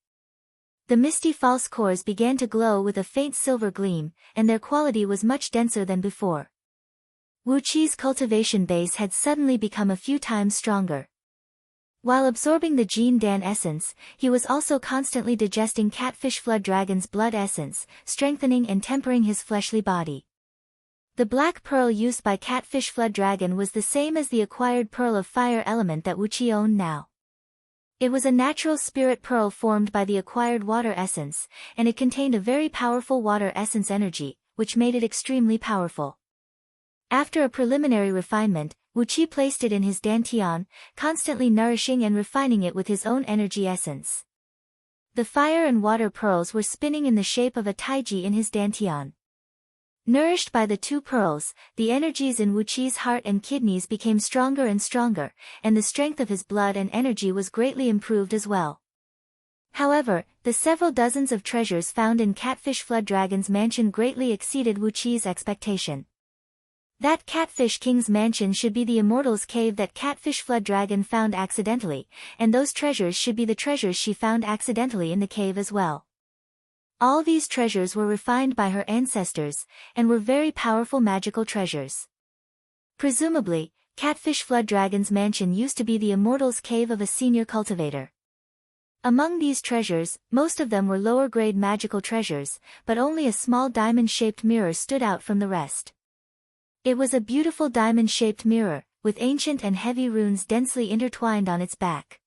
The misty false cores began to glow with a faint silver gleam, and their quality was much denser than before. Wu Qi's cultivation base had suddenly become a few times stronger. While absorbing the Jin Dan essence, he was also constantly digesting Catfish Flood Dragon's blood essence, strengthening and tempering his fleshly body. The black pearl used by Catfish Flood Dragon was the same as the acquired pearl of fire element that Wu Qi owned now. It was a natural spirit pearl formed by the acquired water essence, and it contained a very powerful water essence energy, which made it extremely powerful. After a preliminary refinement, Wu Qi placed it in his dantian, constantly nourishing and refining it with his own energy essence. The fire and water pearls were spinning in the shape of a taiji in his dantian. Nourished by the two pearls, the energies in Wu Qi's heart and kidneys became stronger and stronger, and the strength of his blood and energy was greatly improved as well. However, the several dozens of treasures found in Catfish Flood Dragon's mansion greatly exceeded Wu Qi's expectation. That Catfish King's mansion should be the Immortal's cave that Catfish Flood Dragon found accidentally, and those treasures should be the treasures she found accidentally in the cave as well. All these treasures were refined by her ancestors, and were very powerful magical treasures. Presumably, Catfish Flood Dragon's mansion used to be the Immortal's cave of a senior cultivator. Among these treasures, most of them were lower-grade magical treasures, but only a small diamond-shaped mirror stood out from the rest. It was a beautiful diamond-shaped mirror, with ancient and heavy runes densely intertwined on its back.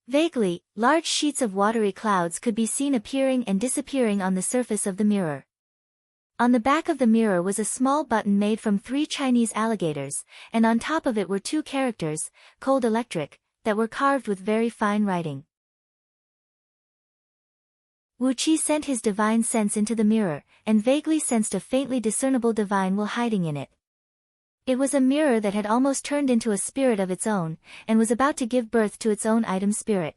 Vaguely, large sheets of watery clouds could be seen appearing and disappearing on the surface of the mirror. On the back of the mirror was a small button made from 3 Chinese alligators, and on top of it were 2 characters, Cold Electric, that were carved with very fine writing. Wu Qi sent his divine sense into the mirror, and vaguely sensed a faintly discernible divine will hiding in it. It was a mirror that had almost turned into a spirit of its own, and was about to give birth to its own item spirit.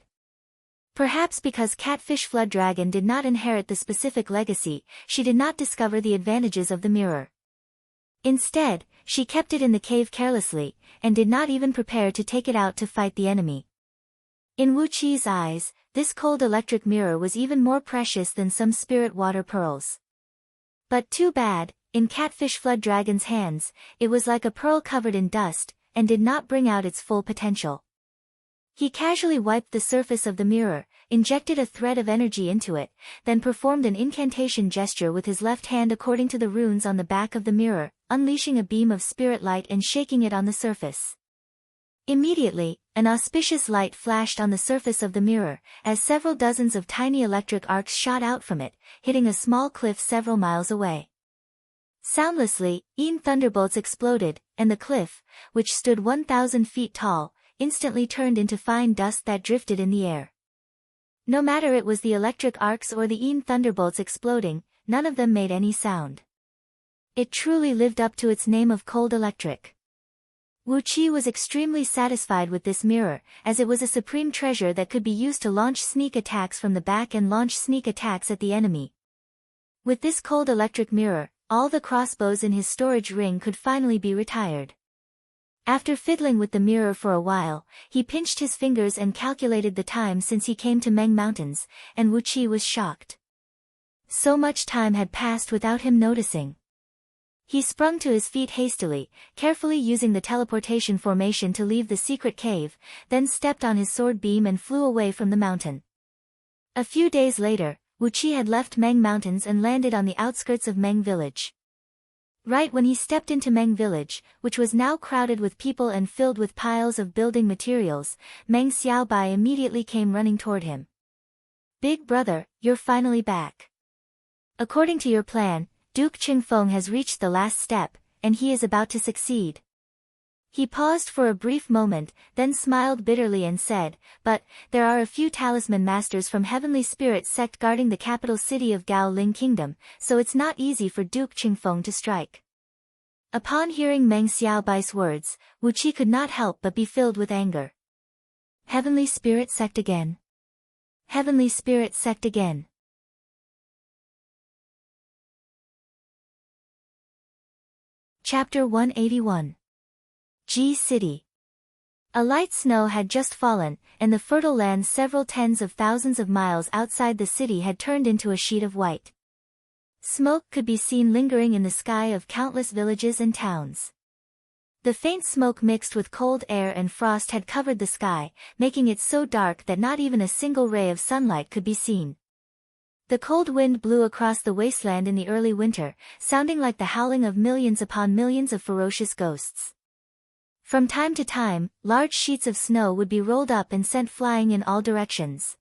Perhaps because Catfish Flood Dragon did not inherit the specific legacy, she did not discover the advantages of the mirror. Instead, she kept it in the cave carelessly, and did not even prepare to take it out to fight the enemy. In Wu Qi's eyes, this cold electric mirror was even more precious than some spirit water pearls. But too bad, in Catfish Flood Dragon's hands, it was like a pearl covered in dust, and did not bring out its full potential. He casually wiped the surface of the mirror, injected a thread of energy into it, then performed an incantation gesture with his left hand according to the runes on the back of the mirror, unleashing a beam of spirit light and shaking it on the surface. Immediately, an auspicious light flashed on the surface of the mirror, as several dozens of tiny electric arcs shot out from it, hitting a small cliff several miles away. Soundlessly, thunderbolts exploded, and the cliff, which stood 1,000 feet tall, instantly turned into fine dust that drifted in the air. No matter it was the electric arcs or the thunderbolts exploding, none of them made any sound. It truly lived up to its name of cold electric. Wu Qi was extremely satisfied with this mirror, as it was a supreme treasure that could be used to launch sneak attacks from the back and launch sneak attacks at the enemy. With this cold electric mirror, all the crossbows in his storage ring could finally be retired. After fiddling with the mirror for a while, he pinched his fingers and calculated the time since he came to Meng Mountains, and Wu Qi was shocked. So much time had passed without him noticing. He sprung to his feet hastily, carefully using the teleportation formation to leave the secret cave, then stepped on his sword beam and flew away from the mountain. A few days later, Wu Qi had left Meng Mountains and landed on the outskirts of Meng Village. Right when he stepped into Meng Village, which was now crowded with people and filled with piles of building materials, Meng Xiaobai immediately came running toward him. "Big brother, you're finally back. According to your plan, Duke Qingfeng has reached the last step, and he is about to succeed." He paused for a brief moment, then smiled bitterly and said, "But, there are a few talisman masters from Heavenly Spirit sect guarding the capital city of Gao Ling Kingdom, so it's not easy for Duke Qingfeng to strike." Upon hearing Meng Xiaobai's words, Wu Qi could not help but be filled with anger. Heavenly Spirit sect again. Heavenly Spirit sect again. Chapter 181. Ji City. A light snow had just fallen, and the fertile land several tens of thousands of miles outside the city had turned into a sheet of white. Smoke could be seen lingering in the sky of countless villages and towns. The faint smoke mixed with cold air and frost had covered the sky, making it so dark that not even a single ray of sunlight could be seen. The cold wind blew across the wasteland in the early winter, sounding like the howling of millions upon millions of ferocious ghosts. From time to time, large sheets of snow would be rolled up and sent flying in all directions.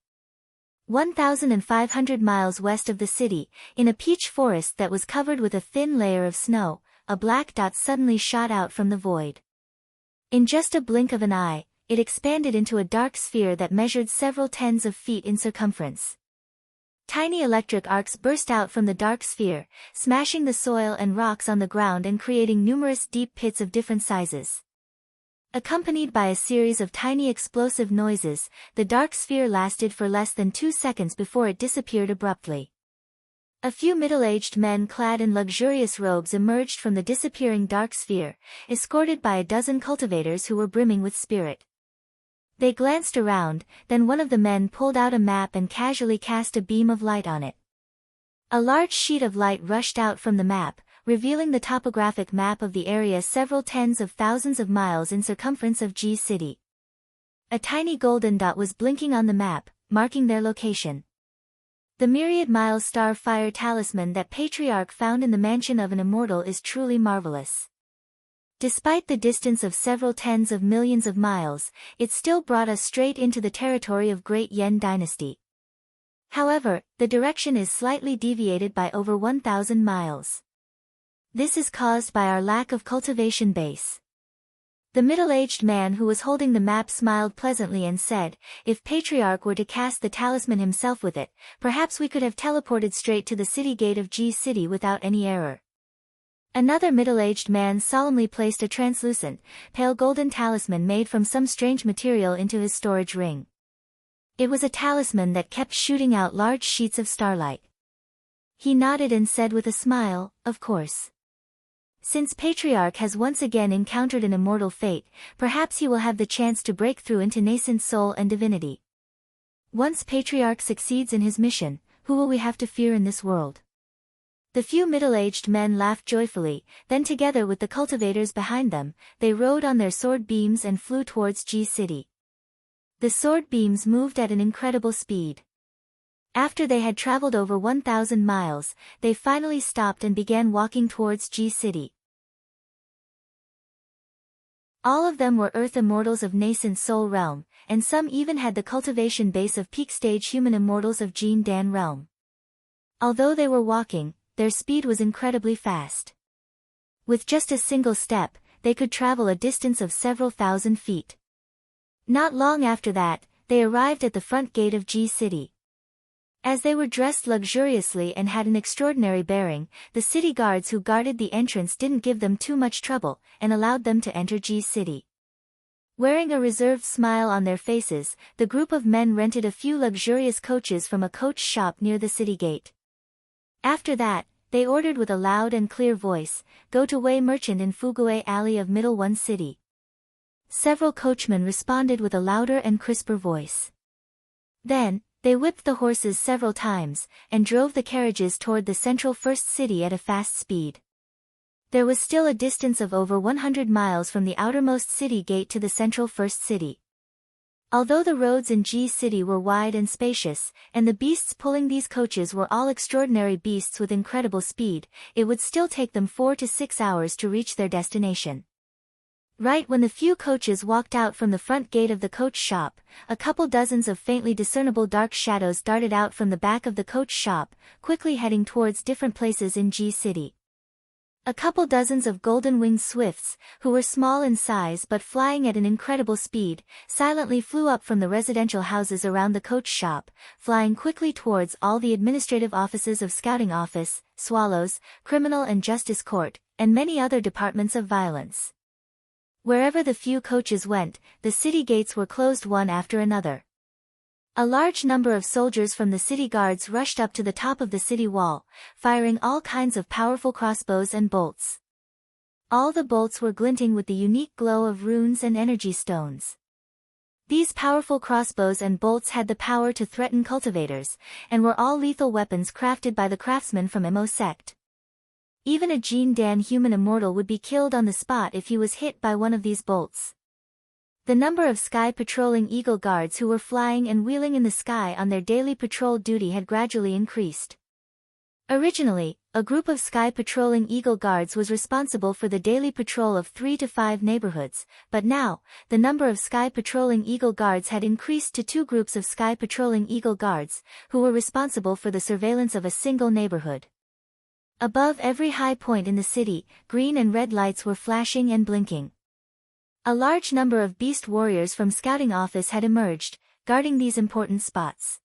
1,500 miles west of the city, in a peach forest that was covered with a thin layer of snow, a black dot suddenly shot out from the void. In just a blink of an eye, it expanded into a dark sphere that measured several tens of feet in circumference. Tiny electric arcs burst out from the dark sphere, smashing the soil and rocks on the ground and creating numerous deep pits of different sizes. Accompanied by a series of tiny explosive noises, the dark sphere lasted for less than 2 seconds before it disappeared abruptly. A few middle-aged men clad in luxurious robes emerged from the disappearing dark sphere, escorted by a dozen cultivators who were brimming with spirit. They glanced around, then one of the men pulled out a map and casually cast a beam of light on it. A large sheet of light rushed out from the map, revealing the topographic map of the area several tens of thousands of miles in circumference of Ji City. A tiny golden dot was blinking on the map, marking their location. The myriad miles star fire talisman that Patriarch found in the mansion of an immortal is truly marvelous. Despite the distance of several tens of millions of miles, it still brought us straight into the territory of Great Yan Dynasty. However, the direction is slightly deviated by over 1,000 miles. This is caused by our lack of cultivation base. The middle-aged man who was holding the map smiled pleasantly and said, "If Patriarch were to cast the talisman himself with it, perhaps we could have teleported straight to the city gate of Ji City without any error." Another middle-aged man solemnly placed a translucent, pale golden talisman made from some strange material into his storage ring. It was a talisman that kept shooting out large sheets of starlight. He nodded and said with a smile, "Of course. Since Patriarch has once again encountered an immortal fate, perhaps he will have the chance to break through into nascent soul and divinity. Once Patriarch succeeds in his mission, who will we have to fear in this world?" The few middle-aged men laughed joyfully, then together with the cultivators behind them, they rode on their sword beams and flew towards G City. The sword beams moved at an incredible speed. After they had traveled over 1,000 miles, they finally stopped and began walking towards G City. All of them were Earth immortals of nascent soul realm, and some even had the cultivation base of peak stage human immortals of Jin Dan realm. Although they were walking, their speed was incredibly fast. With just a single step, they could travel a distance of several thousand feet. Not long after that, they arrived at the front gate of G City. As they were dressed luxuriously and had an extraordinary bearing, the city guards who guarded the entrance didn't give them too much trouble, and allowed them to enter G City. Wearing a reserved smile on their faces, the group of men rented a few luxurious coaches from a coach shop near the city gate. After that, they ordered with a loud and clear voice, "Go to Wei Merchant in Fugue Alley of Middle One City." Several coachmen responded with a louder and crisper voice. Then, they whipped the horses several times, and drove the carriages toward the central first city at a fast speed. There was still a distance of over 100 miles from the outermost city gate to the central first city. Although the roads in G City were wide and spacious, and the beasts pulling these coaches were all extraordinary beasts with incredible speed, it would still take them 4 to 6 hours to reach their destination. Right when the few coaches walked out from the front gate of the coach shop, a couple dozens of faintly discernible dark shadows darted out from the back of the coach shop, quickly heading towards different places in G City. A couple dozens of golden-winged swifts, who were small in size but flying at an incredible speed, silently flew up from the residential houses around the coach shop, flying quickly towards all the administrative offices of Scouting Office, Swallows, Criminal and Justice Court, and many other departments of violence. Wherever the few coaches went, the city gates were closed one after another. A large number of soldiers from the city guards rushed up to the top of the city wall, firing all kinds of powerful crossbows and bolts. All the bolts were glinting with the unique glow of runes and energy stones. These powerful crossbows and bolts had the power to threaten cultivators, and were all lethal weapons crafted by the craftsmen from Mo sect. Even a Jin Dan human immortal would be killed on the spot if he was hit by one of these bolts. The number of sky patrolling eagle guards who were flying and wheeling in the sky on their daily patrol duty had gradually increased. Originally, a group of sky patrolling eagle guards was responsible for the daily patrol of 3 to 5 neighborhoods, but now, the number of sky patrolling eagle guards had increased to 2 groups of sky patrolling eagle guards, who were responsible for the surveillance of a single neighborhood. Above every high point in the city, green and red lights were flashing and blinking. A large number of beast warriors from Scouting Office had emerged, guarding these important spots.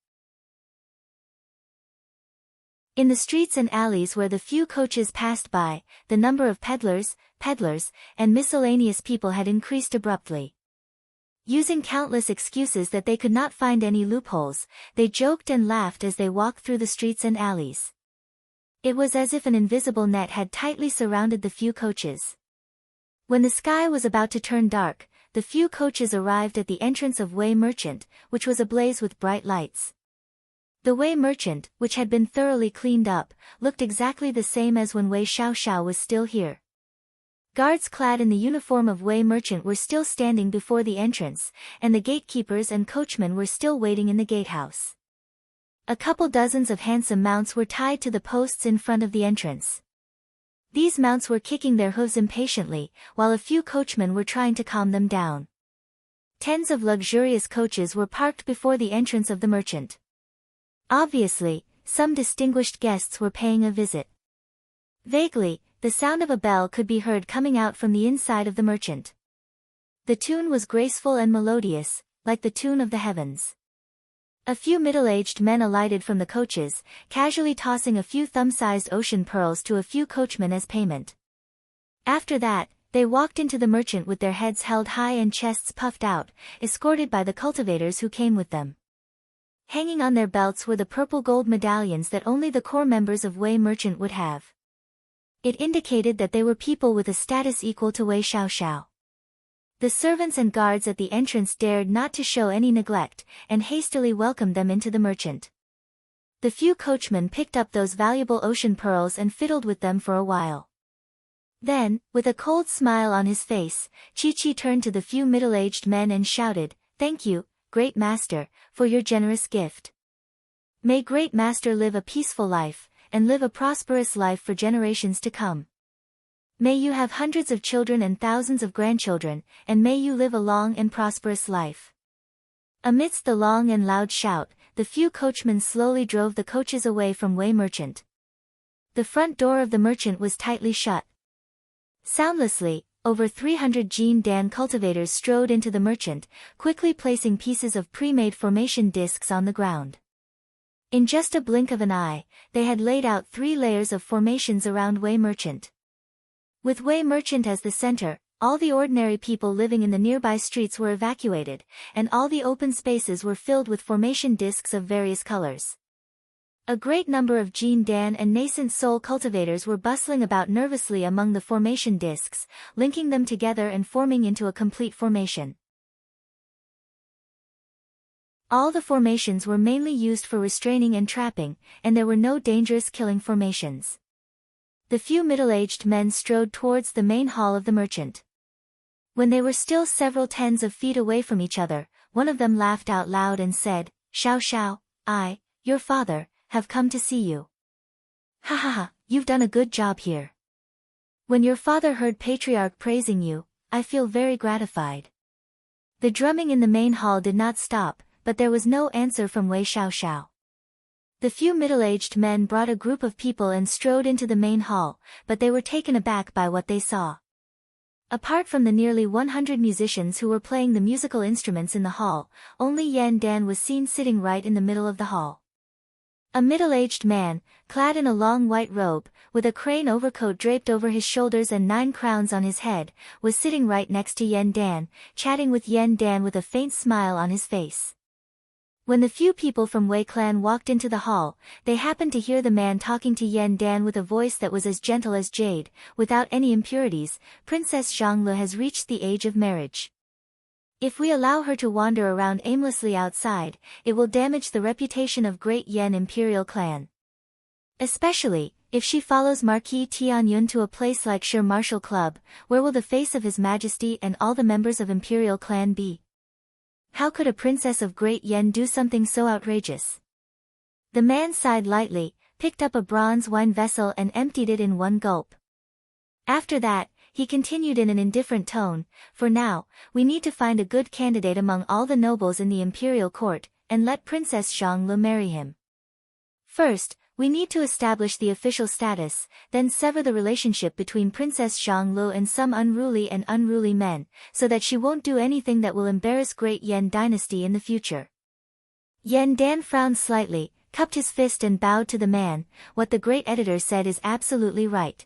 In the streets and alleys where the few coaches passed by, the number of peddlers, and miscellaneous people had increased abruptly. Using countless excuses that they could not find any loopholes, they joked and laughed as they walked through the streets and alleys. It was as if an invisible net had tightly surrounded the few coaches. When the sky was about to turn dark, the few coaches arrived at the entrance of Wei Merchant, which was ablaze with bright lights. The Wei Merchant, which had been thoroughly cleaned up, looked exactly the same as when Wei Xiaoxiao was still here. Guards clad in the uniform of Wei Merchant were still standing before the entrance, and the gatekeepers and coachmen were still waiting in the gatehouse. A couple dozens of handsome mounts were tied to the posts in front of the entrance. These mounts were kicking their hooves impatiently, while a few coachmen were trying to calm them down. Tens of luxurious coaches were parked before the entrance of the merchant. Obviously, some distinguished guests were paying a visit. Vaguely, the sound of a bell could be heard coming out from the inside of the merchant. The tune was graceful and melodious, like the tune of the heavens. A few middle-aged men alighted from the coaches, casually tossing a few thumb-sized ocean pearls to a few coachmen as payment. After that, they walked into the merchant with their heads held high and chests puffed out, escorted by the cultivators who came with them. Hanging on their belts were the purple gold medallions that only the core members of Wei Merchant would have. It indicated that they were people with a status equal to Wei Xiaoxiao. The servants and guards at the entrance dared not to show any neglect, and hastily welcomed them into the merchant. The few coachmen picked up those valuable ocean pearls and fiddled with them for a while. Then, with a cold smile on his face, Chi-Chi turned to the few middle-aged men and shouted, "Thank you, Great Master, for your generous gift. May Great Master live a peaceful life, and live a prosperous life for generations to come. May you have hundreds of children and thousands of grandchildren, and may you live a long and prosperous life." Amidst the long and loud shout, the few coachmen slowly drove the coaches away from Wei Merchant. The front door of the merchant was tightly shut. Soundlessly, over 300 Jin Dan cultivators strode into the merchant, quickly placing pieces of pre-made formation discs on the ground. In just a blink of an eye, they had laid out 3 layers of formations around Wei Merchant. With Wei Merchant as the center, all the ordinary people living in the nearby streets were evacuated, and all the open spaces were filled with formation discs of various colors. A great number of Jin Dan and nascent soul cultivators were bustling about nervously among the formation discs, linking them together and forming into a complete formation. All the formations were mainly used for restraining and trapping, and there were no dangerous killing formations. The few middle-aged men strode towards the main hall of the merchant. When they were still several tens of feet away from each other, one of them laughed out loud and said, "Xiao, I, your father, have come to see you. Ha ha ha, you've done a good job here. When your father heard Patriarch praising you, I feel very gratified." The drumming in the main hall did not stop, but there was no answer from Wei Xiaoxiao. The few middle-aged men brought a group of people and strode into the main hall, but they were taken aback by what they saw. Apart from the nearly 100 musicians who were playing the musical instruments in the hall, only Yan Dan was seen sitting right in the middle of the hall. A middle-aged man, clad in a long white robe, with a crane overcoat draped over his shoulders and 9 crowns on his head, was sitting right next to Yan Dan, chatting with Yan Dan with a faint smile on his face. When the few people from Wei clan walked into the hall, they happened to hear the man talking to Yan Dan with a voice that was as gentle as jade, without any impurities. "Princess Zhanglu has reached the age of marriage. If we allow her to wander around aimlessly outside, it will damage the reputation of Great Yan Imperial Clan. Especially, if she follows Marquis Tianyun to a place like Shire Martial Club, where will the face of His Majesty and all the members of Imperial Clan be? How could a princess of Great Yan do something so outrageous?" The man sighed lightly, picked up a bronze wine vessel and emptied it in one gulp. After that, he continued in an indifferent tone, "For now, we need to find a good candidate among all the nobles in the imperial court, and let Princess Zhanglu marry him. First, we need to establish the official status, then sever the relationship between Princess Zhanglu and some unruly men, so that she won't do anything that will embarrass Great Yan dynasty in the future." Yan Dan frowned slightly, cupped his fist and bowed to the man. "What the great editor said is absolutely right.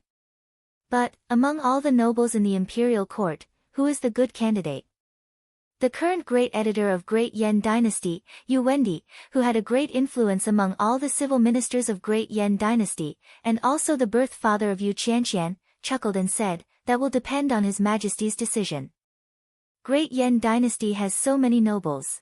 But, among all the nobles in the imperial court, who is the good candidate?" The current great editor of Great Yan dynasty, Yu Wendi, who had a great influence among all the civil ministers of Great Yan dynasty, and also the birth father of Yu Qianqian, chuckled and said, "That will depend on His Majesty's decision. Great Yan dynasty has so many nobles.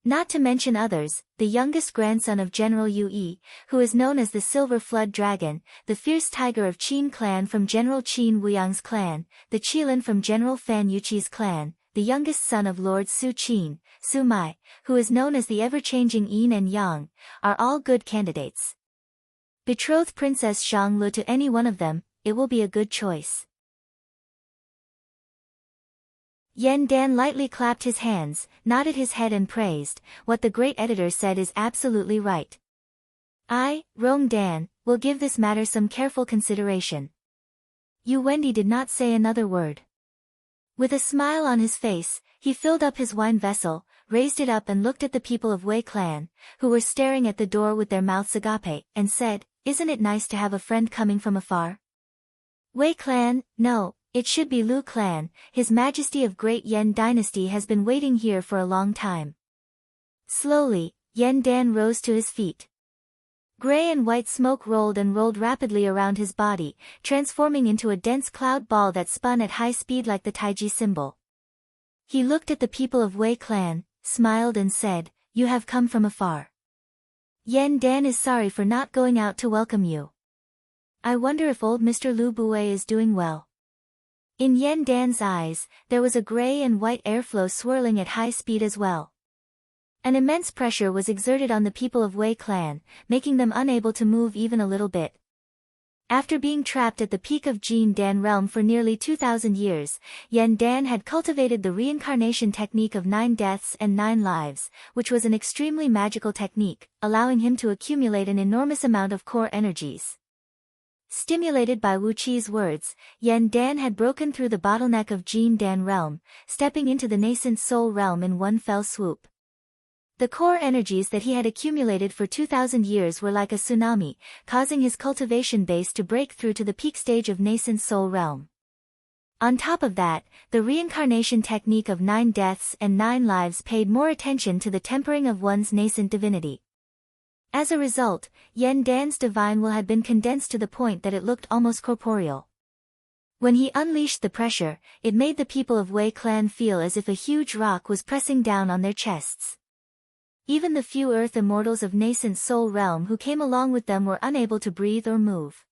Not to mention others, the youngest grandson of General Yu Yi, who is known as the Silver Flood Dragon, the fierce tiger of Qin clan from General Qin Wuyang's clan, the Qilin from General Fan Yuqi's clan, the youngest son of Lord Su Qin, Su Mai, who is known as the ever-changing Yin and Yang, are all good candidates. Betroth Princess Zhanglu to any one of them, it will be a good choice." Yan Dan lightly clapped his hands, nodded his head and praised, "What the great editor said is absolutely right. I, Rong Dan, will give this matter some careful consideration." Yu Wendi did not say another word. With a smile on his face, he filled up his wine vessel, raised it up and looked at the people of Wei clan, who were staring at the door with their mouths agape, and said, "Isn't it nice to have a friend coming from afar? Wei clan, no, it should be Lu clan, His Majesty of Great Yen Dynasty has been waiting here for a long time. Slowly, Yen Dan rose to his feet. Gray and white smoke rolled and rolled rapidly around his body, transforming into a dense cloud ball that spun at high speed like the Taiji symbol. He looked at the people of Wei clan, smiled and said, "You have come from afar. Yen Dan is sorry for not going out to welcome you. I wonder if old Mr. Lu Bue is doing well." In Yen Dan's eyes, there was a gray and white airflow swirling at high speed as well. An immense pressure was exerted on the people of Wei clan, making them unable to move even a little bit. After being trapped at the peak of Jin Dan realm for nearly 2,000 years, Yen Dan had cultivated the reincarnation technique of 9 deaths and 9 lives, which was an extremely magical technique, allowing him to accumulate an enormous amount of core energies. Stimulated by Wu Qi's words, Yen Dan had broken through the bottleneck of Jin Dan realm, stepping into the nascent soul realm in one fell swoop. The core energies that he had accumulated for 2,000 years were like a tsunami, causing his cultivation base to break through to the peak stage of nascent soul realm. On top of that, the reincarnation technique of 9 deaths and 9 lives paid more attention to the tempering of one's nascent divinity. As a result, Yen Dan's divine will had been condensed to the point that it looked almost corporeal. When he unleashed the pressure, it made the people of Wei clan feel as if a huge rock was pressing down on their chests. Even the few earth immortals of nascent soul realm who came along with them were unable to breathe or move.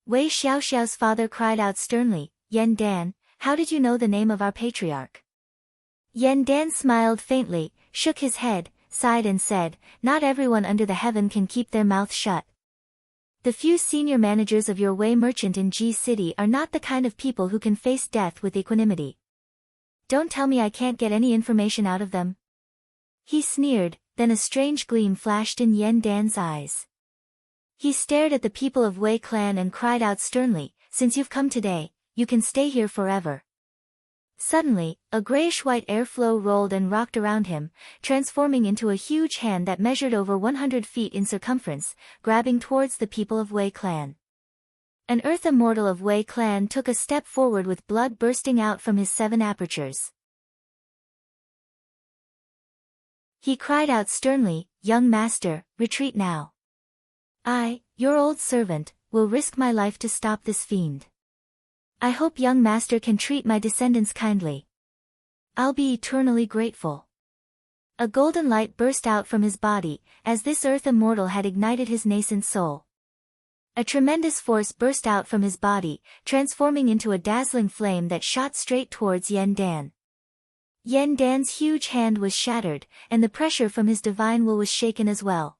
Wei Xiaoxiao's father cried out sternly, "Yen Dan, how did you know the name of our patriarch?" Yen Dan smiled faintly, shook his head, sighed and said, "Not everyone under the heaven can keep their mouth shut. The few senior managers of your Wei merchant in Ji City are not the kind of people who can face death with equanimity. Don't tell me I can't get any information out of them." He sneered, then a strange gleam flashed in Yen Dan's eyes. He stared at the people of Wei clan and cried out sternly, "Since you've come today, you can stay here forever." Suddenly, a grayish-white airflow rolled and rocked around him, transforming into a huge hand that measured over 100 feet in circumference, grabbing towards the people of Wei clan. An earth immortal of Wei clan took a step forward with blood bursting out from his 7 apertures. He cried out sternly, "Young master, retreat now. I, your old servant, will risk my life to stop this fiend. I hope young master can treat my descendants kindly. I'll be eternally grateful." A golden light burst out from his body, as this earth immortal had ignited his nascent soul. A tremendous force burst out from his body, transforming into a dazzling flame that shot straight towards Yen Dan. Yen Dan's huge hand was shattered, and the pressure from his divine will was shaken as well.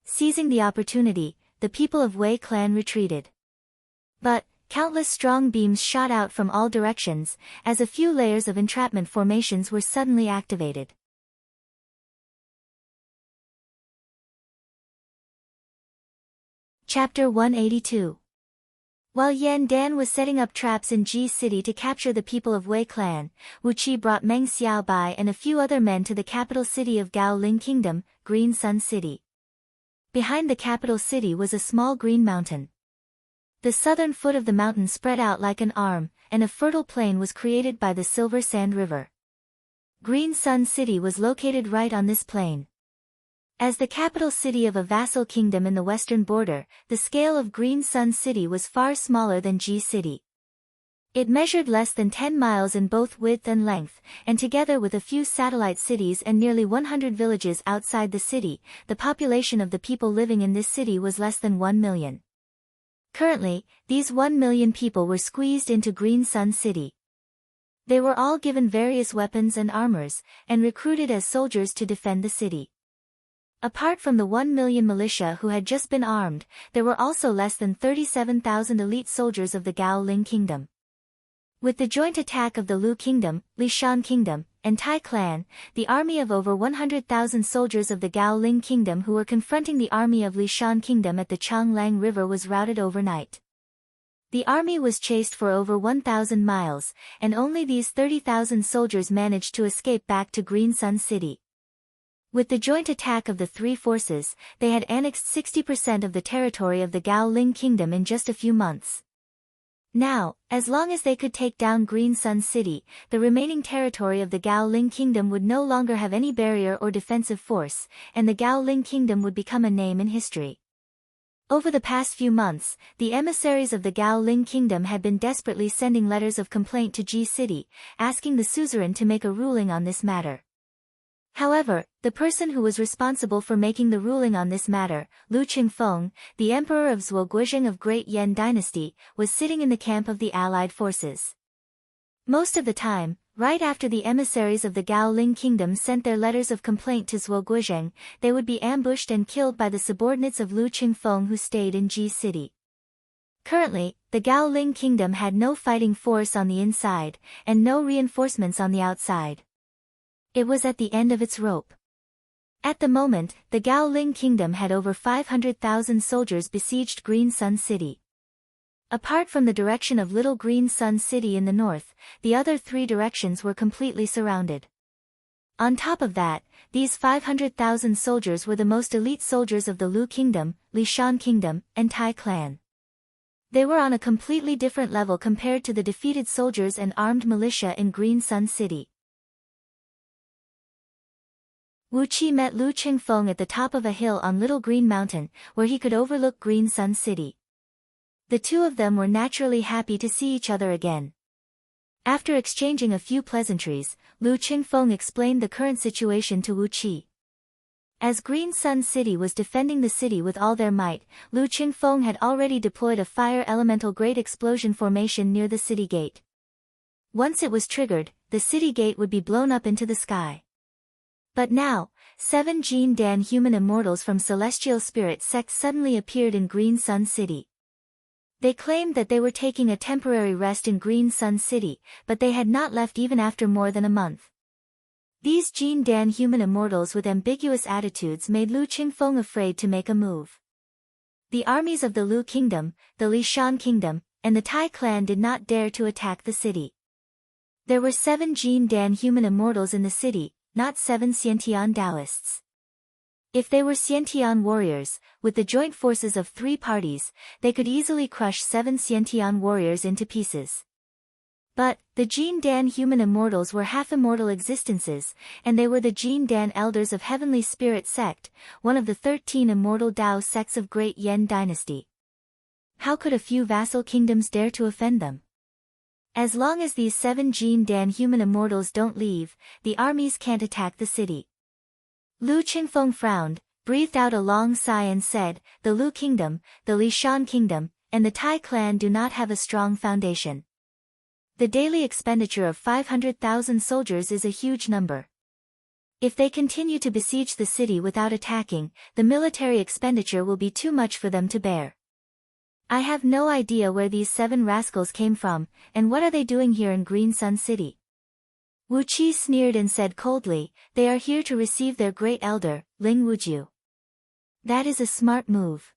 Seizing the opportunity, the people of Wei clan retreated. But, countless strong beams shot out from all directions, as a few layers of entrapment formations were suddenly activated. Chapter 182. While Yen Dan was setting up traps in Ji City to capture the people of Wei clan, Wu Qi brought Meng Xiaobai and a few other men to the capital city of Gao Ling Kingdom, Green Sun City. Behind the capital city was a small green mountain. The southern foot of the mountain spread out like an arm, and a fertile plain was created by the Silver Sand River. Green Sun City was located right on this plain. As the capital city of a vassal kingdom in the western border, the scale of Green Sun City was far smaller than Ji City. It measured less than 10 miles in both width and length, and together with a few satellite cities and nearly 100 villages outside the city, the population of the people living in this city was less than 1 million. Currently, these 1 million people were squeezed into Green Sun City. They were all given various weapons and armors, and recruited as soldiers to defend the city. Apart from the 1 million militia who had just been armed, there were also less than 37,000 elite soldiers of the Gao Ling Kingdom. With the joint attack of the Lu Kingdom, Lishan Kingdom, and Tai Clan, the army of over 100,000 soldiers of the Gao Ling Kingdom who were confronting the army of Lishan Kingdom at the Changlang River was routed overnight. The army was chased for over 1,000 miles, and only these 30,000 soldiers managed to escape back to Green Sun City. With the joint attack of the three forces, they had annexed 60% of the territory of the Gao Ling Kingdom in just a few months. Now, as long as they could take down Green Sun City, the remaining territory of the Gao Ling Kingdom would no longer have any barrier or defensive force, and the Gao Ling Kingdom would become a name in history. Over the past few months, the emissaries of the Gao Ling Kingdom had been desperately sending letters of complaint to Ji City, asking the suzerain to make a ruling on this matter. However, the person who was responsible for making the ruling on this matter, Lu Qingfeng, the emperor of Zhuoguozheng of Great Yan Dynasty, was sitting in the camp of the allied forces. Most of the time, right after the emissaries of the Gao Ling Kingdom sent their letters of complaint to Zhuoguozheng, they would be ambushed and killed by the subordinates of Lu Qingfeng who stayed in Ji City. Currently, the Gao Ling Kingdom had no fighting force on the inside, and no reinforcements on the outside. It was at the end of its rope. At the moment, the Gao Ling Kingdom had over 500,000 soldiers besieged Green Sun City. Apart from the direction of Little Green Sun City in the north, the other three directions were completely surrounded. On top of that, these 500,000 soldiers were the most elite soldiers of the Lu Kingdom, Lishan Kingdom, and Tai clan. They were on a completely different level compared to the defeated soldiers and armed militia in Green Sun City. Wu Qi met Lu Qingfeng at the top of a hill on Little Green Mountain, where he could overlook Green Sun City. The two of them were naturally happy to see each other again. After exchanging a few pleasantries, Lu Qingfeng explained the current situation to Wu Qi. As Green Sun City was defending the city with all their might, Lu Qingfeng had already deployed a fire elemental great explosion formation near the city gate. Once it was triggered, the city gate would be blown up into the sky. But now, 7 Jin Dan human immortals from Celestial Spirit sect suddenly appeared in Green Sun City. They claimed that they were taking a temporary rest in Green Sun City, but they had not left even after more than a month. These Jin Dan human immortals with ambiguous attitudes made Lu Qingfeng afraid to make a move. The armies of the Lu Kingdom, the Lishan Kingdom, and the Tai clan did not dare to attack the city. There were 7 Jin Dan human immortals in the city, not 7 Xiantian Taoists. If they were Xiantian warriors, with the joint forces of 3 parties, they could easily crush 7 Xiantian warriors into pieces. But, the Jin Dan human immortals were half-immortal existences, and they were the Jin Dan elders of Heavenly Spirit sect, one of the 13 immortal Dao sects of Great Yan Dynasty. How could a few vassal kingdoms dare to offend them? As long as these 7 Jin Dan human immortals don't leave, the armies can't attack the city. Lu Qingfeng frowned, breathed out a long sigh and said, the Lu Kingdom, the Lishan Kingdom, and the Tai clan do not have a strong foundation. The daily expenditure of 500,000 soldiers is a huge number. If they continue to besiege the city without attacking, the military expenditure will be too much for them to bear. I have no idea where these 7 rascals came from, and what are they doing here in Green Sun City? Wu Qi sneered and said coldly, they are here to receive their great elder, Ling Wuju. That is a smart move.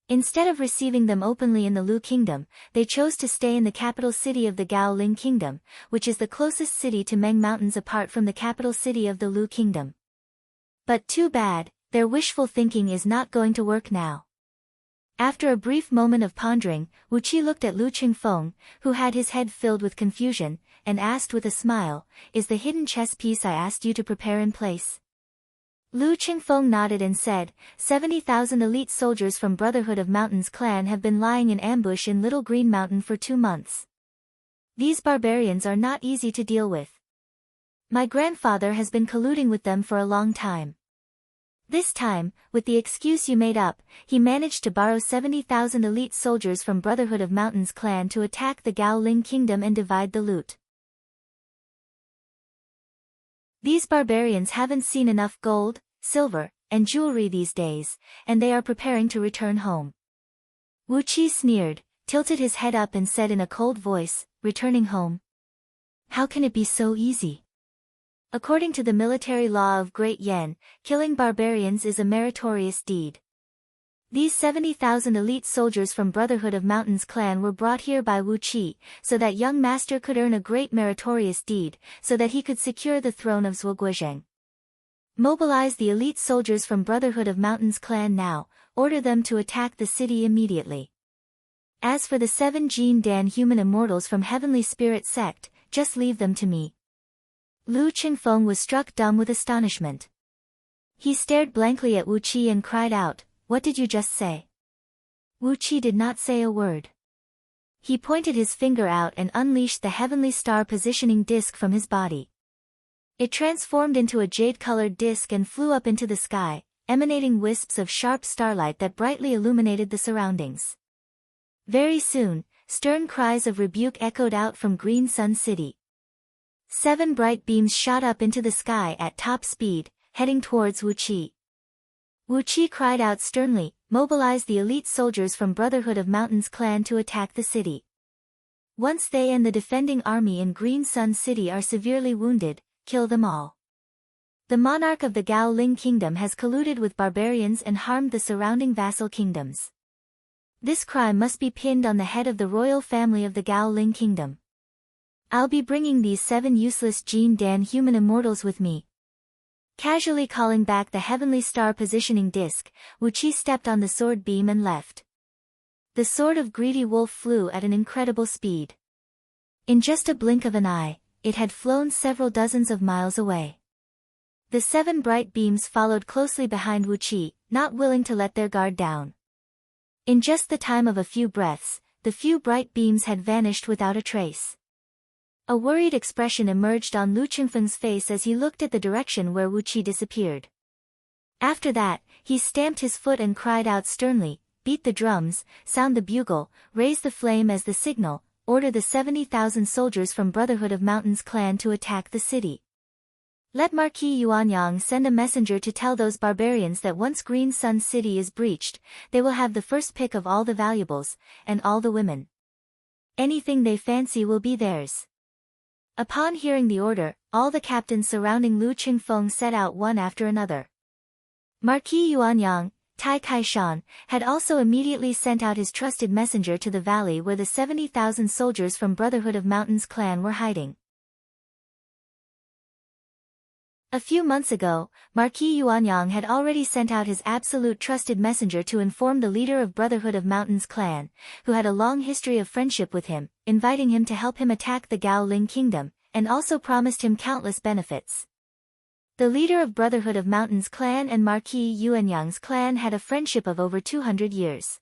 Instead of receiving them openly in the Lu Kingdom, they chose to stay in the capital city of the Gao Ling Kingdom, which is the closest city to Meng Mountains apart from the capital city of the Lu Kingdom. But too bad, their wishful thinking is not going to work now. After a brief moment of pondering, Wu Qi looked at Lu Qingfeng, who had his head filled with confusion, and asked with a smile, is the hidden chess piece I asked you to prepare in place? Lu Qingfeng nodded and said, 70,000 elite soldiers from Brotherhood of Mountains clan have been lying in ambush in Little Green Mountain for 2 months. These barbarians are not easy to deal with. My grandfather has been colluding with them for a long time. This time, with the excuse you made up, he managed to borrow 70,000 elite soldiers from Brotherhood of Mountains clan to attack the Gao Ling Kingdom and divide the loot. These barbarians haven't seen enough gold, silver, and jewelry these days, and they are preparing to return home. Wu Qi sneered, tilted his head up and said in a cold voice, returning home? How can it be so easy? According to the military law of Great Yan, killing barbarians is a meritorious deed. These 70,000 elite soldiers from Brotherhood of Mountains clan were brought here by Wu Qi, so that young master could earn a great meritorious deed, so that he could secure the throne of Zhuoguozheng. Mobilize the elite soldiers from Brotherhood of Mountains clan now, order them to attack the city immediately. As for the 7 Jin Dan human immortals from Heavenly Spirit sect, just leave them to me. Lu Qingfeng was struck dumb with astonishment. He stared blankly at Wu Qi and cried out, "What did you just say?" Wu Qi did not say a word. He pointed his finger out and unleashed the heavenly star positioning disc from his body. It transformed into a jade-colored disc and flew up into the sky, emanating wisps of sharp starlight that brightly illuminated the surroundings. Very soon, stern cries of rebuke echoed out from Green Sun City. 7 bright beams shot up into the sky at top speed, heading towards Wu Qi. Wu Qi cried out sternly, "Mobilize the elite soldiers from Brotherhood of Mountains clan to attack the city. Once they and the defending army in Green Sun City are severely wounded, kill them all. The monarch of the Gao Ling Kingdom has colluded with barbarians and harmed the surrounding vassal kingdoms. This crime must be pinned on the head of the royal family of the Gao Ling Kingdom. I'll be bringing these 7 useless Jin Dan human immortals with me." Casually calling back the heavenly star positioning disc, Wu Qi stepped on the sword beam and left. The sword of Greedy Wolf flew at an incredible speed. In just a blink of an eye, it had flown several dozens of miles away. The 7 bright beams followed closely behind Wu Qi, not willing to let their guard down. In just the time of a few breaths, the few bright beams had vanished without a trace. A worried expression emerged on Lu Qingfeng's face as he looked at the direction where Wu Qi disappeared. After that, he stamped his foot and cried out sternly, "Beat the drums, sound the bugle, raise the flame as the signal, order the 70,000 soldiers from Brotherhood of Mountains clan to attack the city. Let Marquis Yuanyang send a messenger to tell those barbarians that once Green Sun City is breached, they will have the first pick of all the valuables, and all the women. Anything they fancy will be theirs." Upon hearing the order, all the captains surrounding Lu Qingfeng set out one after another. Marquis Yuanyang, Tai Kaishan, had also immediately sent out his trusted messenger to the valley where the 70,000 soldiers from Brotherhood of Mountains clan were hiding. A few months ago, Marquis Yuanyang had already sent out his absolute trusted messenger to inform the leader of Brotherhood of Mountains clan, who had a long history of friendship with him, inviting him to help him attack the Gao Ling Kingdom, and also promised him countless benefits. The leader of Brotherhood of Mountains clan and Marquis Yuanyang's clan had a friendship of over 200 years.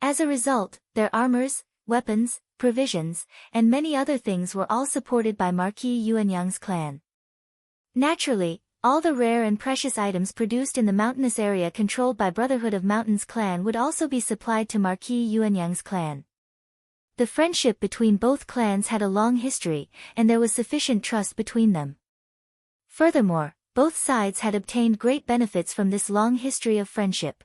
As a result, their armors, weapons, provisions, and many other things were all supported by Marquis Yuanyang's clan. Naturally, all the rare and precious items produced in the mountainous area controlled by Brotherhood of Mountains clan would also be supplied to Marquis Yuanyang's clan. The friendship between both clans had a long history, and there was sufficient trust between them. Furthermore, both sides had obtained great benefits from this long history of friendship.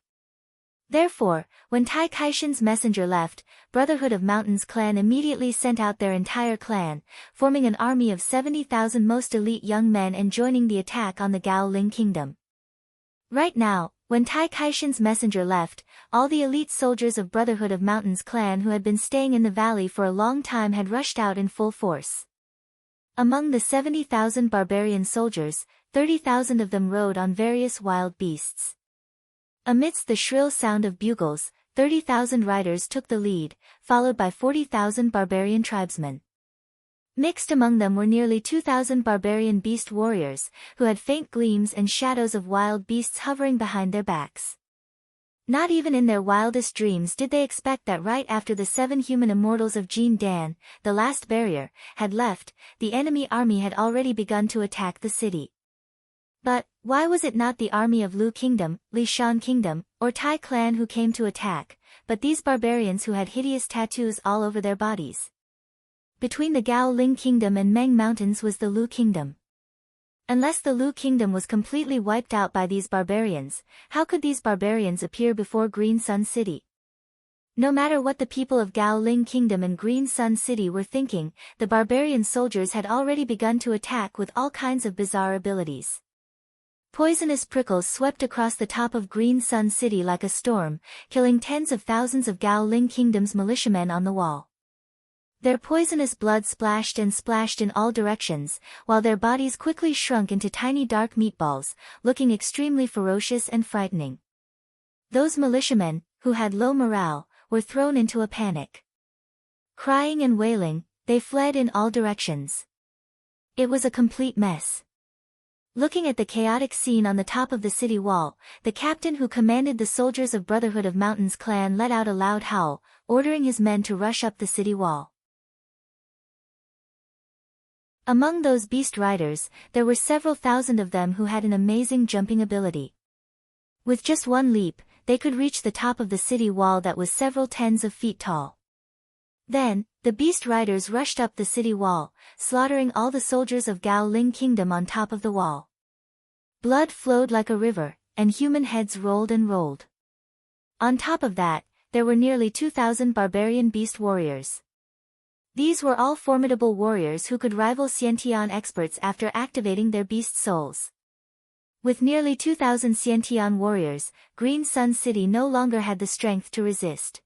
Therefore, when Tai Kaishan's messenger left, Brotherhood of Mountains clan immediately sent out their entire clan, forming an army of 70,000 most elite young men and joining the attack on the Gao Ling Kingdom. Right now, when Tai Kaishan's messenger left, all the elite soldiers of Brotherhood of Mountains clan who had been staying in the valley for a long time had rushed out in full force. Among the 70,000 barbarian soldiers, 30,000 of them rode on various wild beasts. Amidst the shrill sound of bugles, 30,000 riders took the lead, followed by 40,000 barbarian tribesmen. Mixed among them were nearly 2,000 barbarian beast warriors, who had faint gleams and shadows of wild beasts hovering behind their backs. Not even in their wildest dreams did they expect that right after the 7 human immortals of Jin Dan, the last barrier, had left, the enemy army had already begun to attack the city. But, why was it not the army of Lu Kingdom, Li Shan Kingdom, or Tai clan who came to attack, but these barbarians who had hideous tattoos all over their bodies? Between the Gao Ling Kingdom and Meng Mountains was the Lu Kingdom. Unless the Lu Kingdom was completely wiped out by these barbarians, how could these barbarians appear before Green Sun City? No matter what the people of Gao Ling Kingdom and Green Sun City were thinking, the barbarian soldiers had already begun to attack with all kinds of bizarre abilities. Poisonous prickles swept across the top of Green Sun City like a storm, killing tens of thousands of Gao Ling Kingdom's militiamen on the wall. Their poisonous blood splashed and splashed in all directions, while their bodies quickly shrunk into tiny dark meatballs, looking extremely ferocious and frightening. Those militiamen, who had low morale, were thrown into a panic. Crying and wailing, they fled in all directions. It was a complete mess. Looking at the chaotic scene on the top of the city wall, the captain who commanded the soldiers of Brotherhood of Mountains clan let out a loud howl, ordering his men to rush up the city wall. Among those beast riders, there were several thousand of them who had an amazing jumping ability. With just one leap, they could reach the top of the city wall that was several tens of feet tall. Then, the beast riders rushed up the city wall, slaughtering all the soldiers of Gao Ling Kingdom on top of the wall. Blood flowed like a river, and human heads rolled and rolled. On top of that, there were nearly 2,000 barbarian beast warriors. These were all formidable warriors who could rival Xiantian experts after activating their beast souls. With nearly 2,000 Xiantian warriors, Green Sun City no longer had the strength to resist.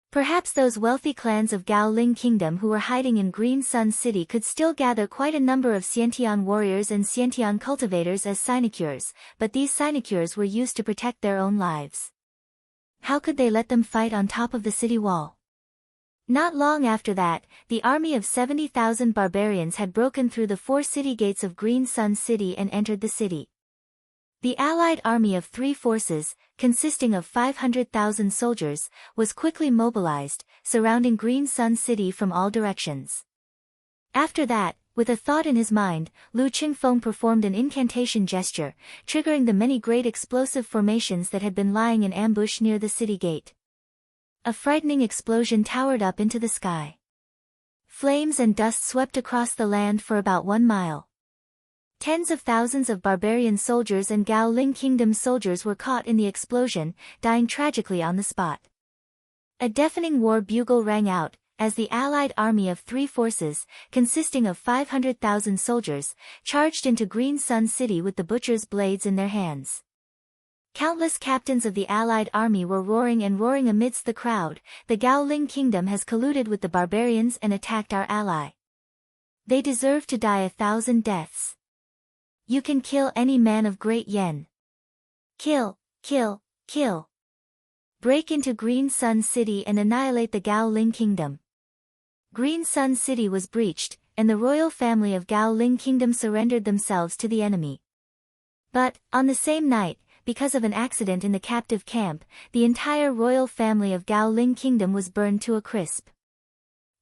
Perhaps those wealthy clans of Gao Ling Kingdom who were hiding in Green Sun City could still gather quite a number of Xiantian warriors and Xiantian cultivators as sinecures, but these sinecures were used to protect their own lives. How could they let them fight on top of the city wall? Not long after that, the army of 70,000 barbarians had broken through the 4 city gates of Green Sun City and entered the city. The allied army of 3 forces, consisting of 500,000 soldiers, was quickly mobilized, surrounding Green Sun City from all directions. After that, with a thought in his mind, Lu Qingfeng performed an incantation gesture, triggering the many great explosive formations that had been lying in ambush near the city gate. A frightening explosion towered up into the sky. Flames and dust swept across the land for about 1 mile. Tens of thousands of barbarian soldiers and Gao Ling Kingdom soldiers were caught in the explosion, dying tragically on the spot. A deafening war bugle rang out, as the allied army of 3 forces, consisting of 500,000 soldiers, charged into Green Sun City with the butcher's blades in their hands. Countless captains of the allied army were roaring and roaring amidst the crowd. The Gao Ling Kingdom has colluded with the barbarians and attacked our ally. They deserve to die 1,000 deaths. You can kill any man of Great Yen. Kill, kill, kill. Break into Green Sun City and annihilate the Gao Ling Kingdom. Green Sun City was breached, and the royal family of Gao Ling Kingdom surrendered themselves to the enemy. But, on the same night, because of an accident in the captive camp, the entire royal family of Gao Ling Kingdom was burned to a crisp.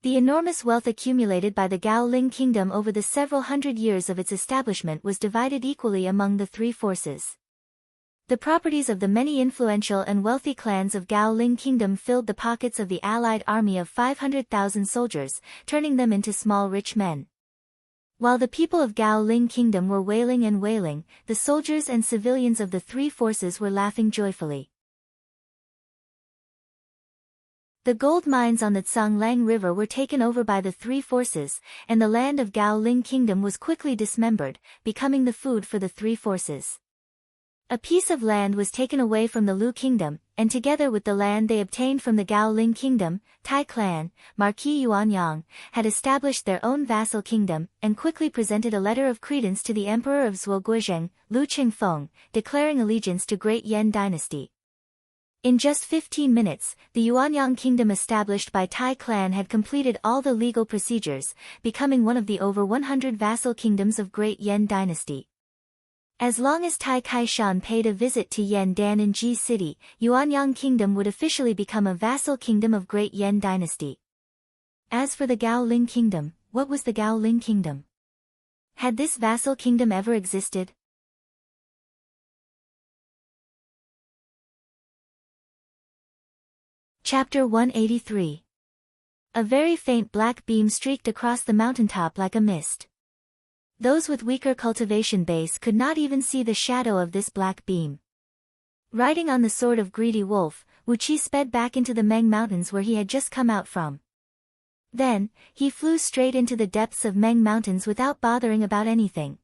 The enormous wealth accumulated by the Gao Ling Kingdom over the several hundred years of its establishment was divided equally among the 3 forces. The properties of the many influential and wealthy clans of Gao Ling Kingdom filled the pockets of the allied army of 500,000 soldiers, turning them into small rich men. While the people of Gao Ling Kingdom were wailing and wailing, the soldiers and civilians of the 3 forces were laughing joyfully. The gold mines on the Tsanglang River were taken over by the 3 forces, and the land of Gao Ling Kingdom was quickly dismembered, becoming the food for the 3 forces. A piece of land was taken away from the Lu Kingdom, and together with the land they obtained from the Gao Ling Kingdom, Tai clan, Marquis Yuanyang, had established their own vassal kingdom, and quickly presented a letter of credence to the Emperor of Zhuoguozheng, Lu Qingfeng, declaring allegiance to Great Yen Dynasty. In just 15 minutes, the Yuanyang kingdom established by Tai clan had completed all the legal procedures, becoming one of the over 100 vassal kingdoms of Great Yen Dynasty. As long as Tai Kaishan paid a visit to Yen Dan in Ji City, Yuanyang kingdom would officially become a vassal kingdom of Great Yen Dynasty. As for the Gao Ling kingdom, what was the Gao Ling kingdom? Had this vassal kingdom ever existed? Chapter 183. A very faint black beam streaked across the mountaintop like a mist. Those with weaker cultivation base could not even see the shadow of this black beam. Riding on the sword of Greedy Wolf, Wu Qi sped back into the Meng Mountains where he had just come out from. Then, he flew straight into the depths of Meng Mountains without bothering about anything.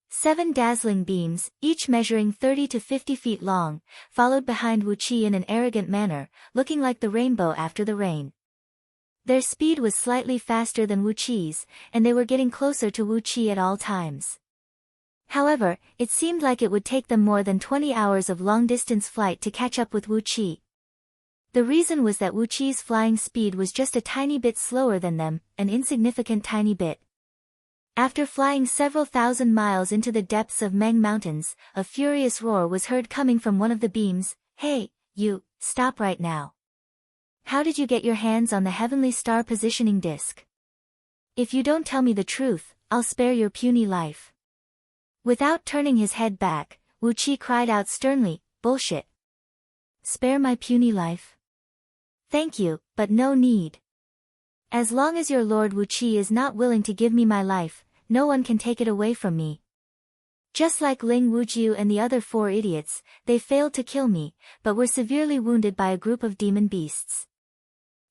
7 dazzling beams, each measuring 30 to 50 feet long, followed behind Wu Qi in an arrogant manner, looking like the rainbow after the rain. Their speed was slightly faster than Wu Qi's, and they were getting closer to Wu Qi at all times. However, it seemed like it would take them more than 20 hours of long-distance flight to catch up with Wu Qi. The reason was that Wu Qi's flying speed was just a tiny bit slower than them, an insignificant tiny bit. After flying several thousand miles into the depths of Meng Mountains, a furious roar was heard coming from one of the beams. "Hey, you, stop right now. How did you get your hands on the heavenly star positioning disc? If you don't tell me the truth, I'll spare your puny life." Without turning his head back, Wu Qi cried out sternly, "Bullshit. Spare my puny life? Thank you, but no need. As long as your Lord Wu Qi is not willing to give me my life, no one can take it away from me." Just like Ling Wujiu and the other 4 idiots, they failed to kill me, but were severely wounded by a group of demon beasts.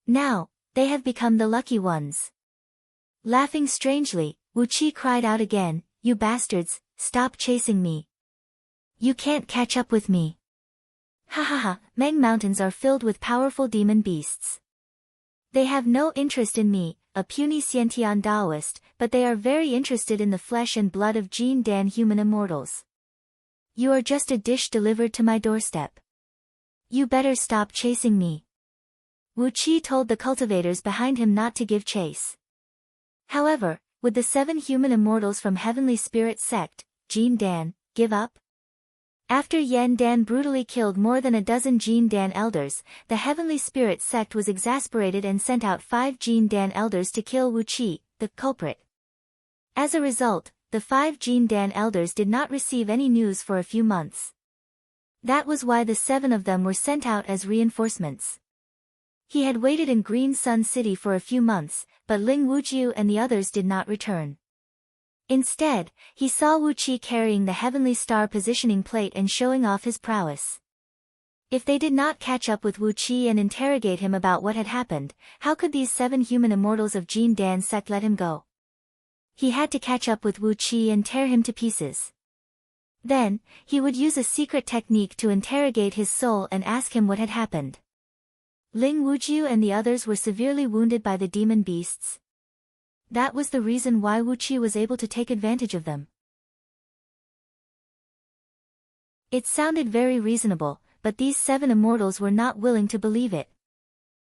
Now, they have become the lucky ones. Laughing strangely, Wu Qi cried out again, "You bastards, stop chasing me. You can't catch up with me. Ha ha ha, Meng Mountains are filled with powerful demon beasts. They have no interest in me, a puny Xiantian Taoist, but they are very interested in the flesh and blood of Jin Dan human immortals. You are just a dish delivered to my doorstep. You better stop chasing me." Wu Qi told the cultivators behind him not to give chase. However, would the 7 human immortals from Heavenly Spirit sect, Jin Dan, give up? After Yan Dan brutally killed more than a dozen Jin Dan elders, the Heavenly Spirit sect was exasperated and sent out 5 Jin Dan elders to kill Wu Qi, the culprit. As a result, the 5 Jin Dan elders did not receive any news for a few months. That was why the 7 of them were sent out as reinforcements. He had waited in Green Sun City for a few months, but Ling Wujiu and the others did not return. Instead, he saw Wu Qi carrying the heavenly star positioning plate and showing off his prowess. If they did not catch up with Wu Qi and interrogate him about what had happened, how could these 7 human immortals of Jin Dan sect let him go? He had to catch up with Wu Qi and tear him to pieces. Then, he would use a secret technique to interrogate his soul and ask him what had happened. Ling Wujiu and the others were severely wounded by the demon beasts. That was the reason why Wu Qi was able to take advantage of them. It sounded very reasonable, but these 7 immortals were not willing to believe it.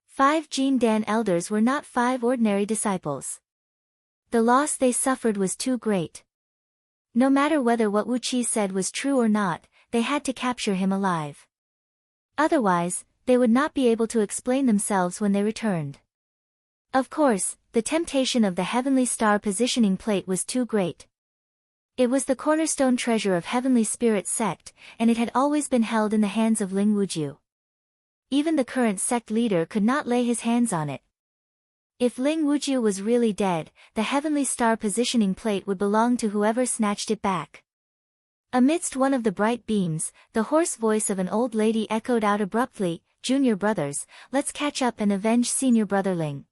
5 Jin Dan elders were not 5 ordinary disciples. The loss they suffered was too great. No matter whether what Wu Qi said was true or not, they had to capture him alive. Otherwise, they would not be able to explain themselves when they returned. Of course, the temptation of the heavenly star positioning plate was too great. It was the cornerstone treasure of Heavenly Spirit sect, and it had always been held in the hands of Ling Wujiu. Even the current sect leader could not lay his hands on it. If Ling Wujiu was really dead, the heavenly star positioning plate would belong to whoever snatched it back. Amidst one of the bright beams, the hoarse voice of an old lady echoed out abruptly, "Junior brothers, let's catch up and avenge senior brother Ling.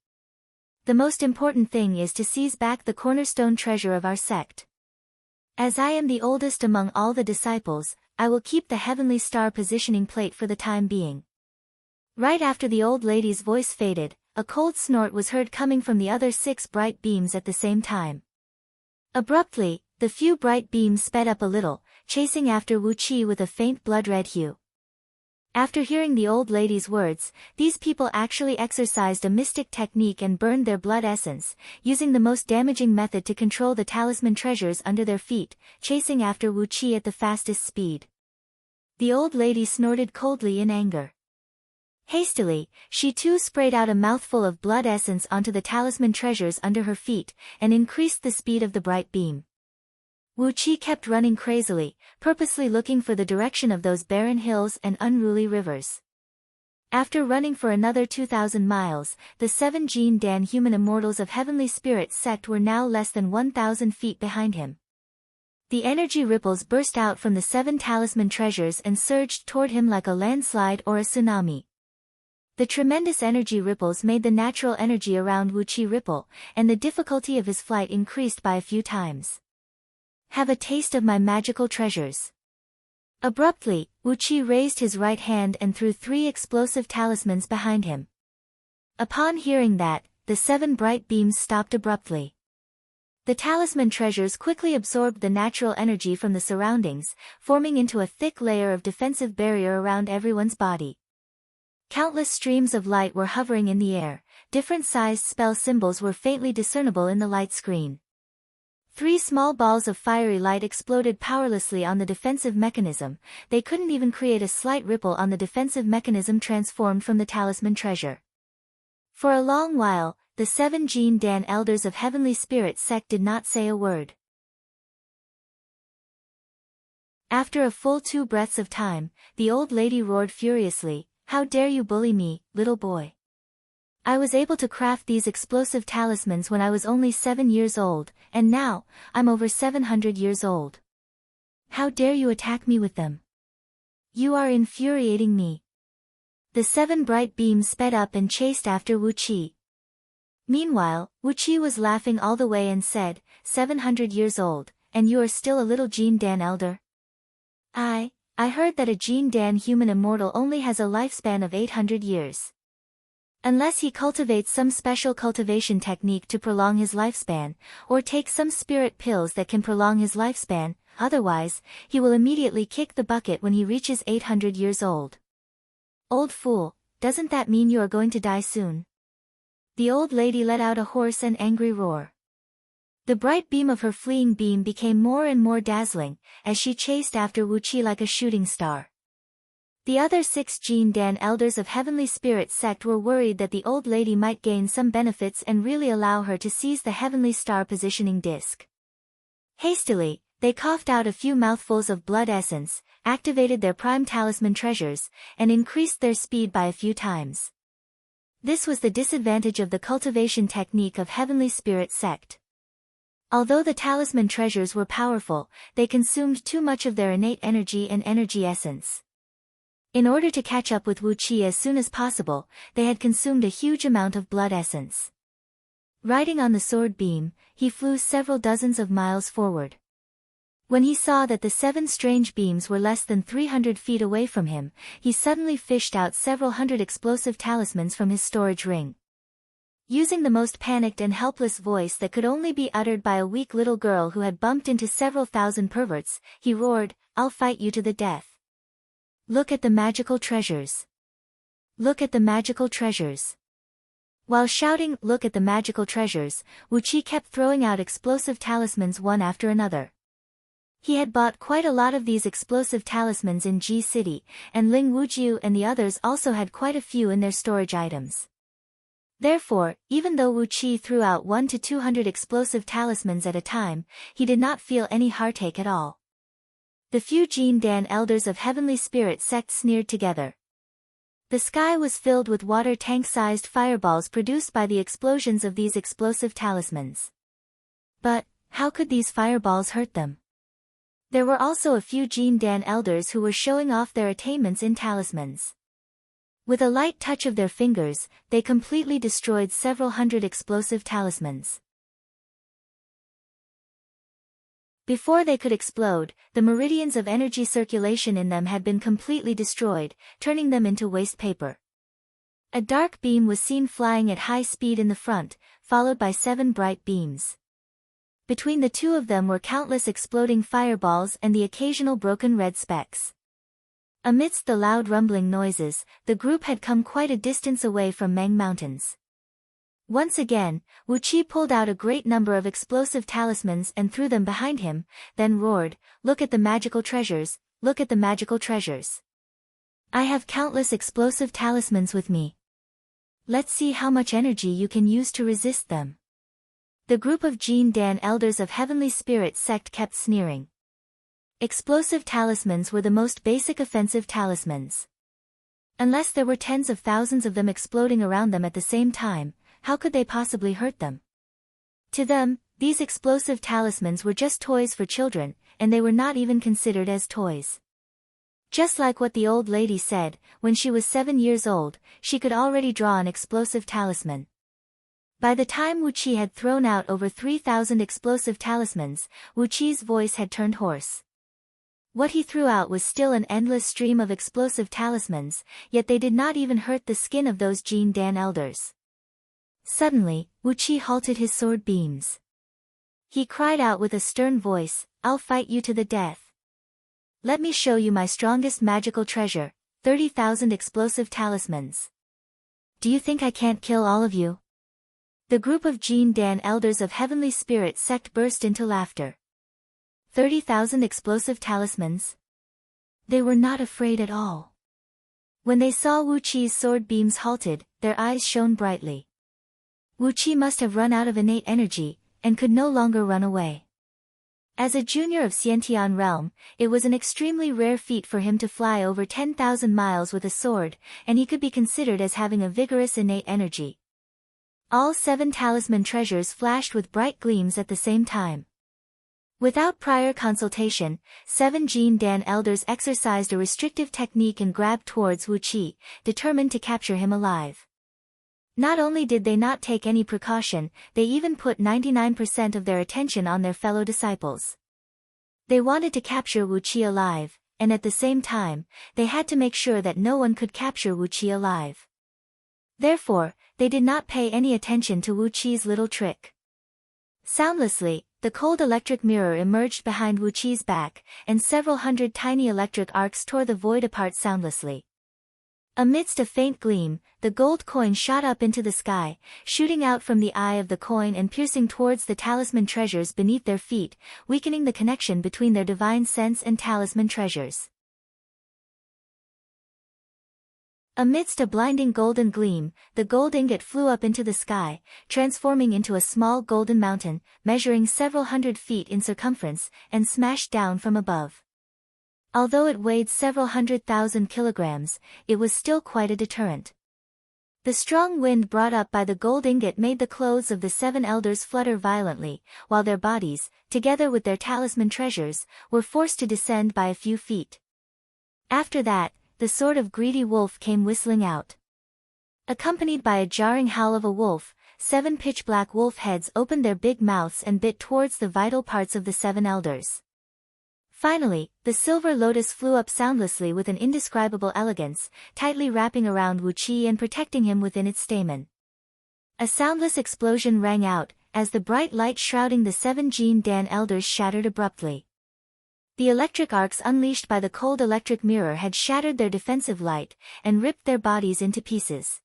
The most important thing is to seize back the cornerstone treasure of our sect. As I am the oldest among all the disciples, I will keep the heavenly star positioning plate for the time being." Right after the old lady's voice faded, a cold snort was heard coming from the other 6 bright beams at the same time. Abruptly, the few bright beams sped up a little, chasing after Wu Qi with a faint blood-red hue. After hearing the old lady's words, these people actually exercised a mystic technique and burned their blood essence, using the most damaging method to control the talisman treasures under their feet, chasing after Wu Qi at the fastest speed. The old lady snorted coldly in anger. Hastily, she too sprayed out a mouthful of blood essence onto the talisman treasures under her feet, and increased the speed of the bright beam. Wu Qi kept running crazily, purposely looking for the direction of those barren hills and unruly rivers. After running for another 2,000 miles, the 7 Jin Dan human immortals of Heavenly Spirit sect were now less than 1,000 feet behind him. The energy ripples burst out from the 7 talisman treasures and surged toward him like a landslide or a tsunami. The tremendous energy ripples made the natural energy around Wu Qi ripple, and the difficulty of his flight increased by a few times. "Have a taste of my magical treasures." Abruptly, Wu Qi raised his right hand and threw 3 explosive talismans behind him. Upon hearing that, the 7 bright beams stopped abruptly. The talisman treasures quickly absorbed the natural energy from the surroundings, forming into a thick layer of defensive barrier around everyone's body. Countless streams of light were hovering in the air, different sized spell symbols were faintly discernible in the light screen. 3 small balls of fiery light exploded powerlessly on the defensive mechanism. They couldn't even create a slight ripple on the defensive mechanism transformed from the talisman treasure. For a long while, the 7 Jin Dan elders of Heavenly Spirit sect did not say a word. After a full 2 breaths of time, the old lady roared furiously, "How dare you bully me, little boy? I was able to craft these explosive talismans when I was only 7 years old, and now, I'm over 700 years old. How dare you attack me with them? You are infuriating me." The 7 bright beams sped up and chased after Wu Qi. Meanwhile, Wu Qi was laughing all the way and said, 700 years old, and you are still a little Jin Dan elder? I heard that a Jin Dan human immortal only has a lifespan of 800 years. Unless he cultivates some special cultivation technique to prolong his lifespan, or takes some spirit pills that can prolong his lifespan, otherwise, he will immediately kick the bucket when he reaches 800 years old. Old fool, doesn't that mean you are going to die soon? The old lady let out a hoarse and angry roar. The bright beam of her fleeing beam became more and more dazzling, as she chased after Wu Qi like a shooting star. The other 6 Jin Dan elders of Heavenly Spirit sect were worried that the old lady might gain some benefits and really allow her to seize the Heavenly Star positioning disc. Hastily, they coughed out a few mouthfuls of blood essence, activated their prime talisman treasures, and increased their speed by a few times. This was the disadvantage of the cultivation technique of Heavenly Spirit sect. Although the talisman treasures were powerful, they consumed too much of their innate energy and energy essence. In order to catch up with Wu Qi as soon as possible, they had consumed a huge amount of blood essence. Riding on the sword beam, he flew several dozens of miles forward. When he saw that the 7 strange beams were less than 300 feet away from him, he suddenly fished out several hundred explosive talismans from his storage ring. Using the most panicked and helpless voice that could only be uttered by a weak little girl who had bumped into several thousand perverts, he roared, "I'll fight you to the death. Look at the magical treasures. Look at the magical treasures." While shouting, "Look at the magical treasures," Wu Qi kept throwing out explosive talismans one after another. He had bought quite a lot of these explosive talismans in Ji City, and Ling Wujiu and the others also had quite a few in their storage items. Therefore, even though Wu Qi threw out 100 to 200 explosive talismans at a time, he did not feel any heartache at all. The few Jin Dan elders of Heavenly Spirit sect sneered together. The sky was filled with water tank-sized fireballs produced by the explosions of these explosive talismans. But, how could these fireballs hurt them? There were also a few Jin Dan elders who were showing off their attainments in talismans. With a light touch of their fingers, they completely destroyed several hundred explosive talismans. Before they could explode, the meridians of energy circulation in them had been completely destroyed, turning them into waste paper. A dark beam was seen flying at high speed in the front, followed by 7 bright beams. Between the 2 of them were countless exploding fireballs and the occasional broken red specks. Amidst the loud rumbling noises, the group had come quite a distance away from Meng Mountains. Once again, Wu Qi pulled out a great number of explosive talismans and threw them behind him, then roared, "Look at the magical treasures, look at the magical treasures. I have countless explosive talismans with me. Let's see how much energy you can use to resist them." The group of Jin Dan elders of Heavenly Spirit sect kept sneering. Explosive talismans were the most basic offensive talismans. Unless there were tens of thousands of them exploding around them at the same time, how could they possibly hurt them? To them, these explosive talismans were just toys for children, and they were not even considered as toys. Just like what the old lady said, when she was 7 years old, she could already draw an explosive talisman. By the time Wu Qi had thrown out over 3,000 explosive talismans, Wu Qi's voice had turned hoarse. What he threw out was still an endless stream of explosive talismans, yet they did not even hurt the skin of those Jin Dan elders. Suddenly, Wu Qi halted his sword beams. He cried out with a stern voice, "I'll fight you to the death. Let me show you my strongest magical treasure, 30,000 explosive talismans. Do you think I can't kill all of you? The group of Jean Dan elders of Heavenly Spirit sect burst into laughter. 30,000 explosive talismans? They were not afraid at all. When they saw Wu Qi's sword beams halted, their eyes shone brightly. Wu Qi must have run out of innate energy, and could no longer run away. As a junior of Xiantian realm, it was an extremely rare feat for him to fly over 10,000 miles with a sword, and he could be considered as having a vigorous innate energy. All 7 talisman treasures flashed with bright gleams at the same time. Without prior consultation, 7 Jean Dan elders exercised a restrictive technique and grabbed towards Wu Qi, determined to capture him alive. Not only did they not take any precaution, they even put 99% of their attention on their fellow disciples. They wanted to capture Wu Qi alive, and at the same time, they had to make sure that no one could capture Wu Qi alive. Therefore, they did not pay any attention to Wu Qi's little trick. Soundlessly, the cold electric mirror emerged behind Wu Qi's back, and several hundred tiny electric arcs tore the void apart soundlessly. Amidst a faint gleam, the gold coin shot up into the sky, shooting out from the eye of the coin and piercing towards the talisman treasures beneath their feet, weakening the connection between their divine sense and talisman treasures. Amidst a blinding golden gleam, the gold ingot flew up into the sky, transforming into a small golden mountain, measuring several hundred feet in circumference, and smashed down from above. Although it weighed several 100,000 kilograms, it was still quite a deterrent. The strong wind brought up by the gold ingot made the clothes of the 7 elders flutter violently, while their bodies, together with their talisman treasures, were forced to descend by a few feet. After that, the sword of greedy wolf came whistling out. Accompanied by a jarring howl of a wolf, 7 pitch-black wolf heads opened their big mouths and bit towards the vital parts of the 7 elders. Finally, the silver lotus flew up soundlessly with an indescribable elegance, tightly wrapping around Wu Qi and protecting him within its stamen. A soundless explosion rang out, as the bright light shrouding the 7 Jean Dan elders shattered abruptly. The electric arcs unleashed by the cold electric mirror had shattered their defensive light, and ripped their bodies into pieces.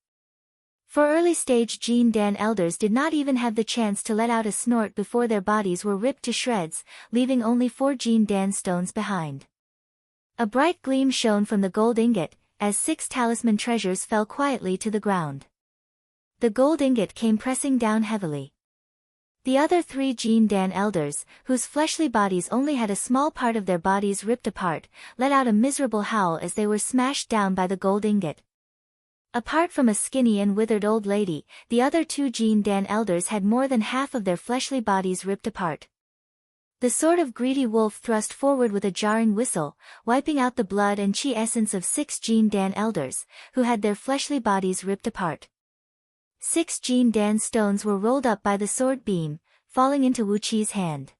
For early-stage Jean Dan elders did not even have the chance to let out a snort before their bodies were ripped to shreds, leaving only 4 Jean Dan stones behind. A bright gleam shone from the gold ingot, as 6 talisman treasures fell quietly to the ground. The gold ingot came pressing down heavily. The other 3 Jean Dan elders, whose fleshly bodies only had a small part of their bodies ripped apart, let out a miserable howl as they were smashed down by the gold ingot. Apart from a skinny and withered old lady, the other 2 Jean Dan elders had more than half of their fleshly bodies ripped apart. The sword of greedy wolf thrust forward with a jarring whistle, wiping out the blood and chi essence of 6 Jean Dan elders, who had their fleshly bodies ripped apart. 6 Jean Dan stones were rolled up by the sword beam, falling into Wu Qi's hand.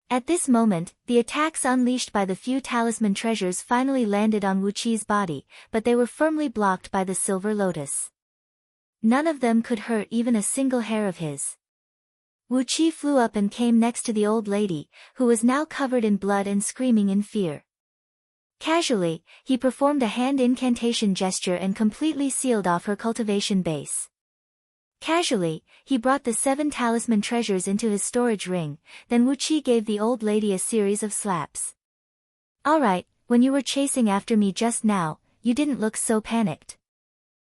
At this moment, the attacks unleashed by the few talisman treasures finally landed on Wu Qi's body, but they were firmly blocked by the silver lotus. None of them could hurt even a single hair of his. Wu Qi flew up and came next to the old lady, who was now covered in blood and screaming in fear. Casually, he performed a hand incantation gesture and completely sealed off her cultivation base. Casually, he brought the 7 talisman treasures into his storage ring, then Wu Qi gave the old lady a series of slaps. "Alright, when you were chasing after me just now, you didn't look so panicked."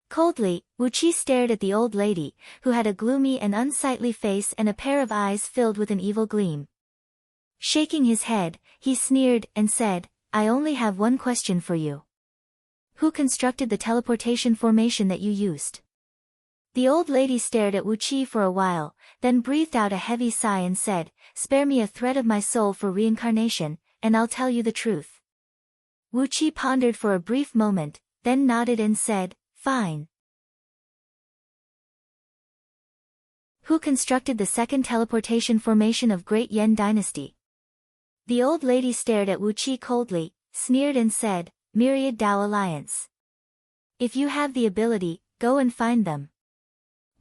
Coldly, Wu Qi stared at the old lady, who had a gloomy and unsightly face and a pair of eyes filled with an evil gleam. Shaking his head, he sneered and said, "I only have one question for you. Who constructed the teleportation formation that you used?" The old lady stared at Wu Qi for a while, then breathed out a heavy sigh and said, "Spare me a thread of my soul for reincarnation, and I'll tell you the truth." Wu Qi pondered for a brief moment, then nodded and said, "Fine." Who constructed the second teleportation formation of Great Yan Dynasty? The old lady stared at Wu Qi coldly, sneered and said, "Myriad Dao Alliance. If you have the ability, go and find them."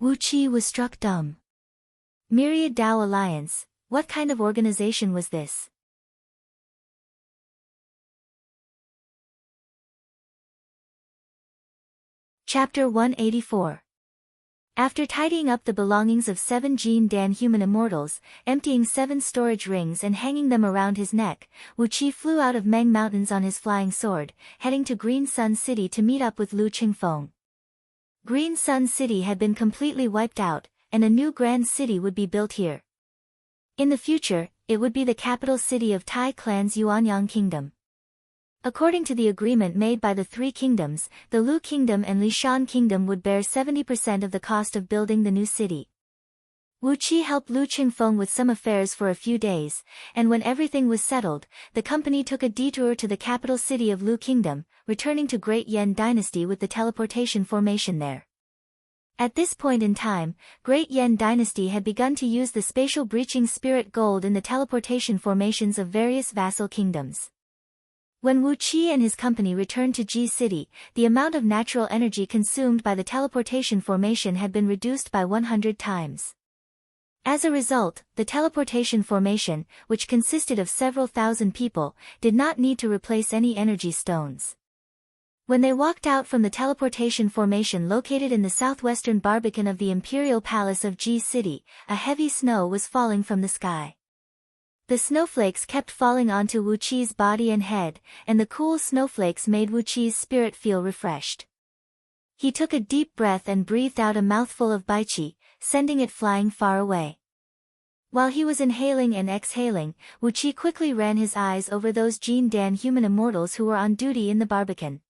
Wu Qi was struck dumb. Myriad Dao Alliance, what kind of organization was this? Chapter 184. After tidying up the belongings of 7 Jin Dan human immortals, emptying 7 storage rings and hanging them around his neck, Wu Qi flew out of Meng Mountains on his flying sword, heading to Green Sun City to meet up with Lu Qingfeng. Green Sun City had been completely wiped out, and a new grand city would be built here. In the future, it would be the capital city of Tai Clan's Yuanyang Kingdom. According to the agreement made by the 3 kingdoms, the Lu Kingdom and Lishan Kingdom would bear 70% of the cost of building the new city. Wu Qi helped Lu Qingfeng with some affairs for a few days, and when everything was settled, the company took a detour to the capital city of Lu Kingdom, returning to Great Yan Dynasty with the teleportation formation there. At this point in time, Great Yan Dynasty had begun to use the spatial breaching spirit gold in the teleportation formations of various vassal kingdoms. When Wu Qi and his company returned to Ji City, the amount of natural energy consumed by the teleportation formation had been reduced by 100 times. As a result, the teleportation formation, which consisted of several thousand people, did not need to replace any energy stones. When they walked out from the teleportation formation located in the southwestern barbican of the Imperial Palace of Ji City, a heavy snow was falling from the sky. The snowflakes kept falling onto Wu Qi's body and head, and the cool snowflakes made Wu Qi's spirit feel refreshed. He took a deep breath and breathed out a mouthful of baiqi, sending it flying far away. While he was inhaling and exhaling, Wu Qi quickly ran his eyes over those Jin Dan human immortals who were on duty in the barbican.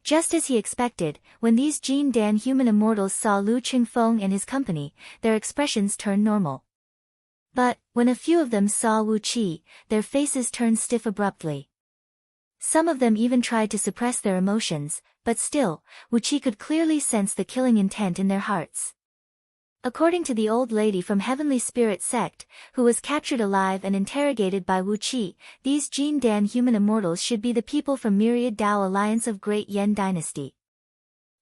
Just as he expected, when these Jin Dan human immortals saw Lu Qingfeng and his company, their expressions turned normal. But, when a few of them saw Wu Qi, their faces turned stiff abruptly. Some of them even tried to suppress their emotions, but still, Wu Qi could clearly sense the killing intent in their hearts. According to the old lady from Heavenly Spirit Sect, who was captured alive and interrogated by Wu Qi, these Jin Dan human immortals should be the people from Myriad Dao Alliance of Great Yan Dynasty.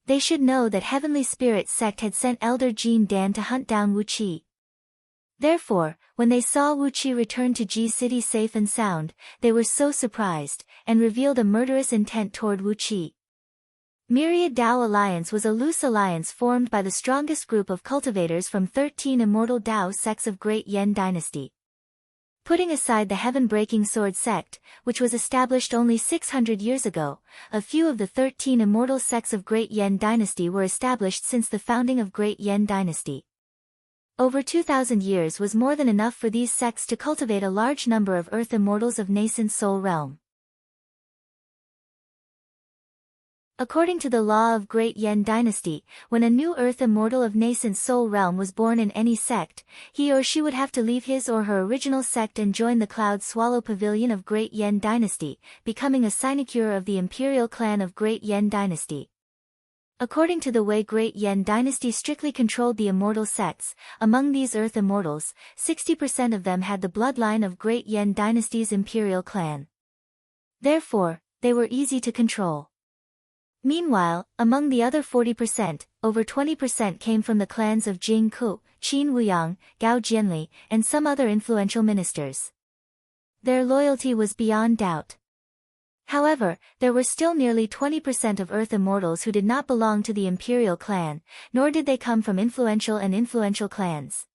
They should know that Heavenly Spirit Sect had sent Elder Jin Dan to hunt down Wu Qi. Therefore, when they saw Wu Qi return to Ji City safe and sound, they were so surprised, and revealed a murderous intent toward Wu Qi. Myriad Dao Alliance was a loose alliance formed by the strongest group of cultivators from 13 immortal Dao sects of Great Yan Dynasty. Putting aside the Heaven-Breaking Sword sect, which was established only 600 years ago, a few of the 13 immortal sects of Great Yan Dynasty were established since the founding of Great Yan Dynasty. Over 2,000 years was more than enough for these sects to cultivate a large number of Earth immortals of nascent soul realm. According to the law of Great Yan Dynasty, when a new Earth immortal of nascent soul realm was born in any sect, he or she would have to leave his or her original sect and join the Cloud Swallow Pavilion of Great Yan Dynasty, becoming a sinecure of the Imperial Clan of Great Yan Dynasty. According to the way Great Yan Dynasty strictly controlled the immortal sects, among these Earth immortals, 60% of them had the bloodline of Great Yan Dynasty's Imperial Clan. Therefore, they were easy to control. Meanwhile, among the other 40%, over 20% came from the clans of Jing Ku, Qin Wuyang, Gao Jianli, and some other influential ministers. Their loyalty was beyond doubt. However, there were still nearly 20% of Earth immortals who did not belong to the Imperial Clan, nor did they come from influential clans.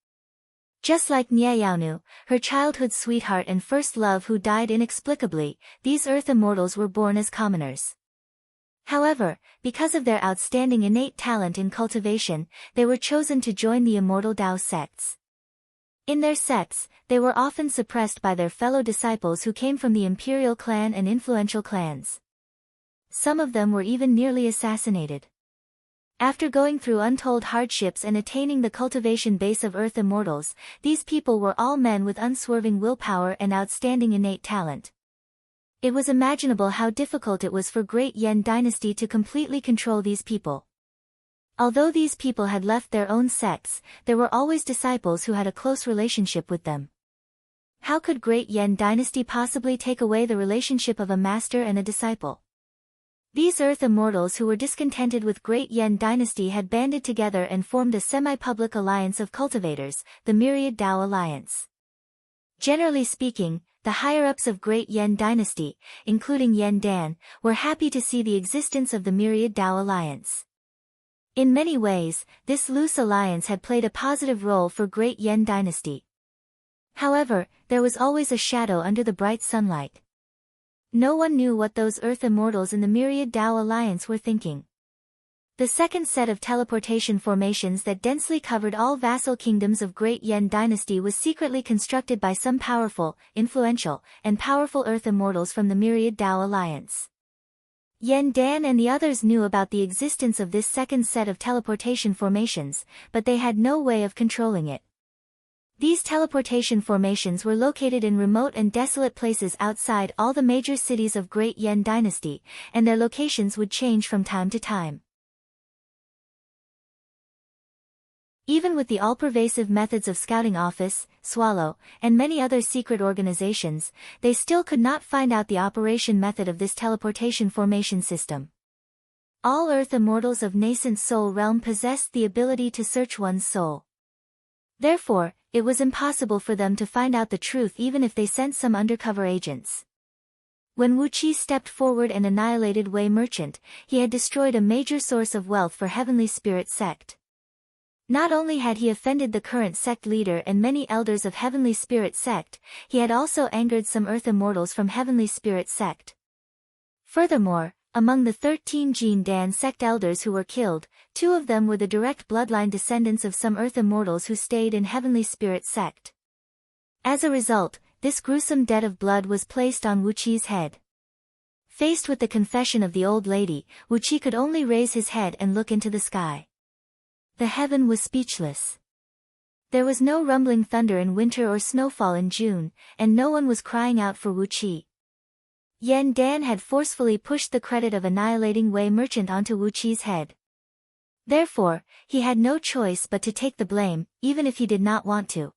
Just like Nie Yaonu, her childhood sweetheart and first love who died inexplicably, these Earth immortals were born as commoners. However, because of their outstanding innate talent in cultivation, they were chosen to join the immortal Dao sects. In their sects, they were often suppressed by their fellow disciples who came from the Imperial Clan and influential clans. Some of them were even nearly assassinated. After going through untold hardships and attaining the cultivation base of Earth immortals, these people were all men with unswerving willpower and outstanding innate talent. It was imaginable how difficult it was for Great Yan Dynasty to completely control these people. Although these people had left their own sects, there were always disciples who had a close relationship with them. How could Great Yan Dynasty possibly take away the relationship of a master and a disciple? These Earth immortals who were discontented with Great Yan Dynasty had banded together and formed a semi-public alliance of cultivators, the Myriad Dao Alliance. Generally speaking, the higher-ups of Great Yan Dynasty, including Yan Dan, were happy to see the existence of the Myriad Dao Alliance. In many ways, this loose alliance had played a positive role for Great Yen Dynasty. However, there was always a shadow under the bright sunlight. No one knew what those Earth Immortals in the Myriad Tao Alliance were thinking. The second set of teleportation formations that densely covered all vassal kingdoms of Great Yen Dynasty was secretly constructed by some powerful, influential, and powerful Earth Immortals from the Myriad Tao Alliance. Yen Dan and the others knew about the existence of this second set of teleportation formations, but they had no way of controlling it. These teleportation formations were located in remote and desolate places outside all the major cities of Great Yen Dynasty, and their locations would change from time to time. Even with the all-pervasive methods of Scouting Office, Swallow, and many other secret organizations, they still could not find out the operation method of this teleportation formation system. All Earth Immortals of nascent soul realm possessed the ability to search one's soul. Therefore, it was impossible for them to find out the truth even if they sent some undercover agents. When Wu Qi stepped forward and annihilated Wei Merchant, he had destroyed a major source of wealth for Heavenly Spirit Sect. Not only had he offended the current sect leader and many elders of Heavenly Spirit Sect, he had also angered some Earth Immortals from Heavenly Spirit Sect. Furthermore, among the 13 Jin Dan sect elders who were killed, 2 of them were the direct bloodline descendants of some Earth Immortals who stayed in Heavenly Spirit Sect. As a result, this gruesome debt of blood was placed on Wu Qi's head. Faced with the confession of the old lady, Wu Qi could only raise his head and look into the sky. The heaven was speechless. There was no rumbling thunder in winter or snowfall in June, and no one was crying out for Wu Qi. Yen Dan had forcefully pushed the credit of annihilating Wei Merchant onto Wu Qi's head. Therefore, he had no choice but to take the blame, even if he did not want to.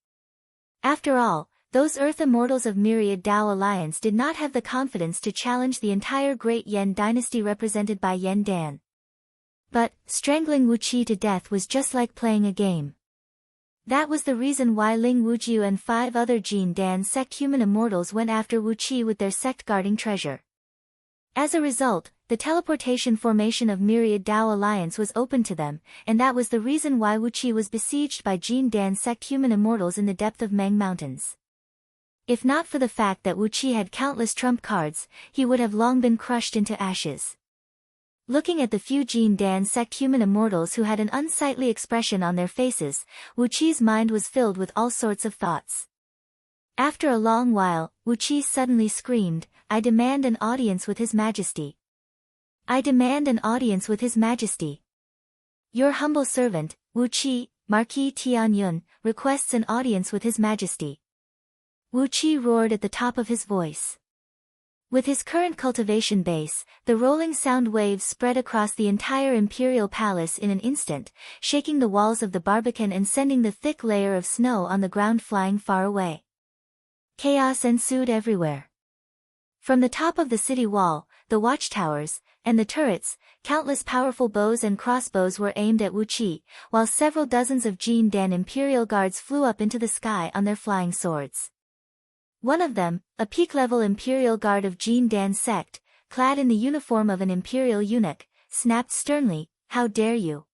After all, those Earth Immortals of Myriad Tao Alliance did not have the confidence to challenge the entire Great Yen Dynasty represented by Yen Dan. But, strangling Wu Qi to death was just like playing a game. That was the reason why Ling Wujiu and 5 other Jin Dan sect human immortals went after Wu Qi with their sect guarding treasure. As a result, the teleportation formation of Myriad Tao Alliance was open to them, and that was the reason why Wu Qi was besieged by Jin Dan sect human immortals in the depth of Meng Mountains. If not for the fact that Wu Qi had countless trump cards, he would have long been crushed into ashes. Looking at the few Jin Dan sect human immortals who had an unsightly expression on their faces, Wu Qi's mind was filled with all sorts of thoughts. After a long while, Wu Qi suddenly screamed, "I demand an audience with His Majesty. I demand an audience with His Majesty. Your humble servant, Wu Qi, Marquis Tianyun, requests an audience with His Majesty." Wu Qi roared at the top of his voice. With his current cultivation base, the rolling sound waves spread across the entire imperial palace in an instant, shaking the walls of the Barbican and sending the thick layer of snow on the ground flying far away. Chaos ensued everywhere. From the top of the city wall, the watchtowers, and the turrets, countless powerful bows and crossbows were aimed at Wu Qi, while several dozens of Jin Dan imperial guards flew up into the sky on their flying swords. One of them, a peak-level imperial guard of Jin Dan sect, clad in the uniform of an imperial eunuch, snapped sternly, "How dare you?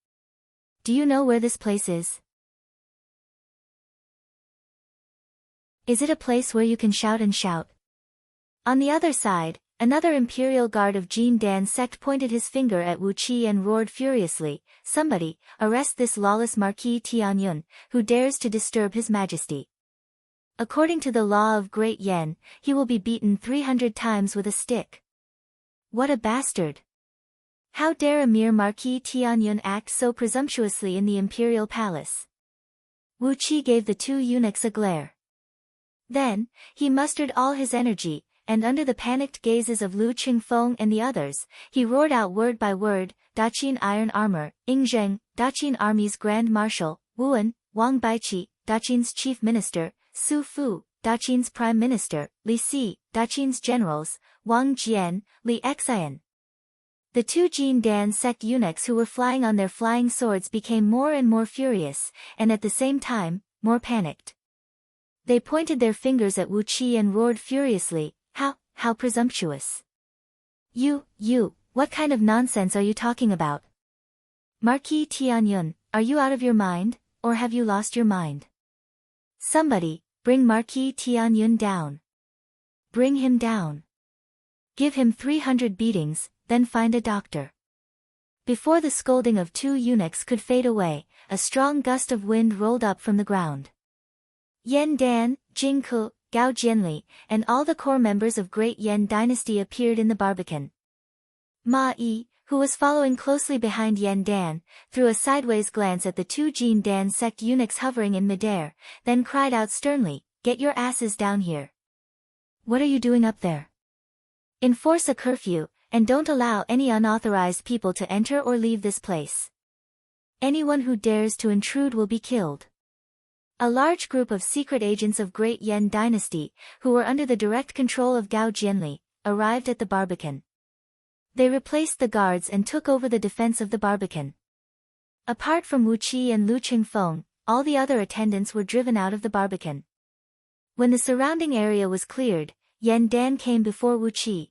Do you know where this place is? Is it a place where you can shout and shout?" On the other side, another imperial guard of Jin Dan sect pointed his finger at Wu Qi and roared furiously, "Somebody, arrest this lawless Marquis Tianyun, who dares to disturb His Majesty. According to the law of Great Yen, he will be beaten 300 times with a stick." What a bastard! How dare a mere Marquis Tianyun act so presumptuously in the imperial palace? Wu Qi gave the 2 eunuchs a glare. Then, he mustered all his energy, and under the panicked gazes of Lu Qingfeng and the others, he roared out word by word, "Daqin Iron Armor, Ing Zheng, Daqin Army's Grand Marshal, Wuan, Wang Baiqi, Daqin's Chief Minister, Su Fu, Daqin's Prime Minister, Li Si, Daqin's Generals, Wang Jian, Li Xian." The 2 Jin Dan sect eunuchs who were flying on their flying swords became more and more furious, and at the same time, more panicked. They pointed their fingers at Wu Qi and roared furiously, How presumptuous! You, what kind of nonsense are you talking about? Marquis Tianyun, are you out of your mind, or have you lost your mind? Somebody, bring Marquis Tianyun down. Bring him down. Give him 300 beatings, then find a doctor. Before the scolding of two eunuchs could fade away, a strong gust of wind rolled up from the ground. Yan Dan, Jing Ke, Gao Jianli, and all the core members of Great Yan Dynasty appeared in the barbican. Ma Yi, who was following closely behind Yan Dan, threw a sideways glance at the two Jin Dan sect eunuchs hovering in midair, then cried out sternly, "Get your asses down here. What are you doing up there? Enforce a curfew, and don't allow any unauthorized people to enter or leave this place. Anyone who dares to intrude will be killed." A large group of secret agents of Great Yan Dynasty, who were under the direct control of Gao Jianli, arrived at the barbican. They replaced the guards and took over the defense of the barbican. Apart from Wu Qi and Lu Qingfeng, all the other attendants were driven out of the barbican. When the surrounding area was cleared, Yan Dan came before Wu Qi.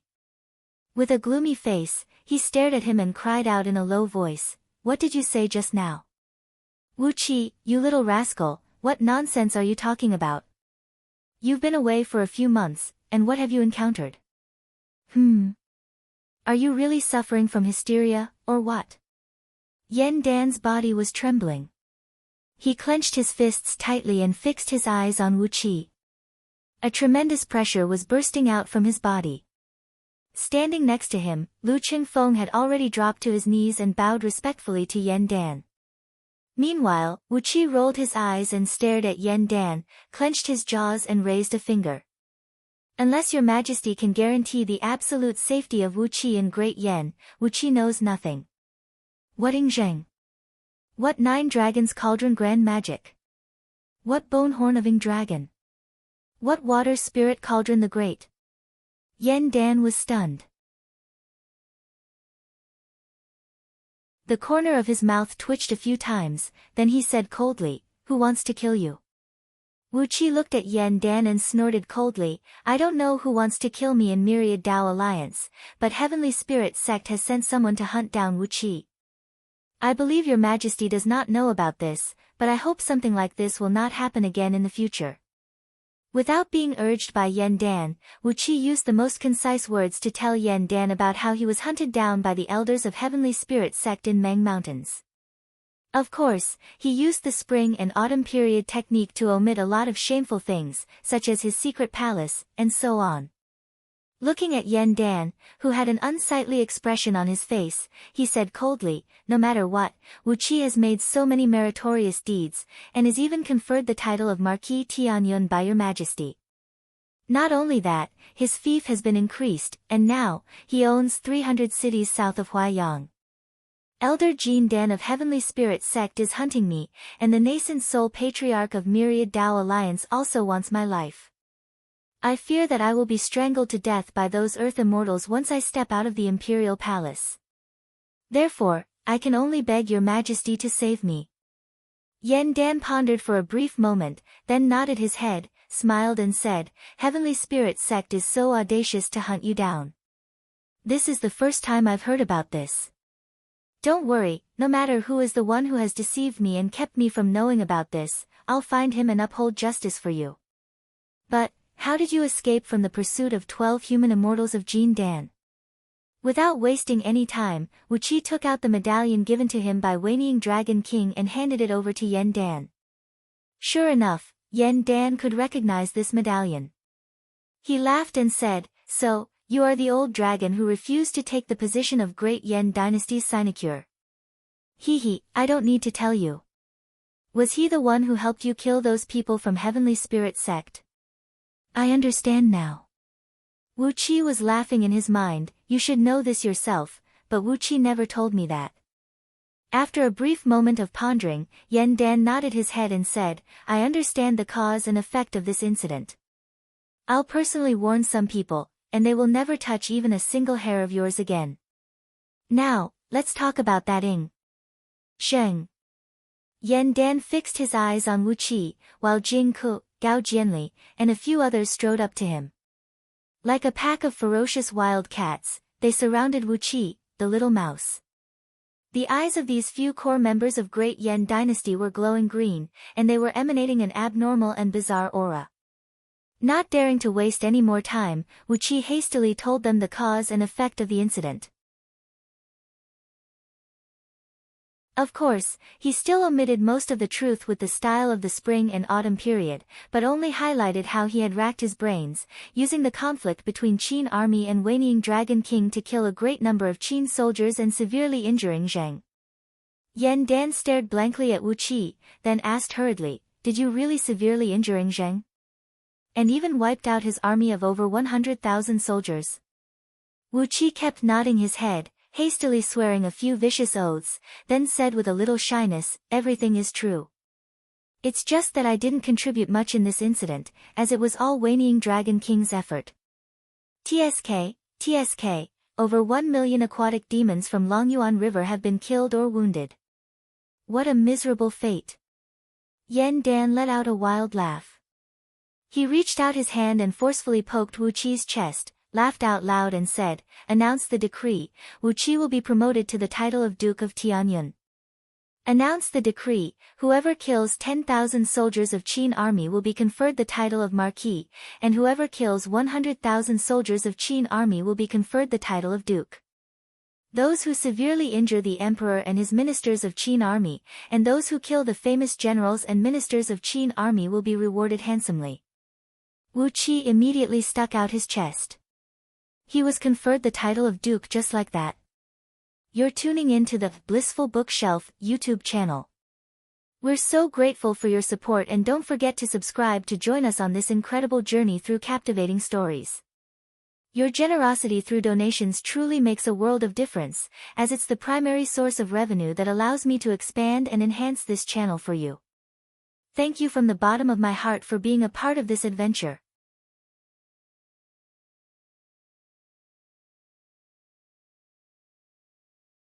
With a gloomy face, he stared at him and cried out in a low voice, "What did you say just now?" "Wu Qi, you little rascal, what nonsense are you talking about? You've been away for a few months, and what have you encountered? Are you really suffering from hysteria, or what?" Yan Dan's body was trembling. He clenched his fists tightly and fixed his eyes on Wu Qi. A tremendous pressure was bursting out from his body. Standing next to him, Lu Qingfeng had already dropped to his knees and bowed respectfully to Yan Dan. Meanwhile, Wu Qi rolled his eyes and stared at Yan Dan, clenched his jaws and raised a finger. "Unless your majesty can guarantee the absolute safety of Wu Qi in Great Yan, Wu Qi knows nothing." "What Ingzheng? What 9 dragons cauldron grand magic? What bone horn of Ing dragon? What water spirit cauldron the great?" Yan Dan was stunned. The corner of his mouth twitched a few times, then he said coldly, "Who wants to kill you?" Wu Qi looked at Yan Dan and snorted coldly, "I don't know who wants to kill me in Myriad Dao Alliance, but Heavenly Spirit Sect has sent someone to hunt down Wu Qi. I believe your majesty does not know about this, but I hope something like this will not happen again in the future." Without being urged by Yan Dan, Wu Qi used the most concise words to tell Yan Dan about how he was hunted down by the elders of Heavenly Spirit Sect in Meng Mountains. Of course, he used the spring and autumn period technique to omit a lot of shameful things, such as his secret palace, and so on. Looking at Yan Dan, who had an unsightly expression on his face, he said coldly, "No matter what, Wu Qi has made so many meritorious deeds, and is even conferred the title of Marquis Tianyun by your majesty. Not only that, his fief has been increased, and now, he owns 300 cities south of Huaiyang. Elder Jin Dan of Heavenly Spirit Sect is hunting me, and the nascent soul patriarch of Myriad Dao Alliance also wants my life. I fear that I will be strangled to death by those earth immortals once I step out of the imperial palace. Therefore, I can only beg your majesty to save me." Yan Dan pondered for a brief moment, then nodded his head, smiled and said, "Heavenly Spirit Sect is so audacious to hunt you down. This is the first time I've heard about this. Don't worry, no matter who is the one who has deceived me and kept me from knowing about this, I'll find him and uphold justice for you. But, how did you escape from the pursuit of 12 human immortals of Jin Dan?" Without wasting any time, Wu Qi took out the medallion given to him by Wanying Dragon King and handed it over to Yan Dan. Sure enough, Yan Dan could recognize this medallion. He laughed and said, "So, you are the old dragon who refused to take the position of Great Yan Dynasty's sinecure. He, I don't need to tell you. Was he the one who helped you kill those people from Heavenly Spirit Sect? I understand now." Wu Qi was laughing in his mind, "You should know this yourself, but Wu Qi never told me that." After a brief moment of pondering, Yan Dan nodded his head and said, "I understand the cause and effect of this incident. I'll personally warn some people, and they will never touch even a single hair of yours again. Now, let's talk about that Ing Sheng." Yan Dan fixed his eyes on Wu Qi, while Jing Ke, Gao Jianli, and a few others strode up to him. Like a pack of ferocious wild cats, they surrounded Wu Qi, the little mouse. The eyes of these few core members of Great Yen Dynasty were glowing green, and they were emanating an abnormal and bizarre aura. Not daring to waste any more time, Wu Qi hastily told them the cause and effect of the incident. Of course, he still omitted most of the truth with the style of the spring and autumn period, but only highlighted how he had racked his brains, using the conflict between Qin army and Wanying Dragon King to kill a great number of Qin soldiers and severely injuring Zheng. Yan Dan stared blankly at Wu Qi, then asked hurriedly, "Did you really severely injuring Zheng? And even wiped out his army of over 100,000 soldiers?" Wu Qi kept nodding his head, hastily swearing a few vicious oaths, then said with a little shyness, "Everything is true. It's just that I didn't contribute much in this incident, as it was all Wanying Dragon King's effort. TSK, over 1 million aquatic demons from Longyuan River have been killed or wounded. What a miserable fate." Yan Dan let out a wild laugh. He reached out his hand and forcefully poked Wu Qi's chest, laughed out loud and said, "Announce the decree, Wu Qi will be promoted to the title of Duke of Tianyun. Announce the decree, whoever kills 10,000 soldiers of Qin army will be conferred the title of Marquis, and whoever kills 100,000 soldiers of Qin army will be conferred the title of Duke. Those who severely injure the emperor and his ministers of Qin army, and those who kill the famous generals and ministers of Qin army will be rewarded handsomely." Wu Qi immediately stuck out his chest. He was conferred the title of Duke just like that. You're tuning in to the Blissful Bookshelf YouTube channel. We're so grateful for your support, and don't forget to subscribe to join us on this incredible journey through captivating stories. Your generosity through donations truly makes a world of difference, as it's the primary source of revenue that allows me to expand and enhance this channel for you. Thank you from the bottom of my heart for being a part of this adventure.